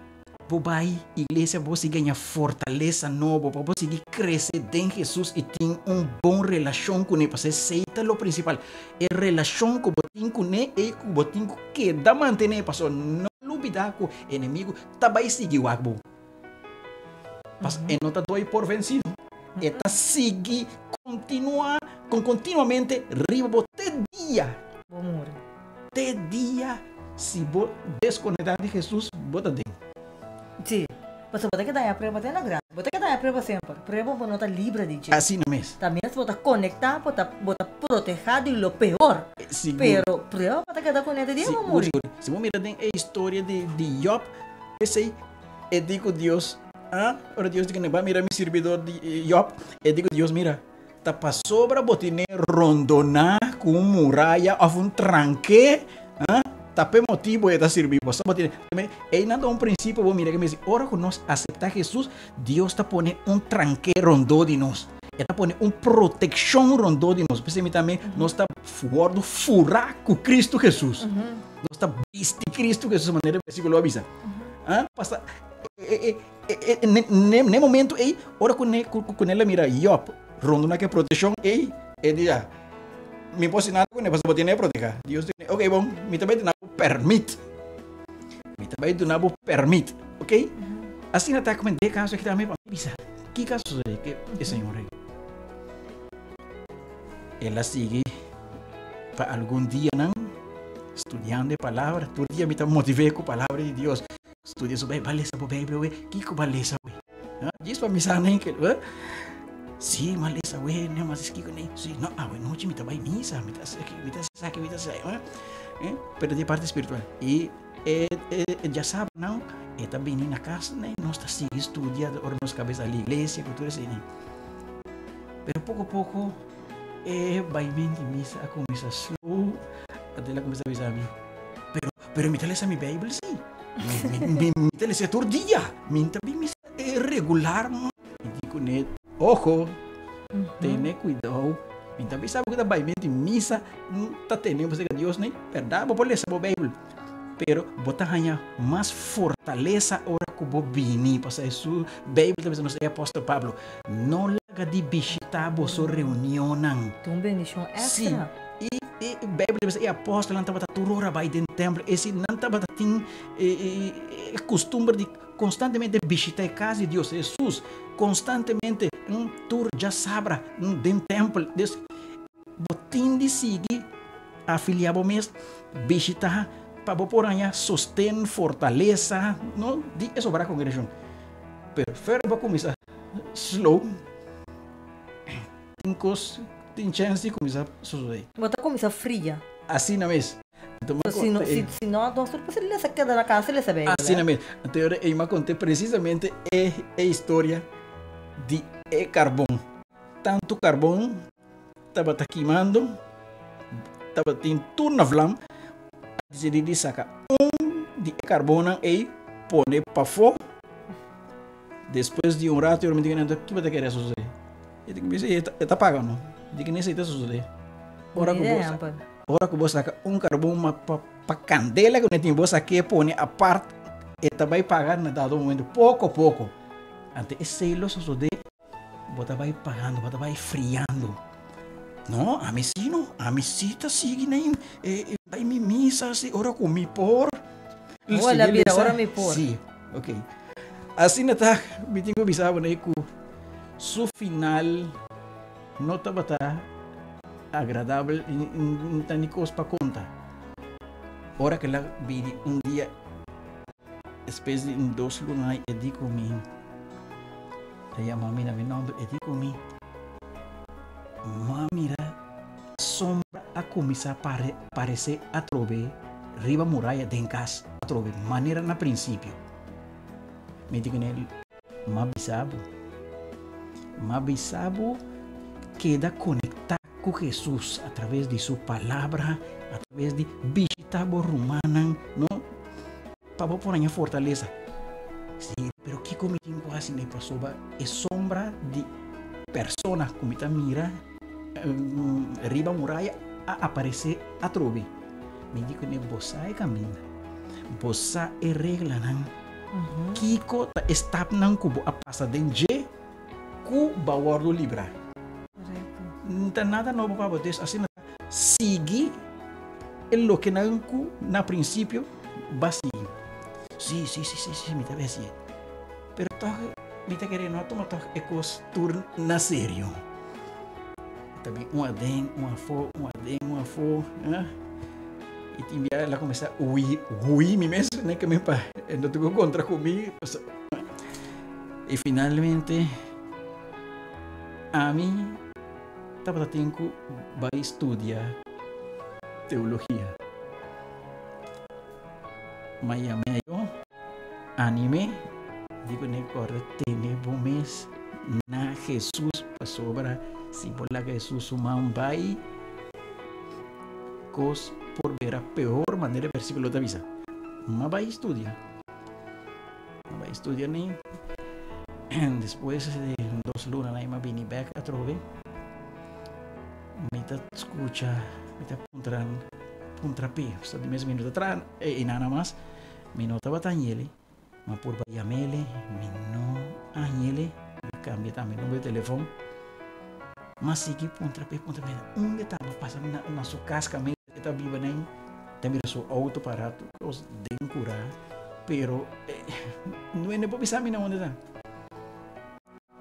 vai igreja, você ganha fortaleza nova, você crescer dentro de Jesus e tem bom relação com ele, para aceita o principal, é relação com ele e com ele que dá manter, para não olvidar que o inimigo também seguir o agbo. Mas não está doido por vencido, está seguir continuamente riba até dia, se você desconectar de Jesus, bota dentro. Sim, você pode que dar a prova até na grande, pode que dar a prova sempre, prova para não estar livre de Deus. Assim mesmo. Também você pode conectar, pode proteger de lo pior. Pero prova para que dar conecta de amor. Se você mirar a história de Job, esse é digo Deus, ora Deus diz que não vai mirar meu servidor de Job, digo Deus mira, tá passou para botar rondonar com muralha, a tranque, Tapi motivo é servir. Você pode também. E nada princípio vou mirar que me diz, ora que nós aceitar Jesus, Deus está pondo tranque rondó de nós. Está pondo proteção rondó de nós. Porque também nós está guardo furar com Cristo Jesus. Nós está vestir Cristo Jesus de maneira versículo avisa. Passa ne momento ei, ora com ela mira Job, rondo na que proteção ei, dia. Me posso nada com ele, você pode nem proteger. Deus diz, ok, bom, me também não permite. Ok? Assim até como de caso aqui também para avisar. Que caso é que o Senhor aí? Ela sigue para algum dia não estudando a palavra, todo dia me motivei com a palavra de Deus. Estudia sobre valesa por Bíblia, que valesa, diz para me saber que sim, malesa, não, mas que nem, sim, não, noite me trabalho missa, me tá aqui, pero de parte espiritual. E já sabe, não? E também na casa, né? Nós está se estudando, ora nós cabeça ali, igreja, cultura assim, né? Pero pouco a pouco, vai bem de missa, a começa slow, até ela começa a avisar a mim. Pero me telesa mi Bible, sim. Me telesa todo dia. Me também missa é regular, mano. E digo, né? Ojo, tenha cuidado. Me também sabe que está vai bem de missa, não está tendo você que Deus, né? Verdade, vou ler essa Bible. Pero bota ganha mais fortaleza ora que vou vir, para isso Bíblia também nos é apóstolo Pablo. Não larga de visitar a sua reunião não. Tem bendição extra. E Bíblia também é apóstolo, não estava tudo hora vai dentro do templo. Esse não estava tem costume de constantemente visitar a casa de Deus, Jesus, constantemente tu já sabe dentro do templo. Botin de seguir afiliado mesmo, visitar para por aí sostém, fortaleza, não de isso para a congregação. Pero fora para começar slow, tem chance de começar a suceder. Bota começar fria. Assim não é mesmo. Então, se não, nós não podemos se quedar na casa, ele sabe. Assim não é mesmo. Então eu me contei precisamente a história de carvão. Tanto carvão estava queimando, estava tendo tudo na flama. Decidi sacar de carbono e pôr para fogo. Depois de rato, eu me digo, o que vai querer suceder? Eu digo, está pagando. Eu digo, necessita suceder. Ora que você saca carbono para candela, que não tem você aqui, põe a parte, e vai pagar na dado momento, pouco a pouco. Ante esse lo suceder, você vai pagando, você vai friando. No, a mí sí está siguiendo, vai mi misa, ora con mi por. Hola, mira, ora mi por. Sí, ok. Así no está, me tengo avisado que su final no estaba agradable, no está ni cosa para contar. Ahora que la vi un día, después de 2 lunas, y digo mi, le llamo a mi nombre, y digo mi, mira, sombra a começar a aparecer a trove riba muralha de casa, a trove maneira na princípio. Me digo nele, Mabisabo queda conectado com Jesus através de sua palavra, através de visitar a romana, não? Para pôr a fortaleza. Sim, pero que comitim quase nem passou, é sombra de persona como está mira riba muralha a aparecer a trove. Me digo que você é caminho, você é regra não. Kiko está não cubo a passa dentro cu bawar do libra. Não tem nada novo para vocês, assim sigue lo que não na princípio vai seguir. Sim, me tá bem assim. Pero toque me está querendo tomar é costura na sério. Também adem, uma fo, e te enviar ela começar a huir me mesmo, né, que me pai, não teve contra comigo. E finalmente, a mim, estava tendo vai estudar teologia. Mas eu anime, digo, né, agora tem bom mês na Jesus para sobra. Si por la que Jesús suma un vai, cos por ver a peor manera el versículo te avisa. Ma vai estudia ni. Después de 2 lunas, ahí me vine back a trove. Me te escucha, me te puntrapi. O sea, de mes minutos atrás, y nada más. Me nota batanyele, ma por vayamele, me no añele, me cambia también el número de teléfono. Mas sige punta pe onde estava passando na sua casca mesmo que está viva nem também seu auto parado os de curar pero não é nem para pensar mina onde está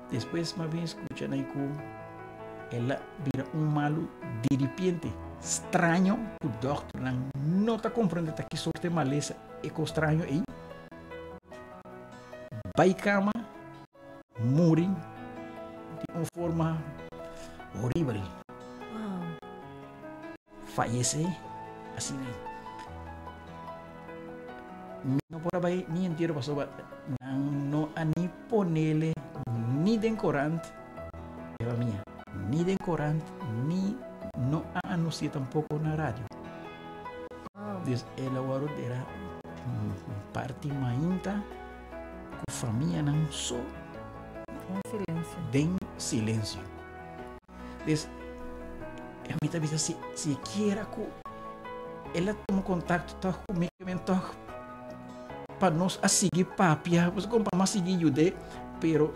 depois uma vez escuta aí que ela vira malo de repente estranho o doctor não está compreendendo que sorte maleza é que estranho aí vai cama morre de uma forma horrible. Wow. Fallece así. no por aí ni entero pasó no ani ponele ni den corant eva mía ni den corant ni no anuncia tampoco na radio. Entonces el aguaro era parte mainta com família não só den silêncio. Entonces a mim também se quiera que ela toma contato tá comigo para nós a seguir papia, pues como para mais seguir jude, pero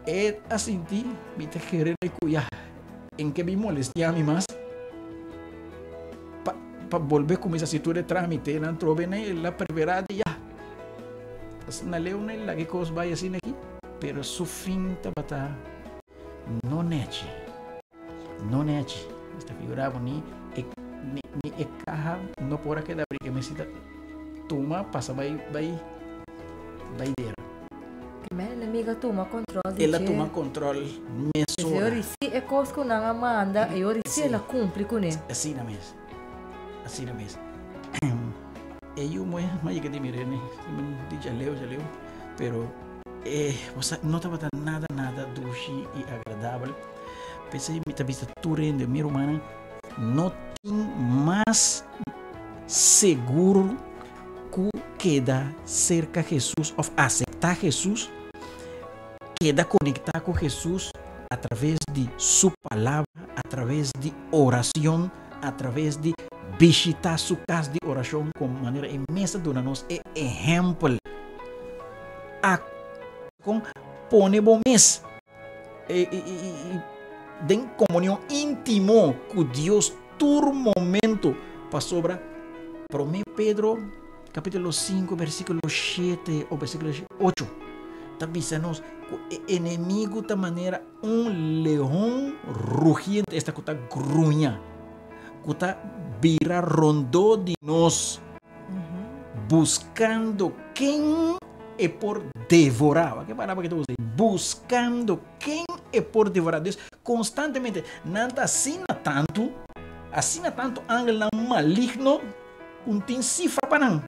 é assim de me te querer cuidar em que me molestia a mim mais para volver com essa situação de trâmite, não trove na prioridat já. Na leu na lá que coisa vai assim aqui, pero su fim tá bata não nete. Esta figura ni caja no pora que da porque me cita toma passa vai der. Que me amiga toma controle. Ela toma controle mesura. Eu disse é coisa que não manda, eu disse ela cumpre com ele. Assim na mesma. Eu mais que de mirene, já leu, pero você não estava nada doce e agradável. Pensei que vista tudo de minha humana não tem mais seguro que queda cerca de Jesus ou aceitar Jesus, queda conectar com Jesus através de sua palavra, através de oração, através de visitar sua casa de oração com maneira imensa de nós é exemplo com pone bom mês de comunhão íntimo com Deus todo momento para sobra para mim Pedro capítulo 5 versículo 7 ou versículo 8 está dizendo que o inimigo da maneira leão rugiente esta que está grunha que está vira rondou de nós buscando quem é por devorar. Que palavra que tu usa? Buscando quem é por devorar. Deus constantemente nada assina tanto ângulo maligno tem cifra para não.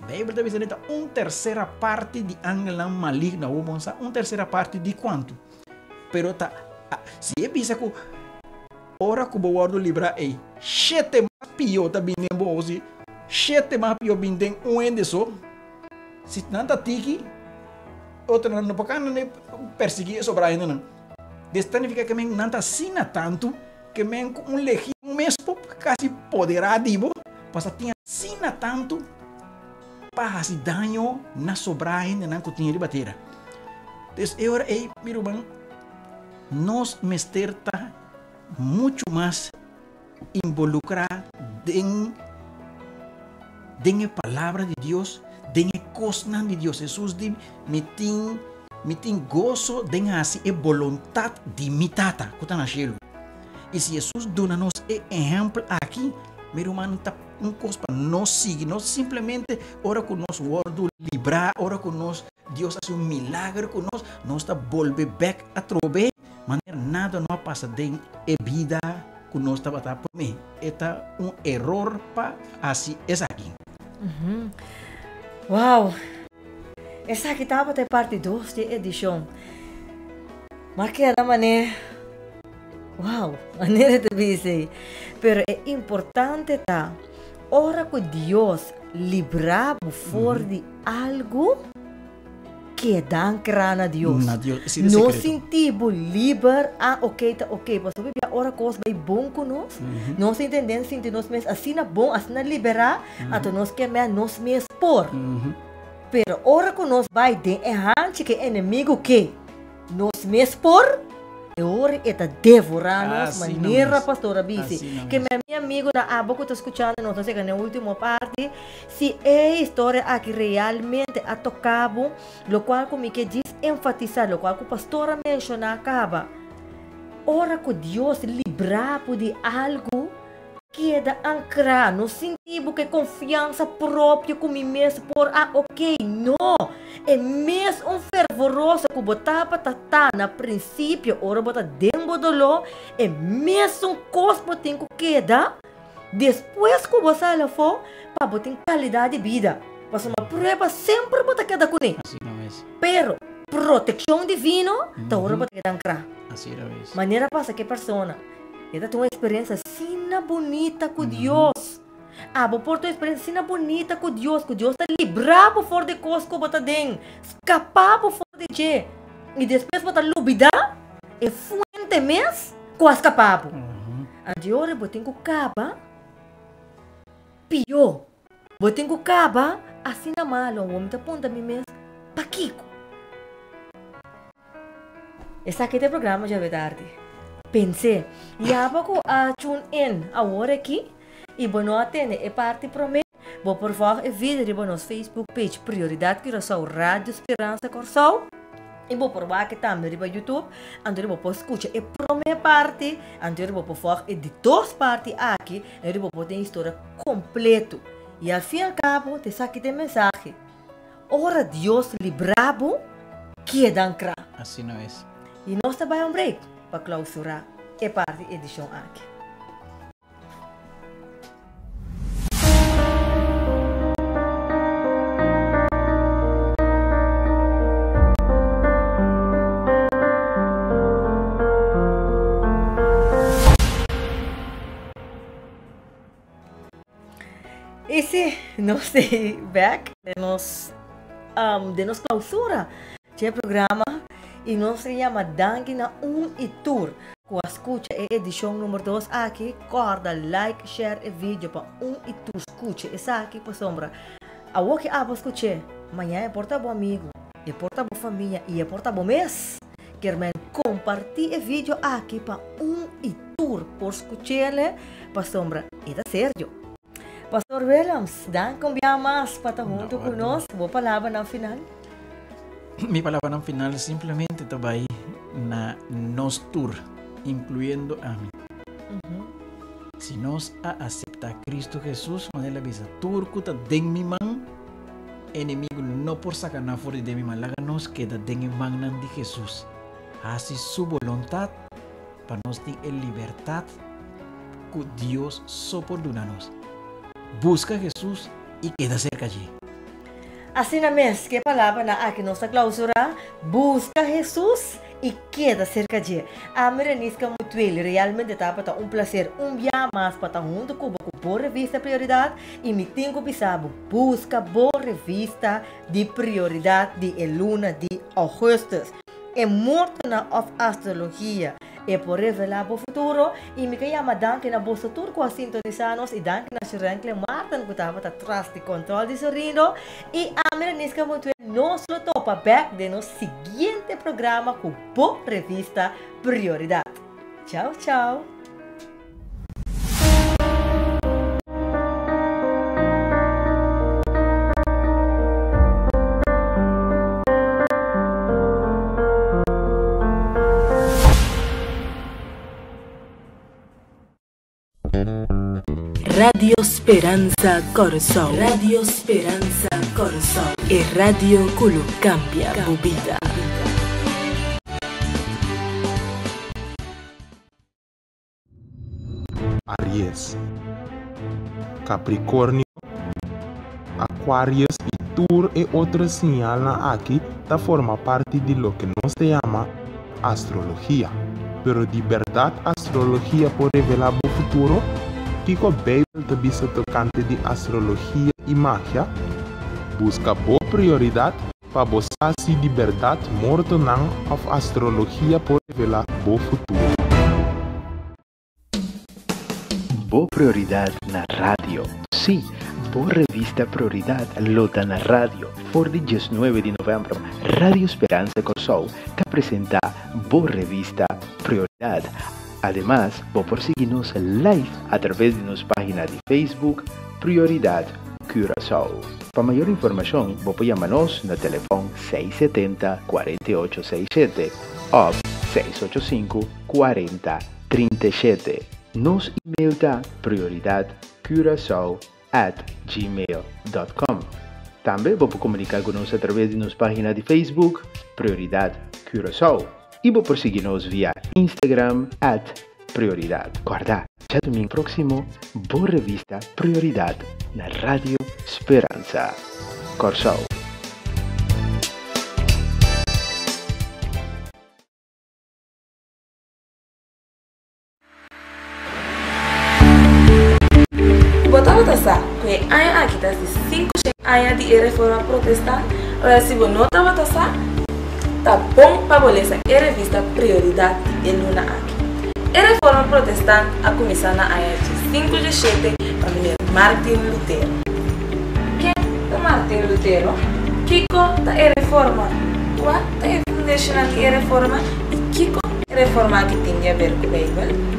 A Bíblia está dizendo uma terceira parte de ângulo maligno, ou vamos dizer, uma terceira parte de quanto? Pero tá, se é bisa que ora que o guardo livrar é 7 mais pior tá bem bom se 7 mais pior bem tem ende só. Se nada tiki outra não para não perseguir sobre ainda não. Desta significa que men nada assina tanto que men legítimo mesmo quase poderado passa tinha assina tanto para fazer dano na sobra ainda não que tinha de bater. Então agora meu irmão nós mester tá muito mais involucrar em a palavra de Deus, em a coisa de Deus. Jesus diz, me tem gozo de assim a vontade de imitar, que está na chelo. E se Jesus dá-nos exemplo aqui, meu irmão, está coisa para nós seguir, nós simplesmente ora com nós word livrar, ora com nós Deus faz milagre com nós está volver back a trobe, maneira nada não passa de vida que nós está batendo por mim. Está erro para assim é aqui. Uau! Essa aqui estava até parte 2 de edição. Mas que era maneira. Uau! Maneira de dizer. Pero é importante tá. Ora que Deus livrar fora de algo que dá crana a Deus. Não sentimos livre. Ok, mas o Bíblia ora coisa bem bom com nós. Nós entendemos, sentimos mesmo assim na bom, assim na liberar, até nós queremos nós mesmos por. Pero ora com nós vai de errante que inimigo que nós mesmos por. Ora está devorando maneira pastora Bici. Que meu amigo na aba que está escutando, não sei que na última parte, se é história aqui realmente a tocado, lo qual como que diz enfatizar, lo qual que a pastora menciona acaba. Ora que Deus livrar de algo queda ancrar, no sentido que confiança própria com mim mesmo por ok, não, é mesmo fervoroso que botava tá na princípio, ora bota dentro do lo, é mesmo cosmo tem que queda, depois que você lá for, para botar qualidade de vida, Mas uma prueba sempre bota queda com ele. Assim não é. Pero, proteção divina, tá hora bota queda ancrar. Assim não é. Maneira passa que persona. Ela tem uma experiência assim bonita com Deus. Vou por tua experiência assim bonita com Deus está librado fora de coisas que bota dentro. Escapado fora de je. E depois bota lubida, e fuente mes, quase escapado. Ante hora botem com caba, pior. Botem com caba, assim na malo, o homem tá ponta me mes, paquico. Esse aqui é o programa já é tarde. Pensei, yaba ko tune in a hora aqui e bueno atende é parte promete. Vou por favor e vídeo de nosso Facebook page Prioridade que sou Rádio Esperança Corsol. E vou por lá que também no YouTube, onde eu vou escutar a primeira parte, onde eu vou por favor e de duas partes aqui, eu vou ter a história completa. E ao fim e ao cabo, te saque de mensagem. Ora Deus librabo que é dancra. Assim não é. E nós também um break para clausurar a parte edição aqui. Esse nós back de nos clausura de programa e nós se chama Danke na e tour. Com a escuta a edição número 2 aqui, corda, like, share e vídeo para e tour escuta. Essa aqui para sombra. A o que abo escutar, amanhã é porta bom amigo, é porta boa família e é porta bom mês. Quer compartilhar o vídeo aqui para e tour por escutar para sombra. E da Sérgio. Pastor Willems, dan cambiar mais para estar junto conosco. Boa palavra no final. Mi palavra no final simplesmente estava aí na nos tour, incluindo a mim. Se nós aceitar Cristo Jesus, quando ele avisa, turco tá den mi man, inimigo não por sacanar fora de mi man, laga nos queda den man de Jesus. Assim sua vontade para nós ter a liberdade que Deus só por donar-nos. Busca Jesus e queda cerca de. Assim na mês, que palavra na aqui nossa clausura, busca Jesus e queda cerca de. A Miranisca muito realmente está para um prazer, dia mais para estar junto com a boa revista Prioridade e me tenho pensado, busca boa revista de Prioridade de luna de agosto. É muito na astrologia. E por revelar o futuro e me chama danke na bolsa turco a sintonizanos e danke na Shirenkle Martin que estava atrás de controle de sorrindo e a Miranisca muito nos topa back de nosso seguinte programa com boa revista Prioridade. Tchau, tchau. Radio Speranza Corsol. Radio Speranza Corsol. E radio que cambia a vida. Aries, Capricórnio, Aquarius e Tour e outras señalan aqui da forma parte de lo que nos se llama astrologia. Pero de verdade astrologia por revelar o futuro? Kiko a Bíblia também se tocante de astrologia e magia, busca boa prioridade para você se de verdade morto não of astrologia por revelar o futuro. Boa prioridade na rádio. Sim, boa revista Prioridade lota na rádio. For de 19 de novembro, Rádio Esperança Corsol que apresenta boa revista Prioridade. Además, vos por seguirnos live a través de nuestra página de Facebook Prioridad Curaçao. Para mayor información, vos podés llamarnos en el teléfono 670-4867 o 685-4037. Nos email da prioridadcuraçao@gmail.com. Também vos podés comunicar con nosotros a través de nuestra página de Facebook Prioridad Curaçao. E vou seguir-nos via Instagram @Prioridade. Guarda, já domingo próximo, boa revista Prioridade na Rádio Esperança. Corsou. Botamos essa, que a aqui tá de 5 anos de reforma protestante, ora se você não tá botando essa, tá bom para beleza a revista Prioridat de Luna aqui. A reforma protestante a começar na área de 5 de 7 para menino Martin Lutero. Quem é Martin Lutero? Kiko tá a reforma, qual tá a fundação aqui a reforma e Kiko a reforma que tinha a ver com a Bíblia.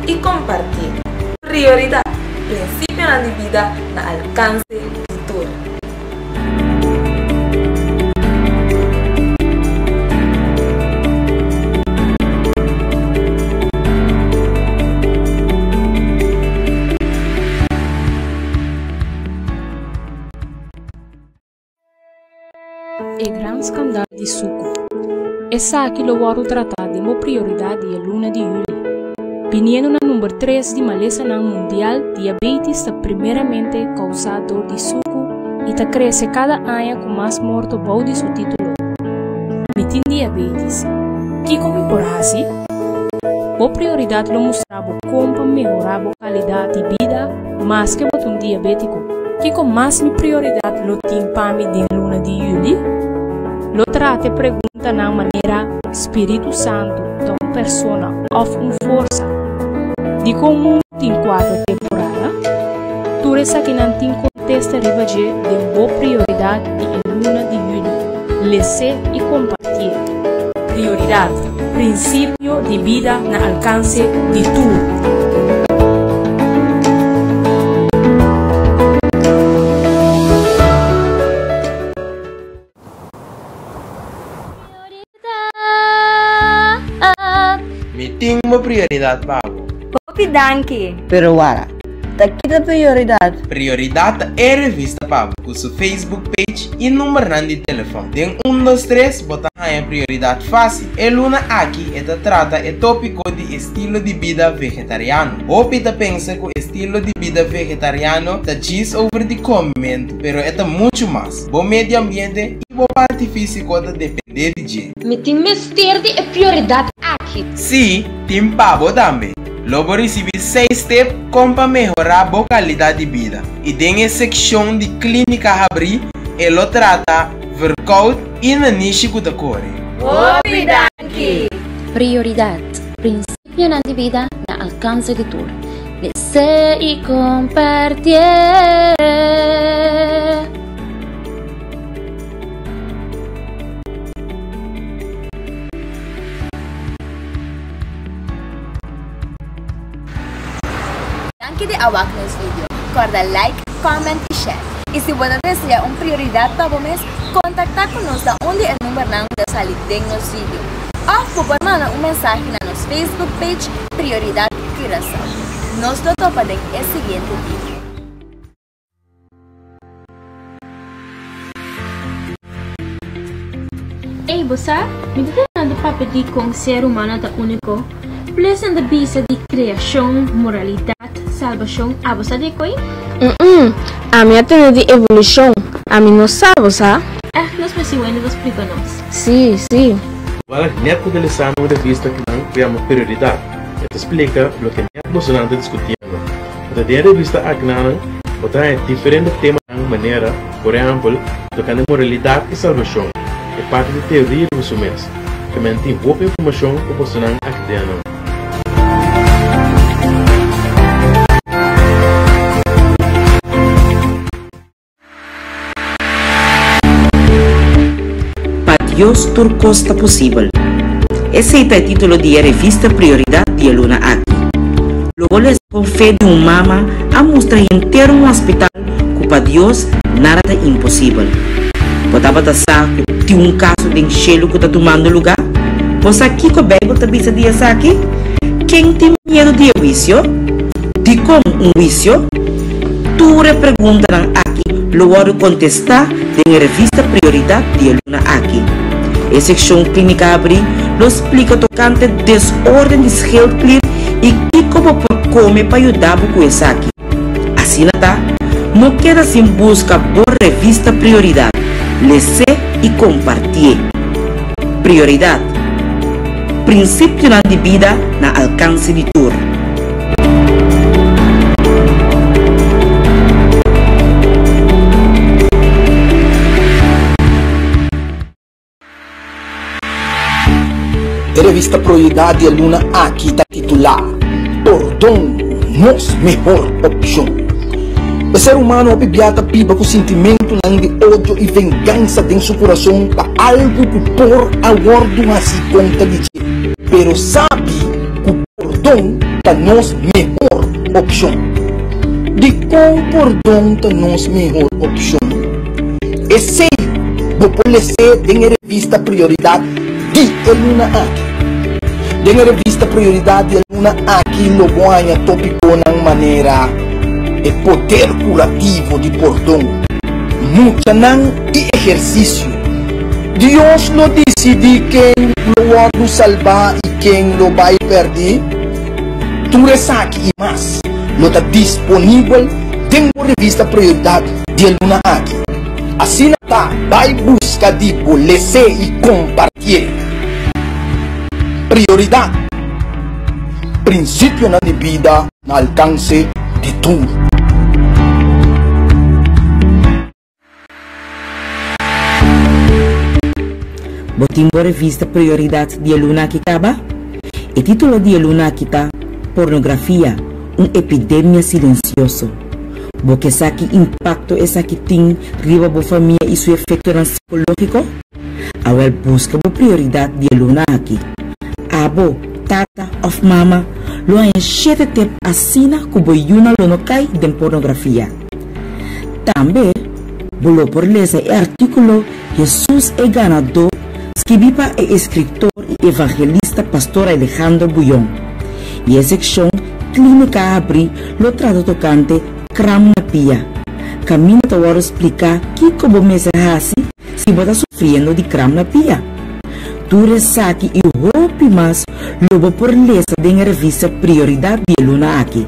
E compartir. Prioridad, princípio na vida na alcance de tudo. O grande escândalo de suco. Essa aqui lo varo tratar de uma prioridade de luna de julho. Viniendo na número 3 de maleza na mundial, diabetes está primeiramente causador de suco e está cresce cada ano com mais morto bom de seu título. Mitin diabetes. Que como por assim? A prioridade lo mostrava como melhorar a qualidade de vida, mais que um diabético. Que com mais minha prioridade lo tem para mim de luna de julho? Lo trate pergunta na maneira Espírito Santo, de uma persona ou força. De como tem 4 temporadas, tu resta que não tem contexto de boa prioridade de luna de julho, lecer e compartilhar. Prioridade, princípio de vida na alcance de tudo. Tem uma prioridade, Pablo. Popi danke. Pero wara, takita prioridade. Prioridade é revista, Pablo, com seu Facebook page e número de telefone. Tem 1, 2, 3, botar a prioridade fácil. E Luna aqui esta trata é tópico de estilo de vida vegetariano. Ou pita pensa que o estilo de vida vegetariano está diz over de comimento, pero é muito mais. Bom meio ambiente e boa parte física está depender de gente. Me tem mestre de prioridade aqui. Sim, tem Pablo também. Logo recebi 6 steps como para melhorar a qualidade de vida. E tem a secção de clínica abrir e lo trata workout e na niche da cor. Prioridade, princípio na vida na alcance de tudo. Lecer e compartilhar. Anche de awak nesse vídeo. Corda like, comment e share. E se você deseja uma prioridade para o mês, contactar conosco onde é o número da sala de nosso vídeo. Ou pode mandar mensagem na nosso Facebook page Prioridade Coração. Nós lo toparemos no seguinte vídeo. Ei, você? Me detendo para pedir com ser humano da único. Please da visa de criação, moralidade, salvação, a você de coi? A minha tem de evolução. A mim não sabe, sabe? Nós precisamos explicar-nos. Sim, sim. Agora, neto de lição uma revista que não cria uma prioridade. Ele explica o que neto emocionante discutindo. Então, a revista aqui não botar diferentes temas de maneira, por exemplo, tocando moralidade e salvação. É parte da teoria do mês, que mantém boa informação proporcionando aqui dentro. Dios turco está possível. Esse é o título da revista Prioridade de Luna aqui. Logo les com fé de mama a mostrar inteiro um hospital que para Deus nada é impossível. Botava da saco de caso de enchelo que está tomando lugar. Você aqui com a Bíblia está bisa dia aqui? Quem tem medo de juízo? De como juízo? Tu repergunta aqui aqui, lo vou contestar em revista Prioridat de Luna aqui. A secção clínica abre, lo explica tocante desordem de health e que como por comer para ajudar com isso aqui. Assim tá, não queda sem busca boa revista Prioridade, ler e compartilhar. Prioridade, princípio de vida na alcance de tour. A revista Prioridade de Luna aqui está titular Perdão, nossa melhor opção. O ser humano obibiata piba com sentimento de ódio e vingança dentro do seu coração para algo que por aguardo a se conta de ti. Pero sabe que o perdão é nossa melhor opção. De como perdão é nossa melhor opção? Esse vou ser em revista Prioridade de Luna aqui. Em revista Prioridade de Luna aqui lo boa tópico na maneira e poder curativo de perdão. Muita não e exercício. Deus lo decide quem lo vai salvar e quem lo vai perder. Tu aqui e mais. Lo está disponível em revista Prioridade de Luna aqui. Assim tá, vai buscar de ler e compartilhar. Prioridade, princípio de vida na alcance de tudo. Botim a revista Prioridade de Luna que acaba. O título de Luna aqui está Pornografia, epidemia silencioso. Porque sabe que impacto essa que tem riba a família e seu efeito psicológico? Agora busca a prioridade de Luna aqui. Abo, tata of mama, lo enxete te assina que boiuna lo no cai de pornografia. Também, bolo por ler o artículo Jesus é ganador, escrito é escritor e evangelista pastor Alejandro Bullón. E a secção clínica abre lo trata tocante cram na pia. Caminho para explicar que como me se hasi se você está sofrendo de cram na pia. Tu resaki e roupe mais lobo por lesa de revista Prioridade de Luna aqui.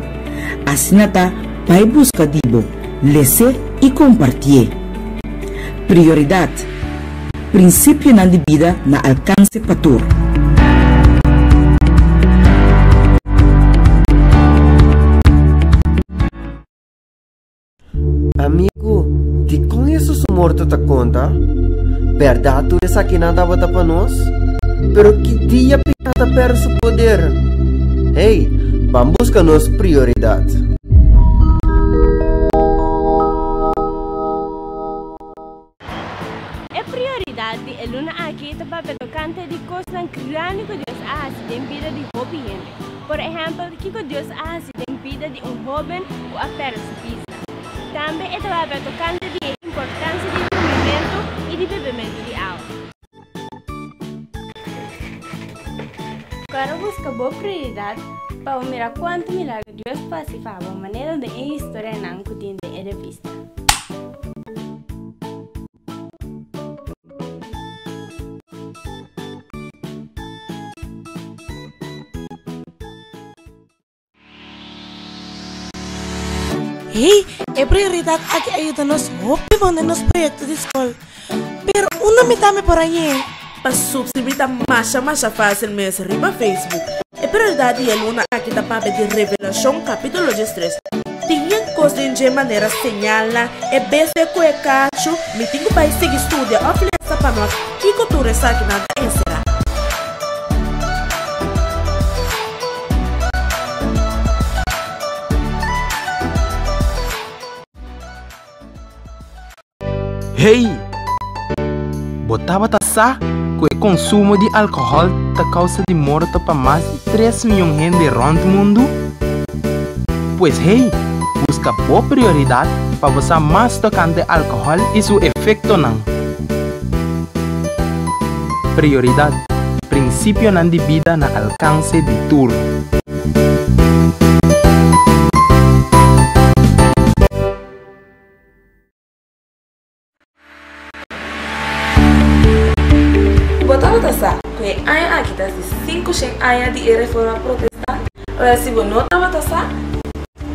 Assim tá, vai buscar dibo, lese e compartilhar. Prioridade, princípio de vida na alcance para tu. Amigo, te conheço o morto ta conta? Verdade, tu essa aqui nada bota para nós? Pero que dia picata perde seu poder? Ei, vamos buscar nos prioridade. A prioridade é Luna aqui para tocante de coisas grandes que Deus faz em vida de jovem. Por exemplo, que Deus faz em vida de jovem ou a pista. Também é para tocante de importância de comimento e de bebimento de água. Agora busca boa prioridade para mirar quanto milagre Deus faz e faz de maneira de a história não contém de revista. Hey, é prioridade aqui ajuda-nos a poner nos projetos de escola. Pero uma mitad por aí. Para subscrever mais fácil mesmo riba Facebook. É prioridade é Luna aqui da papo de revelação capítulo 3. Tinha coisa de maneira señala é bem com o cacho, me tenho para seguir estudo a oferecer para nós que cultura sabe nada será. Hey! Botava taça que o consumo de álcool está causa de morte para mais de 3 milhões de gente round o mundo? Pois hey, busca boa prioridade para você mais tocante álcool e seu efeito não. Prioridade, princípio não de vida na alcance de tudo. botava sa que aya aqui tá de 5 aya de reforma protestante. Ora se você não tava sa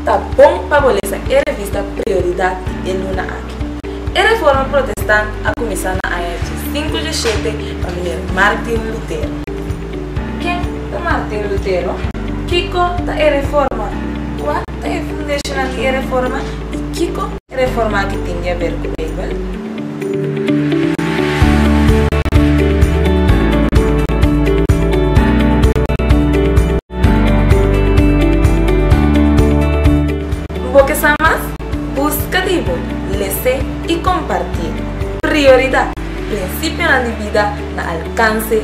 tá bom para bolesa é revista Prioridade e Luna aqui. A reforma protestante a começar na aya de 5 de 7 para Martin Lutero. Quem é Martin Lutero? Kiko tá a reforma. Qual tá a fundação de reforma? E Kiko reforma que tinha a ver com a Bíblia. Busca divo, lecer e compartilhar. Prioridade, princípio na vida na alcance